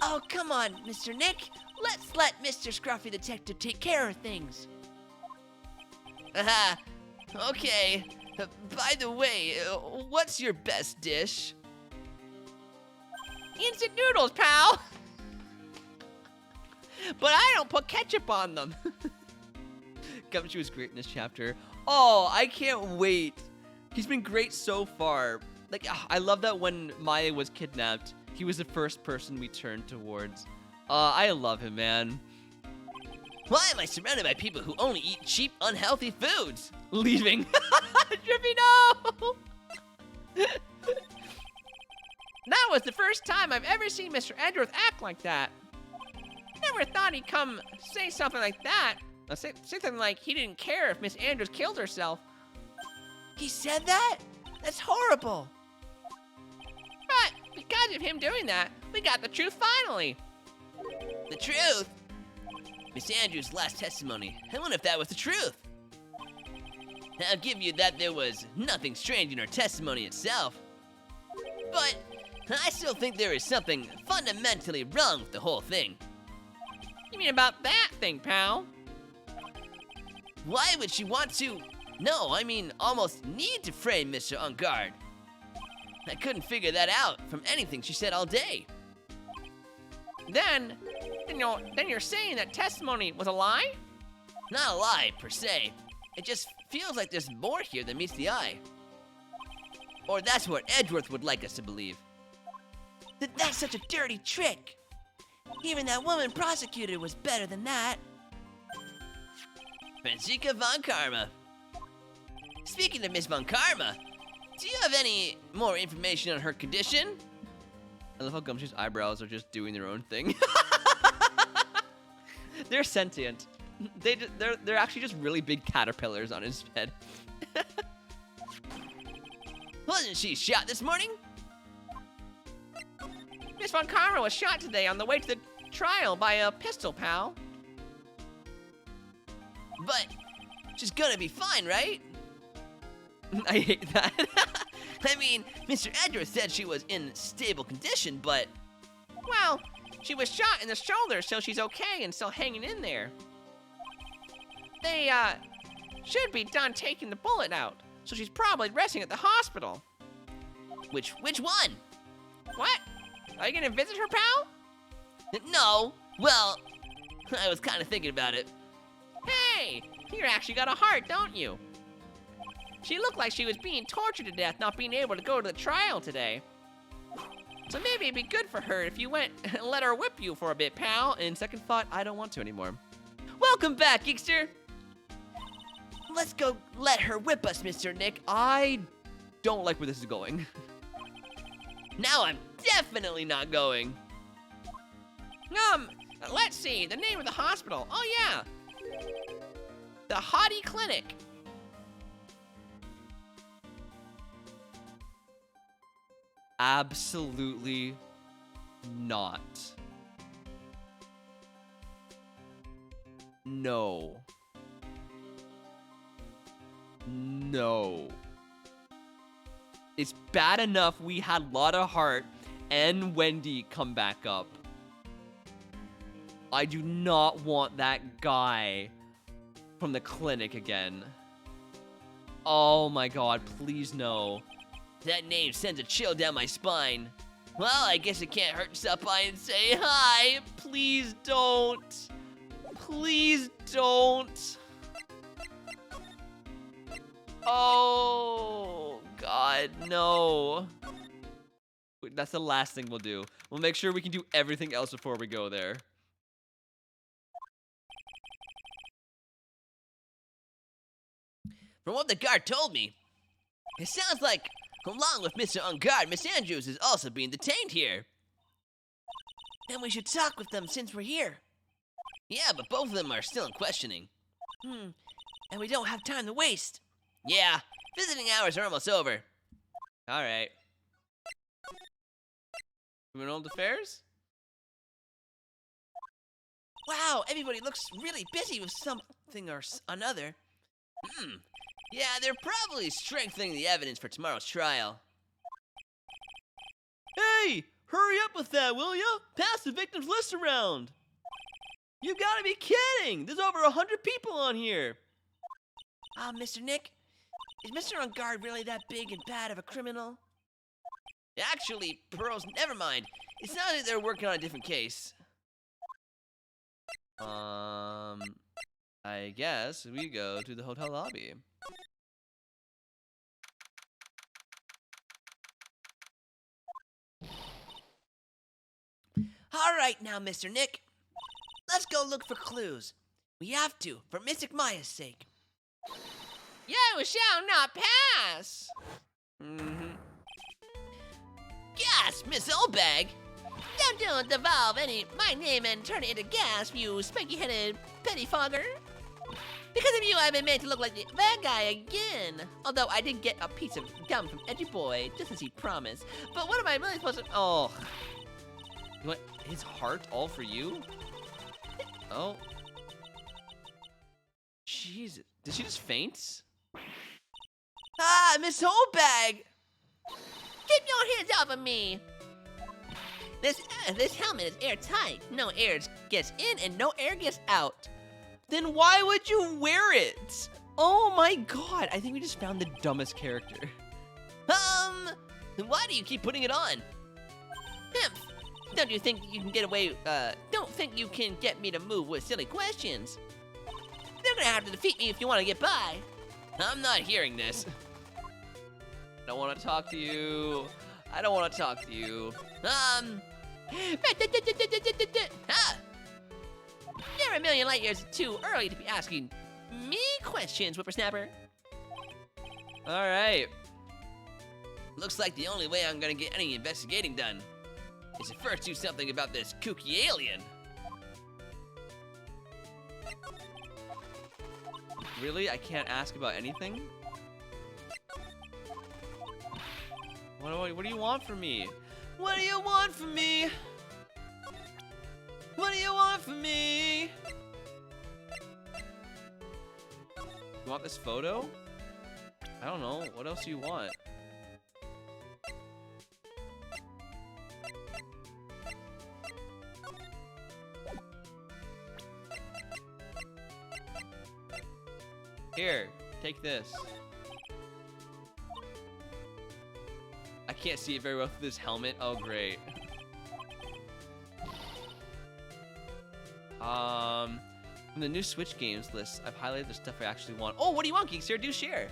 Oh, come on, Mr. Nick. Let's let Mr. Scruffy Detective take care of things. Okay. By the way, what's your best dish? Instant noodles, pal. But I don't put ketchup on them. Gumshoe is great in this chapter. Oh, I can't wait. He's been great so far. Like, I love that when Maya was kidnapped, he was the first person we turned towards. I love him, man. Why am I surrounded by people who only eat cheap, unhealthy foods? Leaving. Drippy, no! That was the first time I've ever seen Mr. Edgeworth act like that. Never thought he'd come say something like that. Say something like he didn't care if Miss Andrews killed herself. He said that? That's horrible. But because of him doing that, we got the truth finally. The truth? Miss Andrews' last testimony. I wonder if that was the truth. I'll give you that there was nothing strange in her testimony itself. But I still think there is something fundamentally wrong with the whole thing. You mean about that thing, pal? Why would she want to? No, I mean almost need to frame Mr. Ungard. I couldn't figure that out from anything she said all day. Then you're saying that testimony was a lie? Not a lie, per se. It just feels like there's more here than meets the eye. Or that's what Edgeworth would like us to believe. That's such a dirty trick. Even that woman prosecutor was better than that. Franziska von Karma. Speaking of Miss von Karma, do you have any more information on her condition? I love how Gumshoe's eyebrows are just doing their own thing. They're sentient. They're actually just really big caterpillars on his head. Wasn't she shot this morning? Miss von Karma was shot today on the way to the trial by a pistol, pal. But she's gonna be fine, right? I hate that. I mean, Mr. Edgeworth said she was in stable condition, but... Well, she was shot in the shoulder, so she's okay and still hanging in there. They, should be done taking the bullet out, so she's probably resting at the hospital. Which one? What? Are you gonna visit her, pal? No. Well, I was kind of thinking about it. Hey, you actually got a heart, don't you? She looked like she was being tortured to death not being able to go to the trial today. So maybe it'd be good for her if you went and let her whip you for a bit, pal. And second thought, I don't want to anymore. Welcome back, Geekster. Let's go let her whip us, Mr. Nick. I don't like where this is going. Now I'm definitely not going. Let's see, the name of the hospital. Oh, yeah. The Hottie Clinic. Absolutely not. No. No. It's bad enough we had Lotta Hart and Wendy come back up. I do not want that guy from the clinic again. Oh my god, please no. That name sends a chill down my spine. Well, I guess it can't hurt to stop by and say hi. Please don't. Please don't. Oh, God, no. Wait, that's the last thing we'll do. We'll make sure we can do everything else before we go there. From what the guard told me, it sounds like, along with Mr. On Guard, Miss Andrews is also being detained here. And we should talk with them since we're here. Yeah, but both of them are still in questioning. And we don't have time to waste. Yeah, visiting hours are almost over. All right. Criminal affairs? Wow, everybody looks really busy with something or another. Yeah, they're probably strengthening the evidence for tomorrow's trial. Hey, hurry up with that, will ya? Pass the victims list around. You gotta be kidding! There's over 100 people on here. Mr. Nick, is Mr. On Guard really that big and bad of a criminal? Actually, Pearls, never mind. It sounds like they're working on a different case. I guess we go to the hotel lobby. All right now, Mr. Nick. Let's go look for clues. We have to, for Mystic Maya's sake. You shall not pass. Gas, Miss Oldbag! Don't devolve my name and turn it into gas, you spiky-headed pettifogger. Because of you, I've been made to look like the bad guy again. Although I did get a piece of gum from Edgy Boy, just as he promised. But what am I really supposed to... Oh. You want his heart all for you? Oh. Jesus. Did she just faint? Miss Oldbag! Keep your hands off of me. This helmet is airtight. No air gets in and no air gets out. Then why would you wear it? Oh my god, I think we just found the dumbest character. Why do you keep putting it on? Don't you think you can get away, don't think you can get me to move with silly questions. You're gonna have to defeat me if you want to get by. I'm not hearing this. I don't want to talk to you. I don't want to talk to you. You're a million light years too early to be asking me questions, whippersnapper. All right. Looks like the only way I'm gonna get any investigating done is to first do something about this kooky alien. Really? I can't ask about anything? What do you want from me? What do you want from me? What do you want from me? You want this photo? I don't know. What else do you want? Here, take this. I can't see it very well through this helmet. Oh, great. From the new Switch games list, I've highlighted the stuff I actually want. Oh, what do you want, Geeks? Here, do share.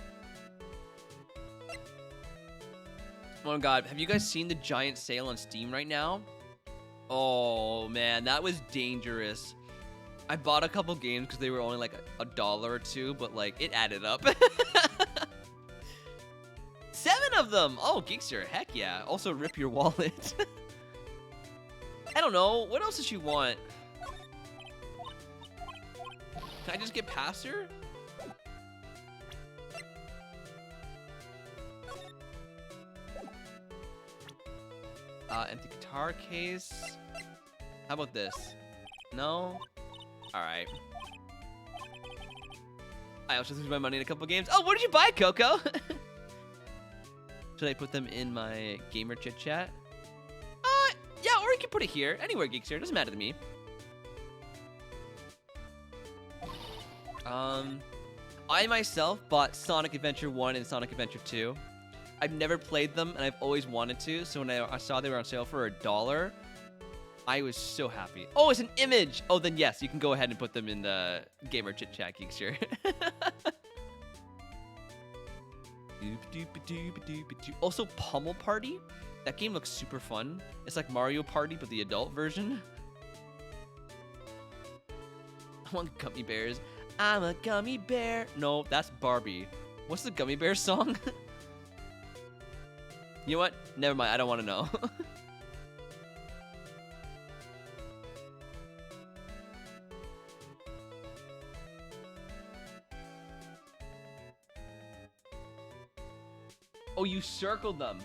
Oh my god, have you guys seen the giant sale on Steam right now? Oh man, that was dangerous. I bought a couple games because they were only like a dollar or two, but like it added up. 7 of them! Oh, Geekster, heck yeah. Also, rip your wallet. I don't know. What else does she want? Can I just get past her? Empty guitar case. How about this? No? Alright. I also lose my money in a couple games. Oh, what did you buy, Coco? Should I put them in my gamer chit chat? Yeah, or you can put it here. Anywhere, Geeks here. It doesn't matter to me. I myself bought Sonic Adventure 1 and Sonic Adventure 2. I've never played them, and I've always wanted to, so when I saw they were on sale for $1, I was so happy. Oh, it's an image! Oh, then yes, you can go ahead and put them in the gamer chit chat, Geeks here. Also, Pummel Party. That game looks super fun. It's like Mario Party, but the adult version. I want gummy bears. I'm a gummy bear. No, that's Barbie. What's the gummy bear song? You know what? Never mind. I don't want to know. Oh, you circled them.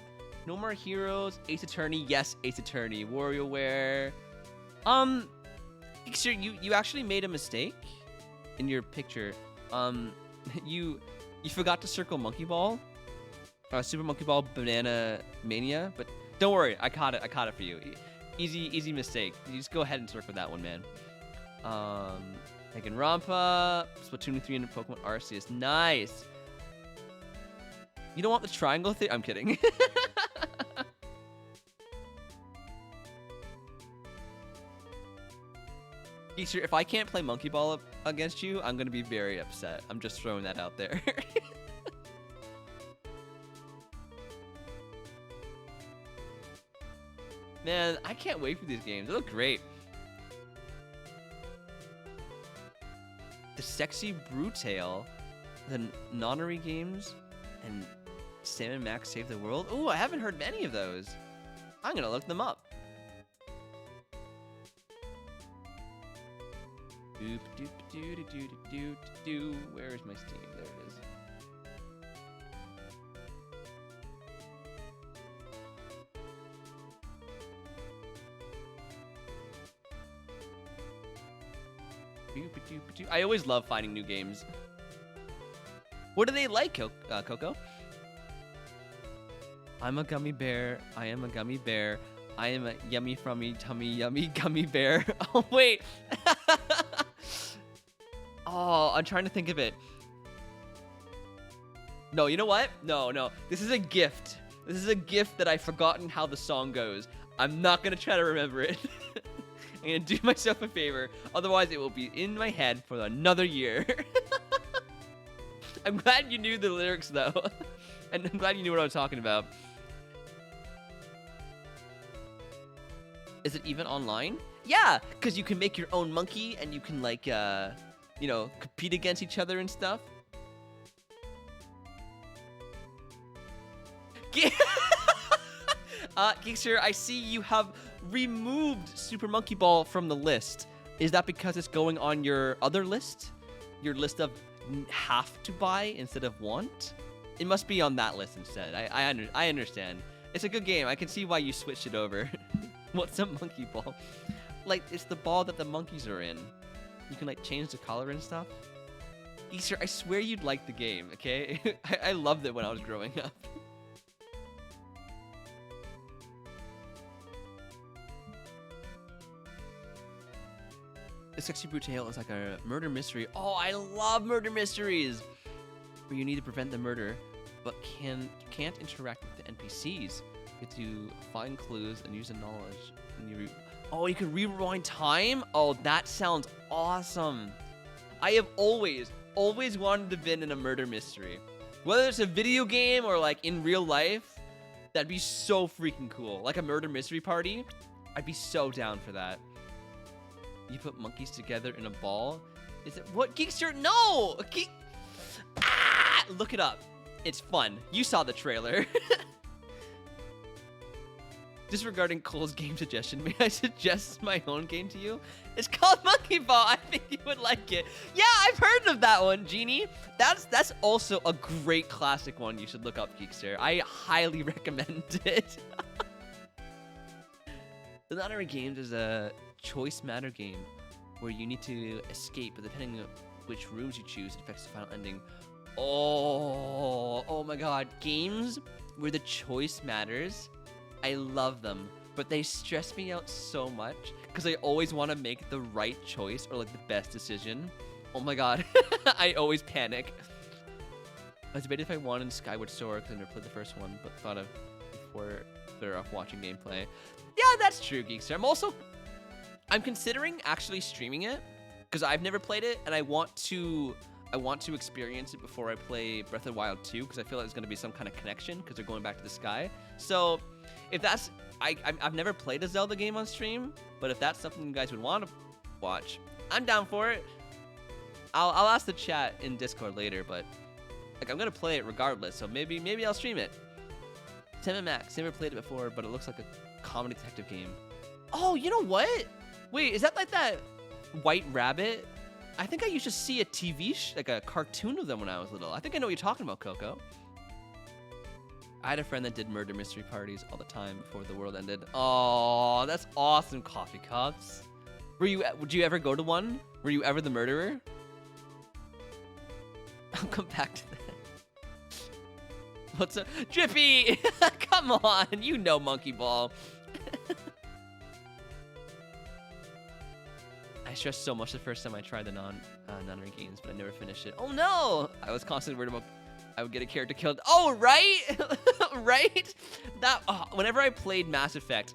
No More Heroes, Ace Attorney, yes, Ace Attorney, WarioWare. Sir, you actually made a mistake in your picture. You forgot to circle Monkey Ball, Super Monkey Ball Banana Mania, but don't worry, I caught it for you. Easy mistake. You just go ahead and circle that one, man. Megan Rampa, Splatoon 3 and Pokemon Arceus, nice. You don't want the triangle thing? I'm kidding. Geekster, if I can't play Monkey Ball up against you, I'm gonna be very upset. I'm just throwing that out there. Man, I can't wait for these games. They look great. The Sexy Brutale, the Nonary games, and Sam and Max Save the World. Ooh, I haven't heard many of those. I'm gonna look them up. Doop doop doo doo doo doo doo. Where is my Steam? There it is. I always love finding new games. What do they like, Coco? I'm a gummy bear. I am a gummy bear. I am a yummy frummy tummy yummy gummy bear. Oh, wait. Oh, I'm trying to think of it. No, you know what? No. This is a gift. This is a gift that I've forgotten how the song goes. I'm not going to try to remember it. I'm going to do myself a favor. Otherwise, it will be in my head for another year. I'm glad you knew the lyrics, though. And I'm glad you knew what I was talking about. Is it even online? Yeah, because you can make your own monkey and you can, like, you know, compete against each other and stuff. Geekster, I see you have removed Super Monkey Ball from the list. Is that because it's going on your other list? Your list of have to buy instead of want? It must be on that list instead. I understand. It's a good game. I can see why you switched it over. What's a monkey ball? Like, it's the ball that the monkeys are in. You can, like, change the color and stuff. Easter, I swear you'd like the game, okay? I loved it when I was growing up. The Sexy Brutale is like a murder mystery. Oh, I love murder mysteries! Where you need to prevent the murder, but can't interact with the NPCs. You have to find clues and use the knowledge. And you can rewind time? Oh, that sounds awesome. I have always wanted to be in a murder mystery. Whether it's a video game or like in real life, that'd be so freaking cool. Like a murder mystery party, I'd be so down for that. You put monkeys together in a ball. Is it what? Geekster? No! Ah! Look it up. It's fun. You saw the trailer. Disregarding Cole's game suggestion, may I suggest my own game to you? It's called Monkey Ball. I think you would like it. Yeah, I've heard of that one, Genie. That's also a great classic one you should look up, Geekster. I highly recommend it. The Lottery Games is a choice matter game where you need to escape, but depending on which rooms you choose, it affects the final ending. Oh my god. Games where the choice matters, I love them, but they stress me out so much because I always want to make the right choice or like the best decision. Oh my god. I always panic. I debated if I wanted Skyward Sword because I never played the first one, but thought of before better off watching gameplay. Yeah, that's true, Geekster. I'm considering actually streaming it because I've never played it and I want to experience it before I play Breath of the Wild 2 because I feel like there's going to be some kind of connection because they're going back to the sky. So if that's, I've never played a Zelda game on stream, but if that's something you guys would want to watch, I'm down for it. I'll ask the chat in Discord later, but like I'm going to play it regardless, so maybe I'll stream it. Tim and Max, never played it before, but it looks like a comedy detective game. Oh, you know what? Wait, is that like that White Rabbit? I think I used to see a like a cartoon of them when I was little. I think I know what you're talking about, Coco. I had a friend that did murder mystery parties all the time before the world ended. Oh, that's awesome, Coffee Cups. Would you ever go to one? Were you ever the murderer? I'll come back to that. What's up? Drippy! Come on, you know Monkey Ball. I stressed so much the first time I tried the non-nunnery games, but I never finished it. Oh no! I was constantly worried about I would get a character killed. Oh, right? Right? Whenever I played Mass Effect,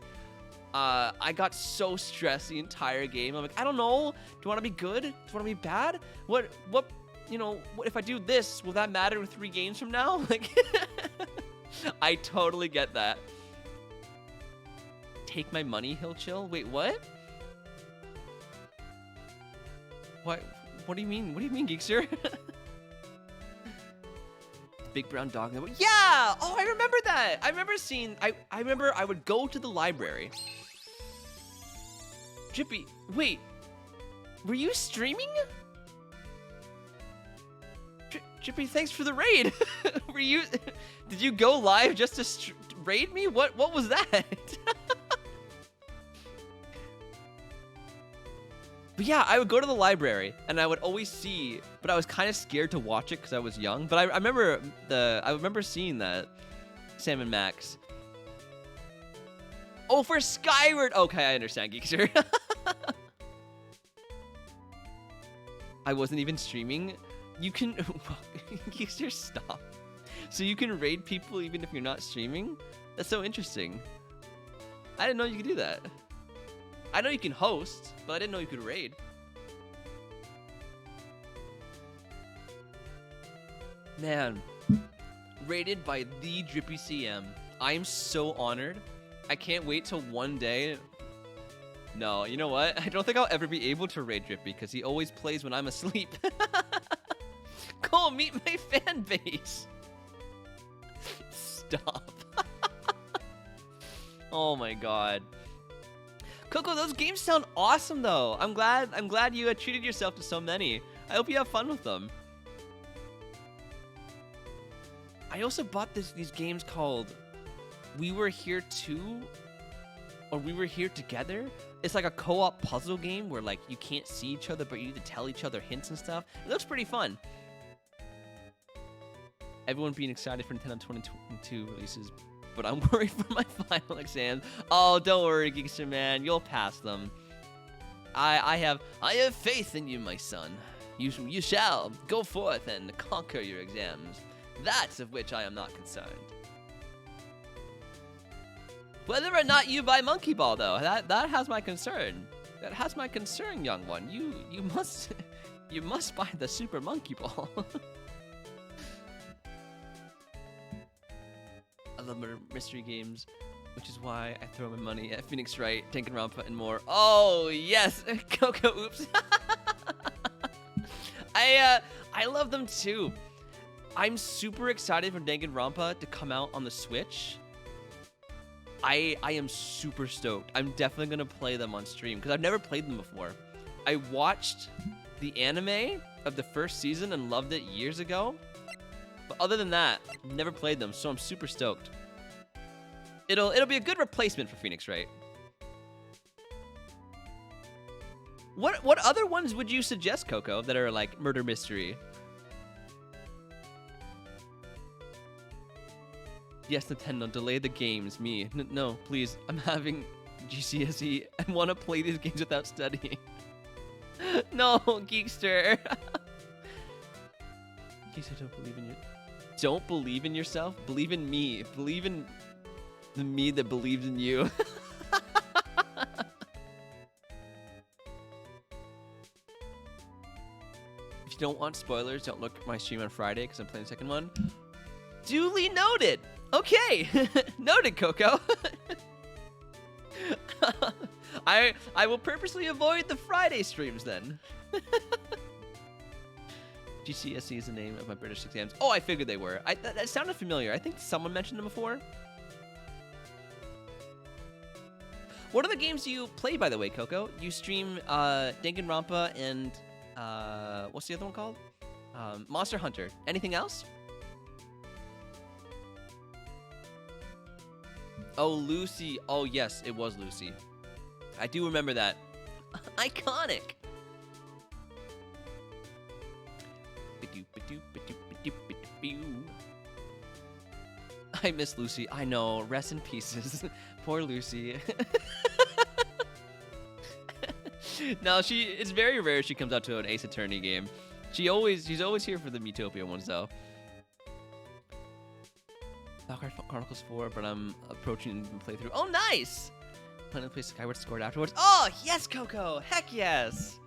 I got so stressed the entire game. I'm like, I don't know. Do you want to be good? Do you want to be bad? What, you know, what if I do this? Will that matter 3 games from now? Like, I totally get that. Take my money, Hillchill? Wait, what? What do you mean? What do you mean, Geekster? Big brown dog. Yeah! Oh, I remember that. I remember seeing. I remember I would go to the library. Drippy, wait. Were you streaming? Drippy, thanks for the raid. Did you go live just to raid me? What was that? But yeah, I would go to the library and I would always see, but I was kind of scared to watch it because I was young. But I remember seeing that Sam and Max. Oh, for Skyward. Okay, I understand, Geekster. I wasn't even streaming. You can, Geekster, stop. So you can raid people even if you're not streaming? That's so interesting. I didn't know you could do that. I know you can host, but I didn't know you could raid. Man, raided by the Drippy CM. I am so honored. I can't wait till one day. No, you know what? I don't think I'll ever be able to raid Drippy because he always plays when I'm asleep. Cole, meet my fan base. Stop. Oh my god. Coco, those games sound awesome though. I'm glad you treated yourself to so many. I hope you have fun with them. I also bought these games called We Were Here Too, or We Were Here Together. It's like a co-op puzzle game where like you can't see each other, but you need to tell each other hints and stuff. It looks pretty fun. Everyone being excited for Nintendo 2022 releases, but I'm worried for my final exams. Oh, don't worry, Geekster man, you'll pass them. I have faith in you, my son. You shall go forth and conquer your exams. That's of which I am not concerned. Whether or not you buy Monkey Ball, though, that has my concern. That has my concern, young one. You must buy the Super Monkey Ball. I love mystery games. which is why I throw my money at Phoenix Wright, Danganronpa, and more. Oh, yes! Coco, oops. I love them too. I'm super excited for Danganronpa to come out on the Switch. I am super stoked. I'm definitely going to play them on stream because I've never played them before. I watched the anime of the first season and loved it years ago. But other than that, never played them, so I'm super stoked. It'll be a good replacement for Phoenix Wright. What other ones would you suggest, Coco, that are like murder mystery? Yes, Nintendo, delay the games. Me. No, please. I'm having GCSE and want to play these games without studying. No, Geekster. Geekster, don't believe in yourself. Believe in me. Believe in the me that believes in you. If you don't want spoilers, don't look at my stream on Friday because I'm playing the second one. Duly noted. Okay. Noted, Coco. I will purposely avoid the Friday streams then. GCSE is the name of my British exams. Oh, I figured they were. That sounded familiar. I think someone mentioned them before. What are the games you play, by the way, Coco? You stream Danganronpa and what's the other one called? Monster Hunter. Anything else? Oh, Lucy. Oh, yes, it was Lucy. I do remember that. Iconic. I miss Lucy. I know. Rest in pieces. Poor Lucy. No, it's very rare she comes out to an Ace Attorney game. She's always here for the Metopia ones though. Valkyrie Chronicles 4, but I'm approaching the playthrough. Oh, nice! Planning to play Skyward Sword afterwards. Oh, yes, Coco! Heck yes!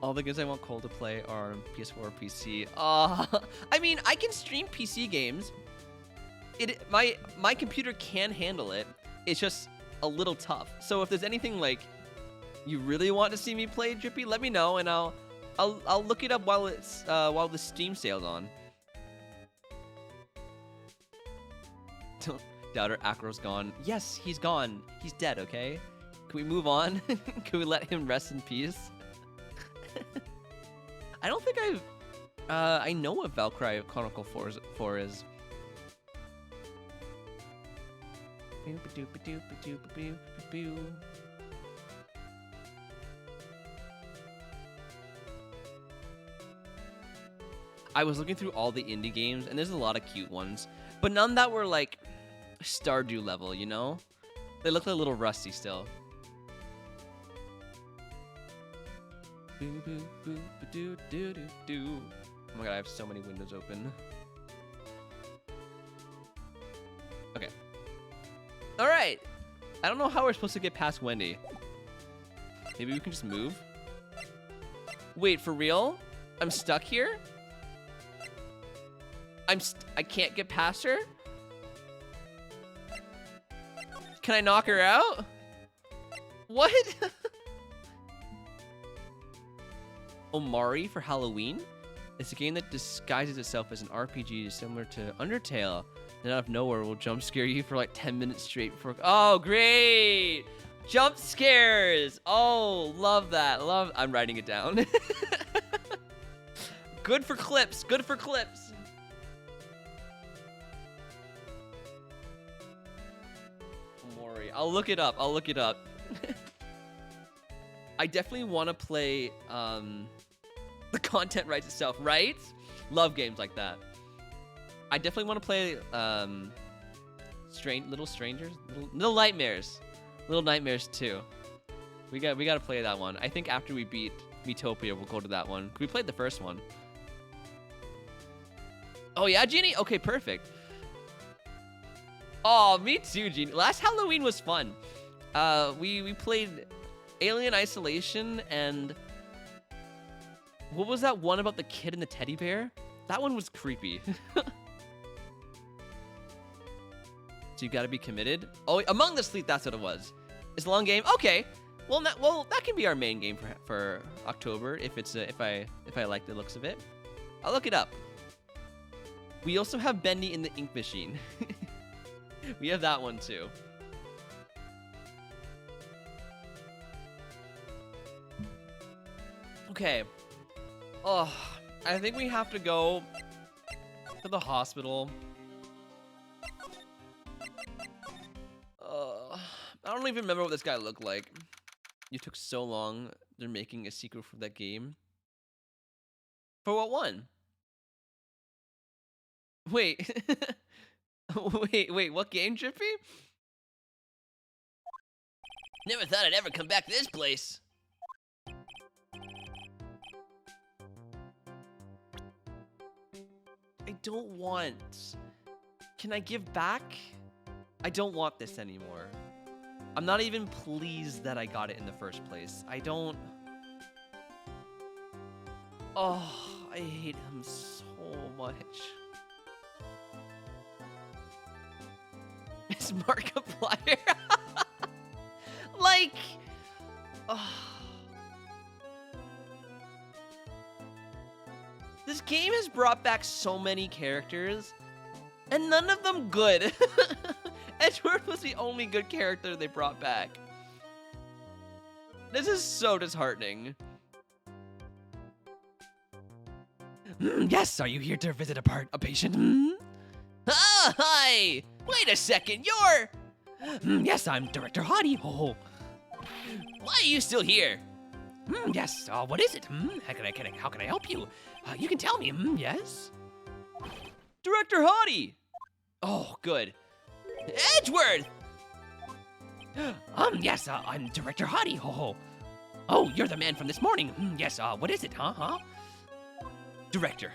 All the games I want Cole to play are on PS4 or PC. I mean, I can stream PC games. My computer can handle it. It's just a little tough. So if there's anything like you really want to see me play, Drippy, let me know and I'll look it up while the Steam sale's on. Doubter Acro's gone. Yes, he's gone. He's dead, okay? Can we move on? Can we let him rest in peace? I don't think I know what Valkyrie Chronicle 4 is. I was looking through all the indie games, and there's a lot of cute ones, but none that were like Stardew level, you know? They look a little rusty still. Oh my god, I have so many windows open. Okay. Alright! I don't know how we're supposed to get past Wendy. Maybe we can just move? Wait, for real? I'm stuck here? I can't get past her? Can I knock her out? What? Omari for Halloween? It's a game that disguises itself as an RPG similar to Undertale. Then out of nowhere will jump scare you for like 10 minutes straight for— Oh, great! Jump scares! Oh, love that. I'm writing it down. Good for clips. Good for clips. Omori. I'll look it up. I definitely want to play the content writes itself, right? Love games like that. I definitely want to play Little Strangers, Little Nightmares, Little Nightmares 2. We got to play that one. I think after we beat Metopia, we'll go to that one. We played the first one. Oh yeah, Jeannie? Okay, perfect. Oh, me too, Jeannie. Last Halloween was fun. We played Alien Isolation and what was that one about the kid and the teddy bear? That one was creepy. you gotta be committed. Oh, Among the Sleep, that's what it was. It's a long game. Okay. Well, that can be our main game for October if it's if I like the looks of it. I'll look it up. We also have Bendy in the Ink Machine. We have that one too. Okay. Oh, I think we have to go to the hospital. I don't even remember what this guy looked like. You took so long. They're making a sequel for that game. For what one? Wait. wait, what game, Drippy? Never thought I'd ever come back to this place. I don't want... Can I give back? I don't want this anymore. I'm not even pleased that I got it in the first place. I don't... Oh, I hate him so much. It's Markiplier. Like... Oh. This game has brought back so many characters, and none of them good. Edgeworth was the only good character they brought back. This is so disheartening. Yes, are you here to visit a patient? Ah, hi! Wait a second, you're... Yes, I'm Director Hottie. Oh. Why are you still here? Yes, what is it? How can I help you? You can tell me, yes? Director Hottie! Oh, good. Edgeworth! Yes, I'm Director Hottie. Oh, you're the man from this morning. Yes, what is it, huh? Director,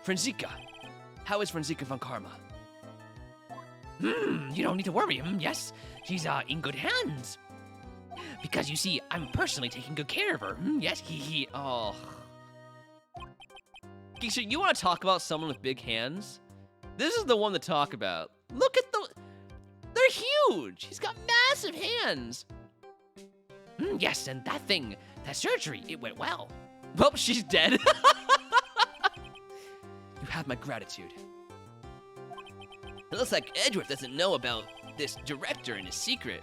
Franziska. How is Franziska von Karma? You don't need to worry. Yes, she's in good hands. Because you see, I'm personally taking good care of her. Yes, Oh. Geisha, you want to talk about someone with big hands? This is the one to talk about. Look at the... They're huge! He's got massive hands! Yes, and that surgery, it went well. Well, she's dead. You have my gratitude. It looks like Edgeworth doesn't know about this director and his secret.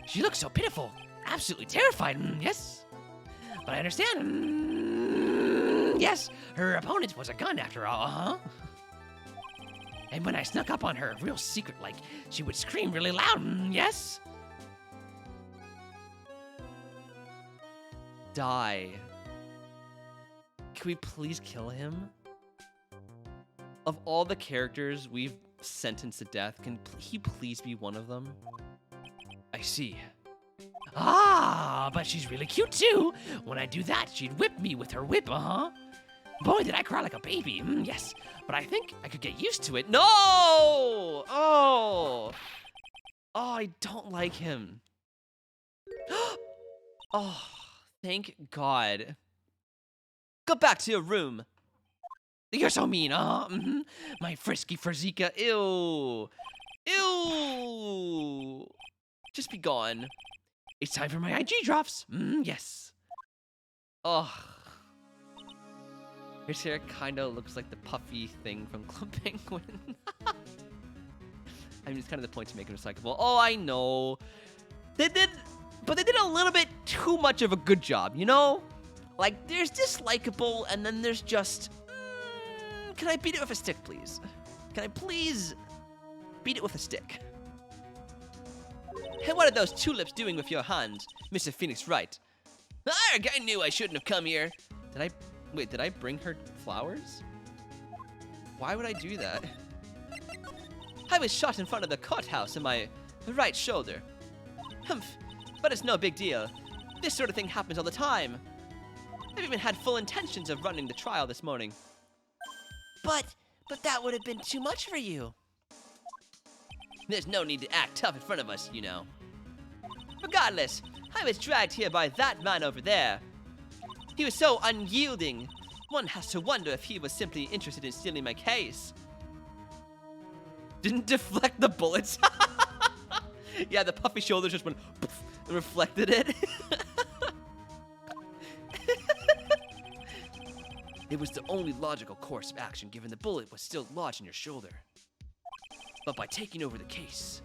She looks so pitiful, absolutely terrified, yes. But I understand, yes, her opponent was a gun after all, And when I snuck up on her, real secret like, she would scream really loud, yes. Die. Can we please kill him? Of all the characters we've sentenced to death, can he please be one of them? I see. But she's really cute too. When I do that, she'd whip me with her whip, Boy, did I cry like a baby, yes. But I think I could get used to it. No! Oh, I don't like him. Oh, thank God. Go back to your room. You're so mean, My frisky Franziska, Ew. Ew. Just be gone. It's time for my IG drops. Yes. Oh. His hair kind of looks like the puffy thing from Club Penguin. I mean, it's kind of the point to make it recyclable. Oh, I know. But they did a little bit too much of a good job, you know? Like, there's dislikable, and then there's just... can I beat it with a stick, please? Can I please beat it with a stick? Hey, what are those tulips doing with your hand, Mr. Phoenix Wright? Arg, I knew I shouldn't have come here. Did I bring her flowers? Why would I do that? I was shot in front of the courthouse in my right shoulder. Humph, but it's no big deal. This sort of thing happens all the time. I've even had full intentions of running the trial this morning. But that would have been too much for you. There's no need to act tough in front of us, you know. Regardless, I was dragged here by that man over there. He was so unyielding. One has to wonder if he was simply interested in stealing my case. Didn't deflect the bullets. Yeah, the puffy shoulders just went poof, and reflected it. It was the only logical course of action given the bullet was still lodged in your shoulder. But by taking over the case,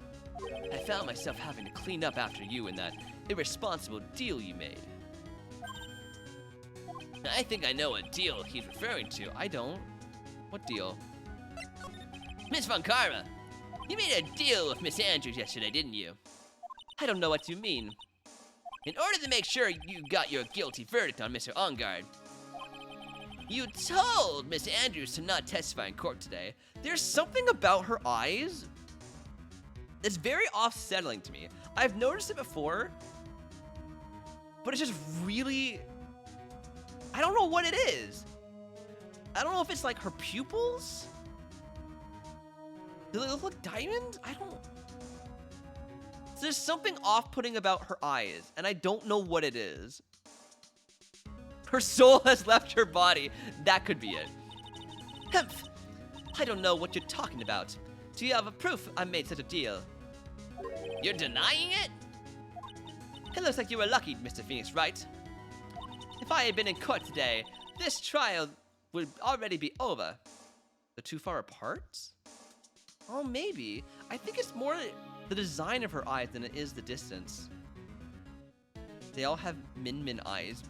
I found myself having to clean up after you and that irresponsible deal you made. I think I know what deal he's referring to. I don't. What deal? Miss Von Karma, you made a deal with Miss Andrews yesterday, didn't you? I don't know what you mean. In order to make sure you got your guilty verdict on Mr. Ongard, you told Miss Andrews to not testify in court today. There's something about her eyes that's very off-settling to me. I've noticed it before, but it's just really... I don't know what it is. I don't know if it's like her pupils? Do they look like diamond? I don't... There's something off-putting about her eyes, and I don't know what it is. Her soul has left her body. That could be it. Humph! I don't know what you're talking about. Do you have a proof I made such a deal? You're denying it? It looks like you were lucky, Mr. Phoenix Wright. If I had been in court today, this trial would already be over. They're too far apart? Oh, maybe. I think it's more the design of her eyes than it is the distance. They all have Min eyes,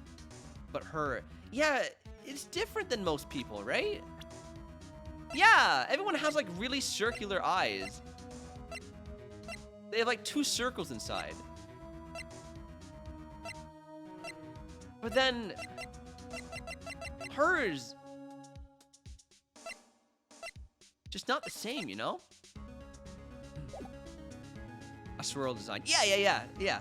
but her... Yeah, it's different than most people, right? Yeah, everyone has like really circular eyes. They have like 2 circles inside. But then hers just not the same, you know? A swirl design. Yeah. The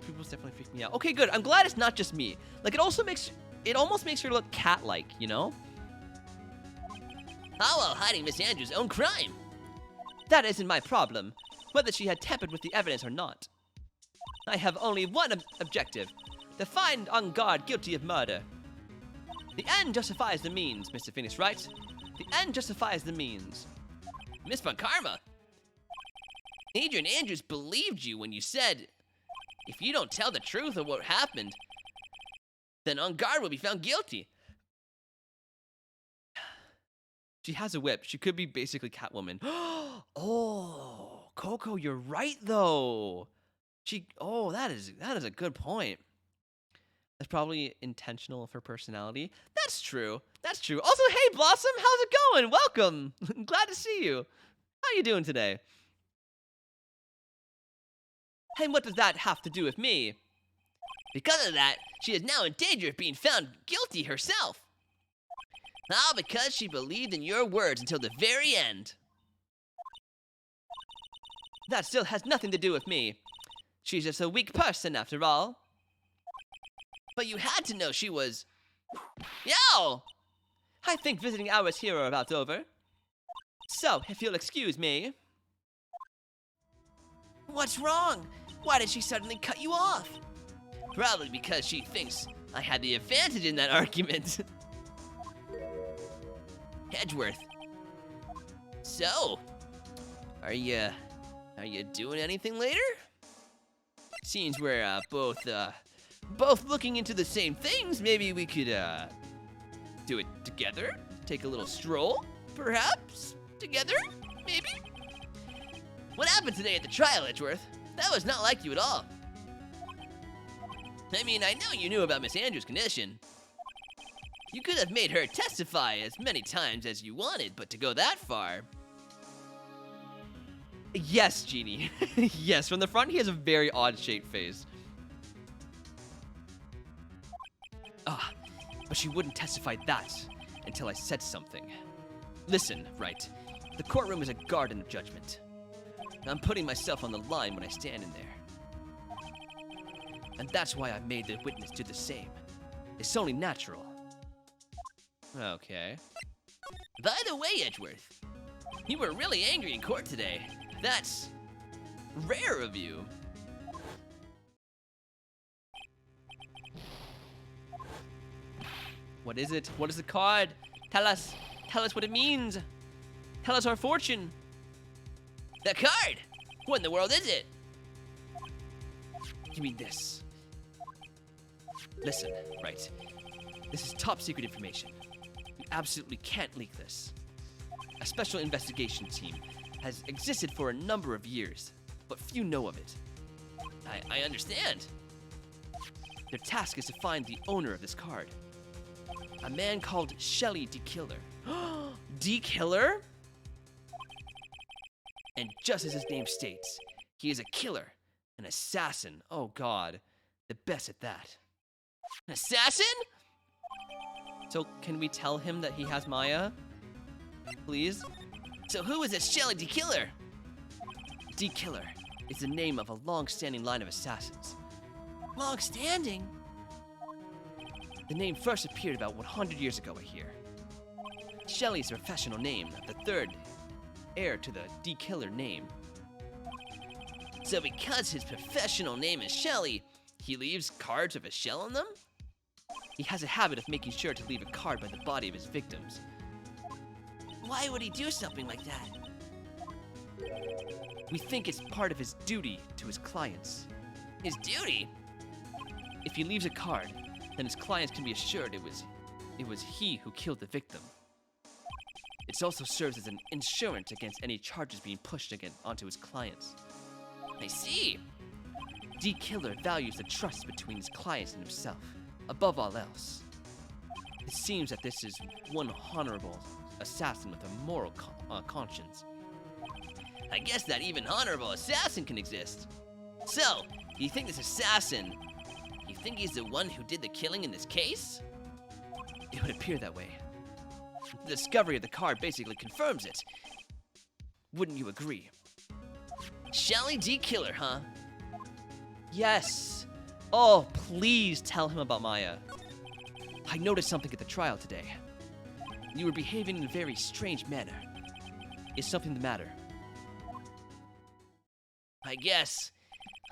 pupils definitely freak me out. Okay, good. I'm glad it's not just me. Like it almost makes her look cat-like, you know? How while hiding Miss Andrews' own crime? That isn't my problem, whether she had tampered with the evidence or not. I have only one objective, to find Ongard guilty of murder. The end justifies the means, Mr. Phoenix Wright. The end justifies the means. Miss Von Karma, Adrian Andrews believed you when you said, if you don't tell the truth of what happened, then Ongard will be found guilty. She has a whip. She could be basically Catwoman. Oh, Coco, you're right though. That is a good point. That's probably intentional of her personality. That's true. That's true. Also, hey Blossom, how's it going? Welcome. Glad to see you. How you doing today? And what does that have to do with me? Because of that, she is now in danger of being found guilty herself. All because she believed in your words until the very end. That still has nothing to do with me. She's just a weak person after all. But you had to know she was... Yo! I think visiting hours here are about over. So, if you'll excuse me... What's wrong? Why did she suddenly cut you off? Probably because she thinks I had the advantage in that argument. Edgeworth. So, are you doing anything later? Seems we're both looking into the same things. Maybe we could do it together. Take a little stroll, perhaps together. Maybe. What happened today at the trial, Edgeworth? That was not like you at all. I mean, I know you knew about Miss Andrews' condition. You could have made her testify as many times as you wanted, but to go that far... Yes, Genie. Yes, from the front he has a very odd-shaped face. But she wouldn't testify that until I said something. Listen, Wright. The courtroom is a garden of judgment. I'm putting myself on the line when I stand in there. And that's why I made the witness do the same. It's only natural. Okay. By the way, Edgeworth, you were really angry in court today. That's rare of you. What is it? What is the card? Tell us what it means. Tell us our fortune. The card! What in the world is it? You mean this? Listen, Wright. This is top secret information. You absolutely can't leak this. A special investigation team has existed for a number of years, but few know of it. I understand. Their task is to find the owner of this card. A man called Shelly D. Killer. D Killer? And just as his name states, he is a killer, an assassin. Oh god, the best at that. An assassin? So can we tell him that he has Maya? Please? So who is this Shelly D Killer? D. Killer is the name of a long-standing line of assassins. Long-standing? The name first appeared about 100 years ago, I hear. Shelly is a professional name, the third heir to the D. Killer name. So because his professional name is Shelly, he leaves cards with a shell on them? He has a habit of making sure to leave a card by the body of his victims. Why would he do something like that? We think it's part of his duty to his clients. His duty? If he leaves a card, then his clients can be assured it was he who killed the victim. It also serves as an insurance against any charges being pushed again onto his clients. I see. D. Killer values the trust between his clients and himself, above all else. It seems that this is one honorable assassin with a moral conscience. I guess that even honorable assassin can exist. So, do you think this assassin, you think he's the one who did the killing in this case? It would appear that way. The discovery of the card basically confirms it. Wouldn't you agree? Shelly D. Killer, huh? Yes. Oh, please tell him about Maya. I noticed something at the trial today. You were behaving in a very strange manner. Is something the matter? I guess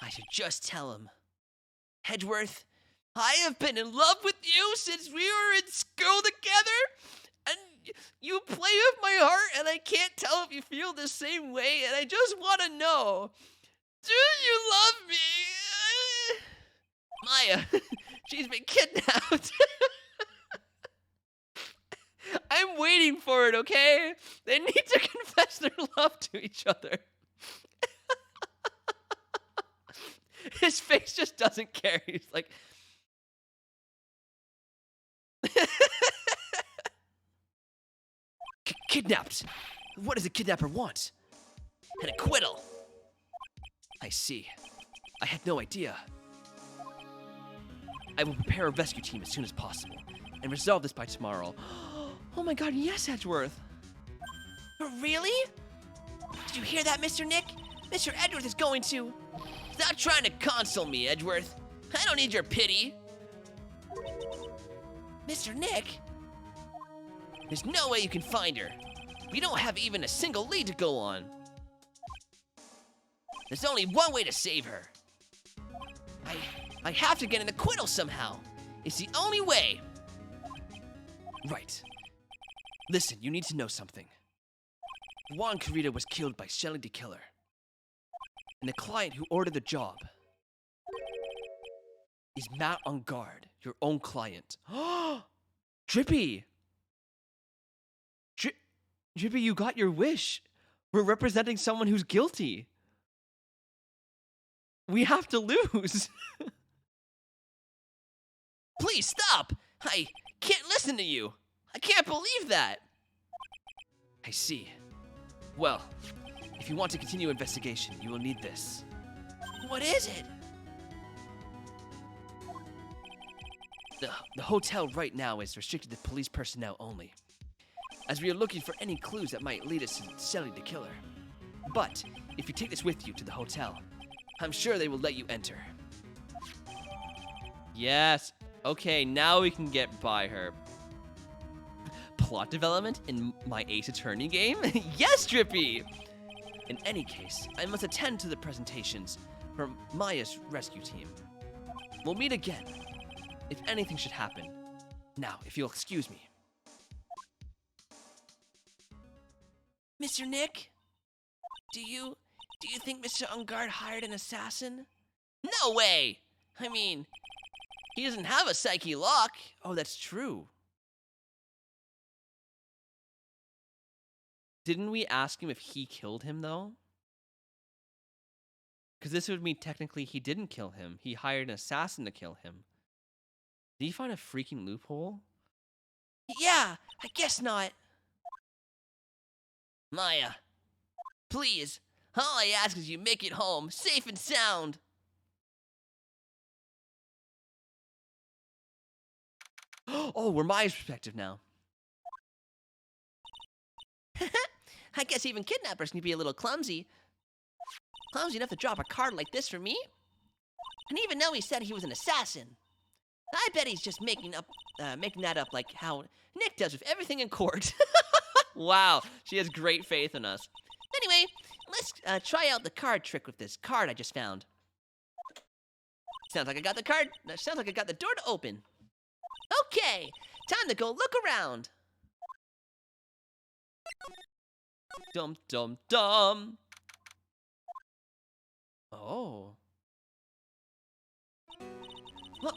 I should just tell him. Hedgeworth, I have been in love with you since we were in school together, and you play with my heart, and I can't tell if you feel the same way, and I just want to know, do you love me? Maya, she's been kidnapped. I'm waiting for it, okay? They need to confess their love to each other. His face just doesn't care. He's like... Kidnapped? What does a kidnapper want? An acquittal. I see. I had no idea. I will prepare a rescue team as soon as possible and resolve this by tomorrow. Oh my god, yes, Edgeworth. Really? Did you hear that, Mr. Nick? Mr. Edgeworth is going to... Stop trying to console me, Edgeworth. I don't need your pity. Mr. Nick? There's no way you can find her. We don't have even a single lead to go on. There's only one way to save her. I have to get an acquittal somehow. It's the only way. Right. Listen, you need to know something. Juan Carita was killed by Shelly D. Killer. And the client who ordered the job is Matt on guard, your own client. Drippy! Drippy, you got your wish. We're representing someone who's guilty. We have to lose. Please stop! I can't listen to you. I can't believe that. I see. Well, if you want to continue investigation, you will need this. What is it? The hotel right now is restricted to police personnel only, as we are looking for any clues that might lead us to Shelly the Killer. But if you take this with you to the hotel, I'm sure they will let you enter. Yes. Okay, now we can get by her. Plot development in my Ace Attorney game? Yes, Drippy! In any case, I must attend to the presentations from Maya's rescue team. We'll meet again, if anything should happen. Now, if you'll excuse me. Mr. Nick, do you think Mr. Ungard hired an assassin? No way! I mean, he doesn't have a psyche lock. Oh, that's true. Didn't we ask him if he killed him, though? Because this would mean technically he didn't kill him. He hired an assassin to kill him. Did he find a freaking loophole? Yeah, I guess not. Maya, please, all I ask is you make it home, safe and sound. Oh, we're Maya's perspective now. I guess even kidnappers can be a little clumsy. Clumsy enough to drop a card like this for me? And even though he said he was an assassin, I bet he's just making that up like how Nick does with everything in court. Wow, she has great faith in us. Anyway, let's try out the card trick with this card I just found. Sounds like I got the card. Sounds like I got the door to open. Okay, time to go look around. Dum dum dum. Oh.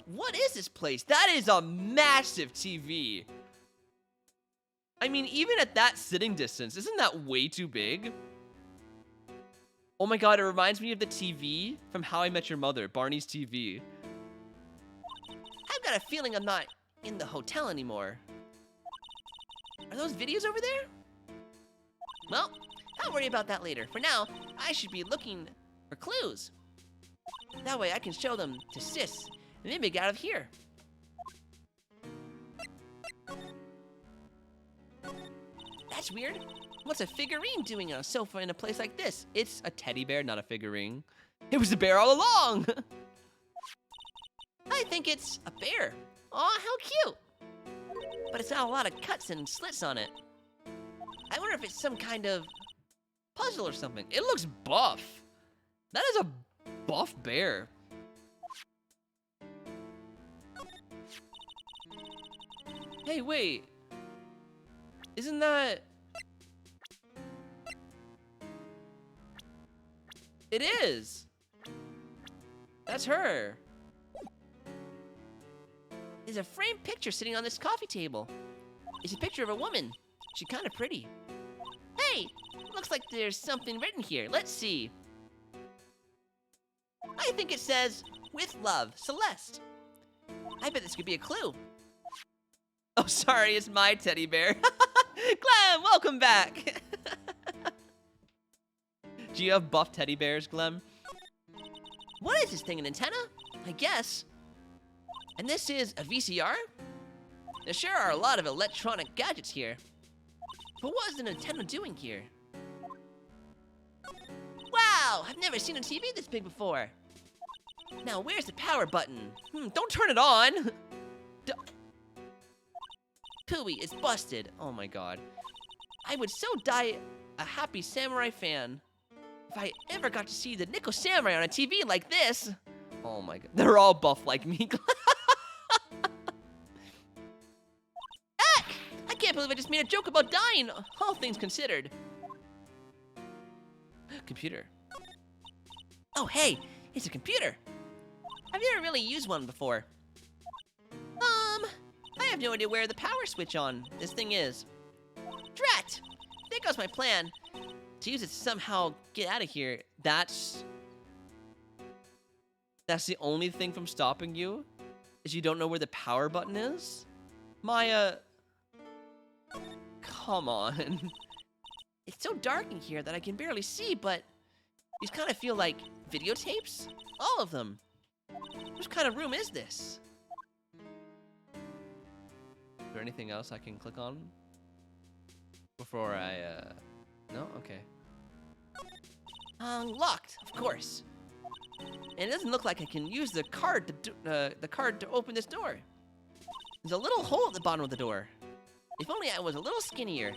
What is this place? That is a massive TV. I mean, even at that sitting distance, isn't that way too big? Oh my god, it reminds me of the TV from How I Met Your Mother, Barney's TV. I've got a feeling I'm not in the hotel anymore. Are those videos over there? Well, I'll worry about that later. For now, I should be looking for clues. That way I can show them to Sis and maybe get out of here. That's weird. What's a figurine doing on a sofa in a place like this? It's a teddy bear, not a figurine. It was a bear all along! I think it's a bear. Aw, how cute. But it's got a lot of cuts and slits on it. I wonder if it's some kind of puzzle or something. It looks buff. That is a buff bear. Hey, wait. Isn't that... It is. That's her. There's a framed picture sitting on this coffee table. It's a picture of a woman. She's kind of pretty. Hey, looks like there's something written here. Let's see. I think it says, "With love, Celeste." I bet this could be a clue. Oh, sorry, it's my teddy bear. Clem, welcome back. Do you have buff teddy bears, Clem? What is this thing, an antenna? I guess. And this is a VCR? There sure are a lot of electronic gadgets here. But what is an antenna doing here? Wow, I've never seen a TV this big before. Now, where's the power button? Don't turn it on. Pooey, it's busted. Oh my god. I would so die a happy samurai fan if I ever got to see the Nico Samurai on a TV like this. Oh my god. They're all buff like me. Ah! I can't believe I just made a joke about dying, all things considered. Computer. Oh, hey, it's a computer. I've never really used one before. I have no idea where the power switch on this thing is. Drat! There goes my plan. To use it to somehow get out of here. That's the only thing from stopping you? Is you don't know where the power button is? Maya... Come on. It's so dark in here that I can barely see, but these kind of feel like videotapes. All of them. Which kind of room is this? Is there anything else I can click on? Before I, No? Okay. Locked, of course. And it doesn't look like I can use the card to open this door. There's a little hole at the bottom of the door. If only I was a little skinnier,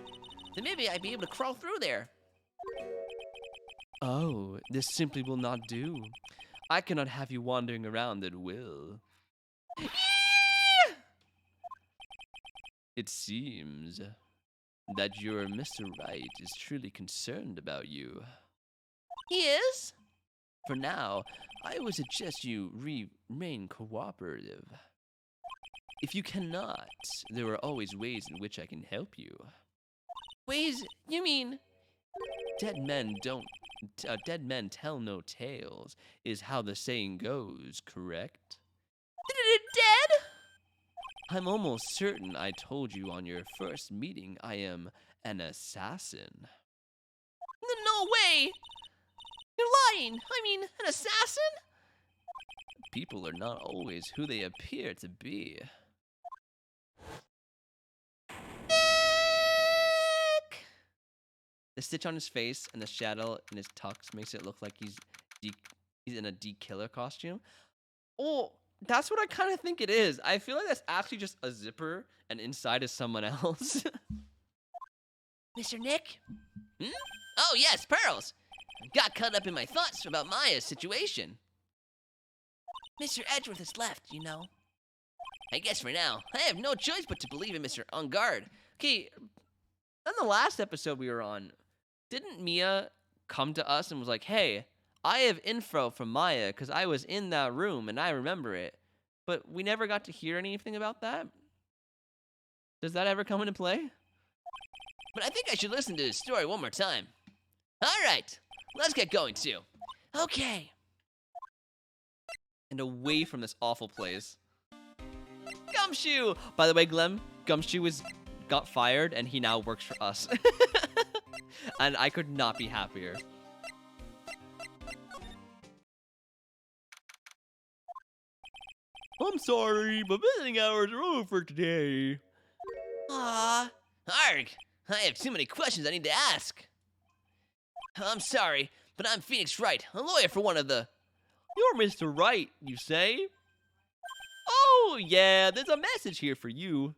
then maybe I'd be able to crawl through there. Oh, this simply will not do. I cannot have you wandering around at will. It seems. that your Mr. Wright is truly concerned about you. He is? For now, I would suggest you remain cooperative. If you cannot, there are always ways in which I can help you. Ways? You mean? Dead men tell no tales, is how the saying goes, correct? Dead? I'm almost certain I told you on your first meeting I am an assassin. No way! You're lying! I mean, an assassin? People are not always who they appear to be. Nick! The stitch on his face and the shadow in his tux makes it look like he's in a D-killer costume. Oh, that's what I kind of think it is. I feel like that's actually just a zipper and inside is someone else. Mr. Nick? Hmm? Oh, yes, pearls! Got caught up in my thoughts about Maya's situation. Mr. Edgeworth has left, you know. I guess for now, I have no choice but to believe in Mr. On Guard. Okay, on the last episode we were on, didn't Mia come to us and was like, hey, I have info from Maya because I was in that room and I remember it. But we never got to hear anything about that. Does that ever come into play? But I think I should listen to his story one more time. All right, let's get going too. Okay. And away from this awful place. Gumshoe! By the way, Glenn, Gumshoe got fired and he now works for us. And I could not be happier. I'm sorry, but visiting hours are over for today. Ah, arg! I have too many questions I need to ask. I'm sorry, but I'm Phoenix Wright, a lawyer for one of the... You're Mr. Wright, you say? Oh, yeah, there's a message here for you.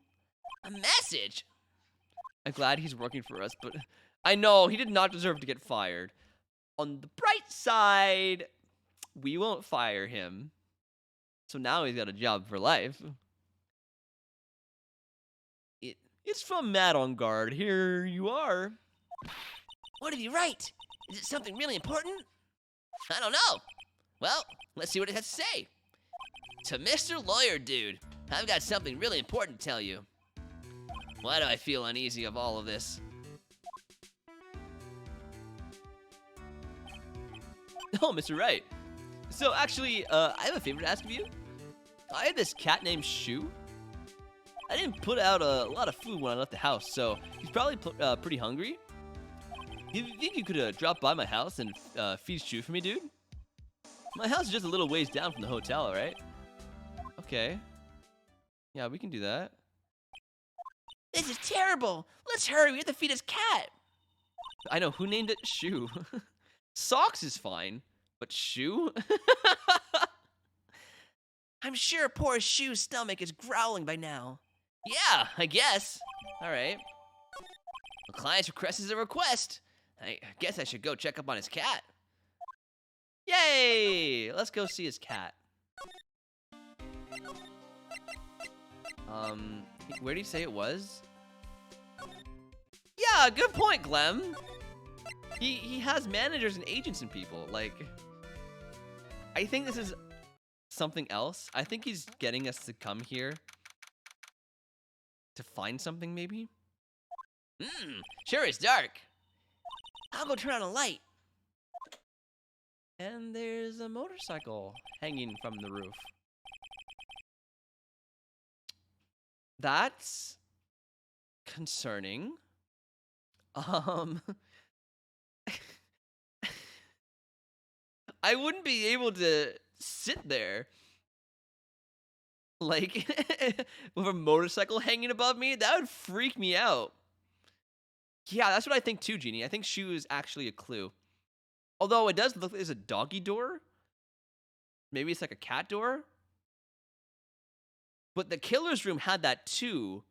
A message? I'm glad he's working for us, but I know he did not deserve to get fired. On the bright side, we won't fire him. So now he's got a job for life. It's from Matt on Guard. Here you are. What did he write? Is it something really important? I don't know. Well, let's see what it has to say. To Mr. Lawyer Dude, I've got something really important to tell you. Why do I feel uneasy of all of this? Oh, Mr. Wright. So actually, I have a favor to ask of you. I had this cat named Shoe. I didn't put out a lot of food when I left the house, so he's probably pretty hungry. You think you could drop by my house and feed Shoe for me, dude? My house is just a little ways down from the hotel, right? Okay. Yeah, we can do that. This is terrible. Let's hurry. We have to feed his cat. I know. Who named it Shoe? Socks is fine, but Shoe? I'm sure poor Shoe's stomach is growling by now. Yeah, I guess. All right. The client's request is a request. I guess I should go check up on his cat. Yay! Let's go see his cat. Where did he say it was? Yeah, good point, Clem. He has managers and agents and people. Like, I think this is something else. I think he's getting us to come here to find something, maybe. Sure is dark. I'll go turn on a light. And there's a motorcycle hanging from the roof. That's concerning. I wouldn't be able to sit there. Like, with a motorcycle hanging above me, that would freak me out. Yeah, that's what I think too, Jeannie. I think Shoe is actually a clue. Although it does look like there's a doggy door. Maybe it's like a cat door. But the killer's room had that too.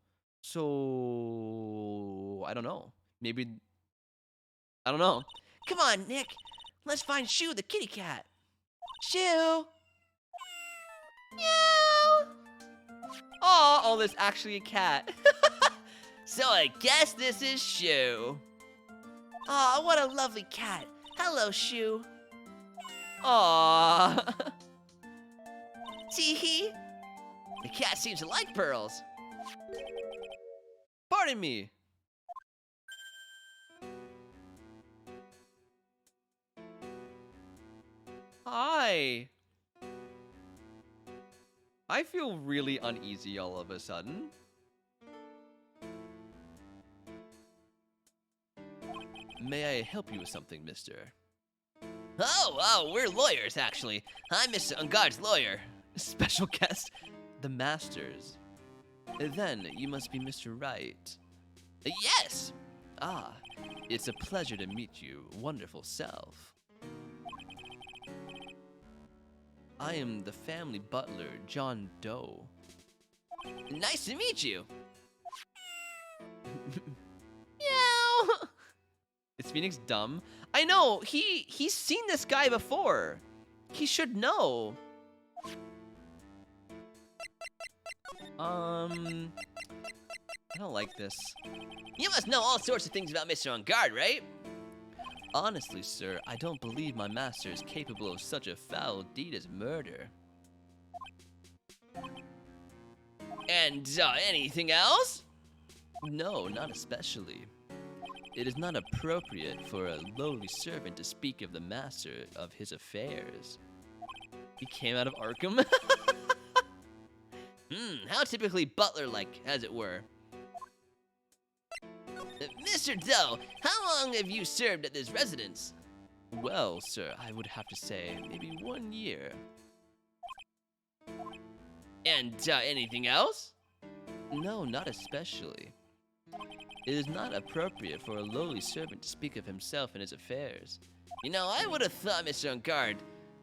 So, I don't know. Maybe, I don't know. Come on, Nick. Let's find Shoe the kitty cat. Shoe! Meow! Oh, there's actually a cat. So I guess this is Shoe. Aw, what a lovely cat. Hello, Shoe. Aww. Tee-hee. The cat seems to like pearls. Pardon me. Hi. I feel really uneasy all of a sudden. May I help you with something, mister? Oh, we're lawyers, actually. I'm Mr. Ungard's lawyer. Special guest, the masters. Then you must be Mr. Wright. Yes. Ah, it's a pleasure to meet you, wonderful self. I am the family butler, John Doe. Nice to meet you. Meow. Is Phoenix dumb? I know, he's seen this guy before. He should know. I don't like this. You must know all sorts of things about Mr. Ungard, right? Honestly, sir, I don't believe my master is capable of such a foul deed as murder. And, anything else? No, not especially. It is not appropriate for a lowly servant to speak of the master of his affairs. He came out of Arkham? How typically butler-like, as it were. Mr. Doe, how long have you served at this residence? Well, sir, I would have to say maybe 1 year. And, anything else? No, not especially. It is not appropriate for a lowly servant to speak of himself and his affairs. You know, I would have thought Mr. Ungard,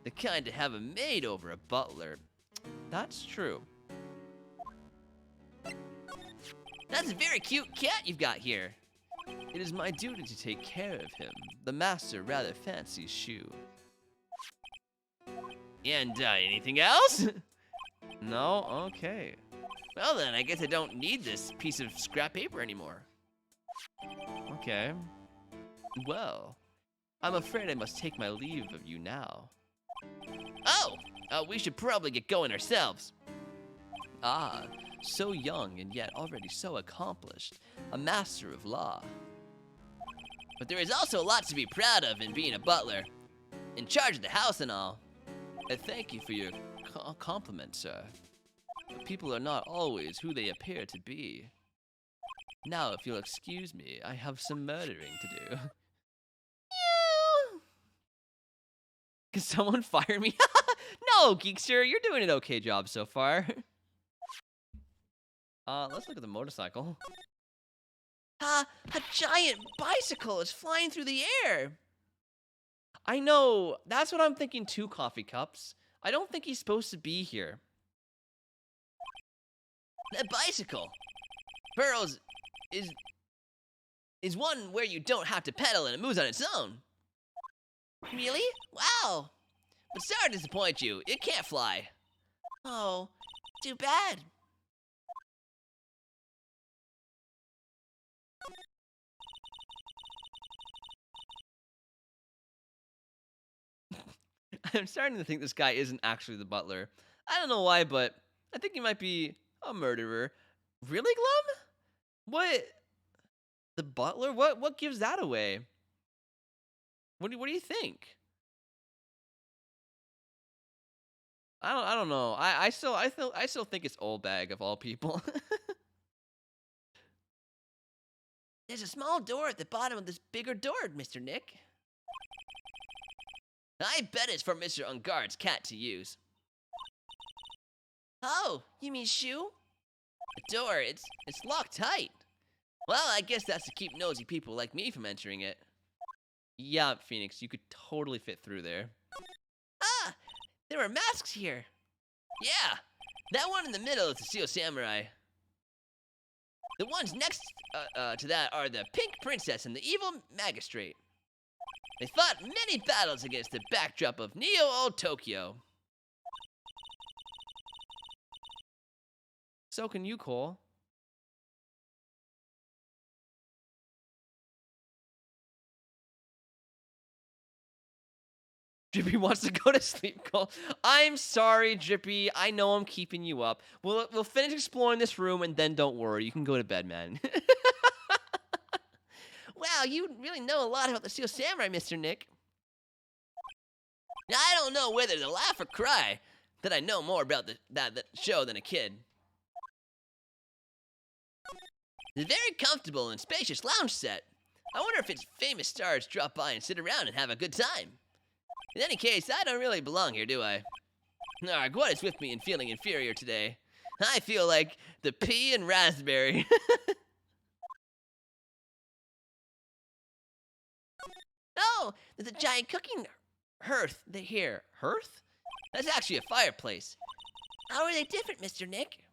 the kind to have a maid over a butler. That's true. That's a very cute cat you've got here. It is my duty to take care of him. The master rather fancies Shoe. And, anything else? No? Okay. Well then, I guess I don't need this piece of scrap paper anymore. Okay. Well, I'm afraid I must take my leave of you now. Oh, we should probably get going ourselves. Ah, so young and yet already so accomplished. A master of law. But there is also a lot to be proud of in being a butler. In charge of the house and all. I thank you for your compliment, sir. But people are not always who they appear to be. Now, if you'll excuse me, I have some murdering to do. Can someone fire me? No, Geekster, you're doing an okay job so far. Let's look at the motorcycle. A giant bicycle is flying through the air. I know, that's what I'm thinking too, Coffee Cups. I don't think he's supposed to be here. That bicycle. Burrows is one where you don't have to pedal and it moves on its own. Really? Wow. But sorry to disappoint you, it can't fly. Oh, too bad. I'm starting to think this guy isn't actually the butler. I don't know why, but I think he might be a murderer. Really, Glum? What? The butler? What gives that away? What do you think? I don't know. I still think it's Old Bag of all people. There's a small door at the bottom of this bigger door, Mr. Nick. I bet it's for Mr. Ungard's cat to use. Oh, you mean Shoe? The door, it's locked tight. Well, I guess that's to keep nosy people like me from entering it. Yeah, Phoenix, you could totally fit through there. Ah, there are masks here. Yeah, that one in the middle is the Steel Samurai. The ones next to that are the Pink Princess and the Evil Magistrate. They fought many battles against the backdrop of Neo-Old Tokyo. So can you, Cole. Drippy wants to go to sleep, Cole. I'm sorry, Drippy. I know I'm keeping you up. We'll finish exploring this room, and then don't worry. You can go to bed, man. Wow, you really know a lot about the Steel Samurai, Mr. Nick. Now, I don't know whether to laugh or cry that I know more about that show than a kid. It's a very comfortable and spacious lounge set. I wonder if its famous stars drop by and sit around and have a good time. In any case, I don't really belong here, do I? Arg, what is with me in feeling inferior today? I feel like the pea and raspberry. Oh, there's a giant cooking hearth here. Hearth? That's actually a fireplace. How are they different, Mr. Nick?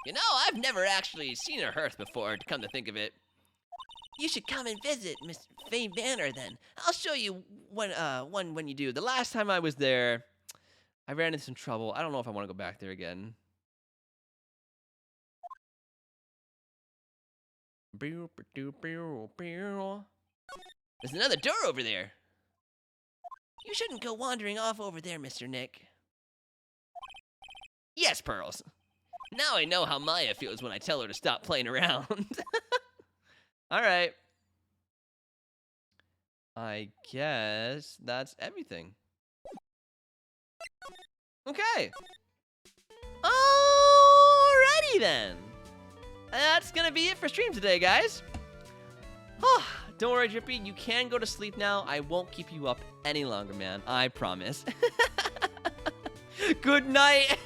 You know, I've never actually seen a hearth before, to come to think of it. You should come and visit Miss Fame Manor then. I'll show you when you do. The last time I was there, I ran into some trouble. I don't know if I want to go back there again. There's another door over there. You shouldn't go wandering off over there, Mr. Nick. Yes, Pearls. Now I know how Maya feels when I tell her to stop playing around. All right. I guess that's everything. Okay. Alrighty then. That's gonna be it for stream today, guys. Don't worry, Drippy. You can go to sleep now. I won't keep you up any longer, man. I promise. Good night.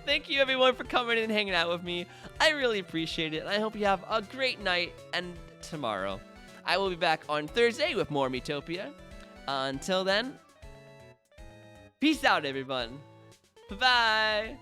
Thank you, everyone, for coming and hanging out with me. I really appreciate it, and I hope you have a great night and tomorrow. I will be back on Thursday with more Metopia. Until then, peace out, everyone. Bye-bye.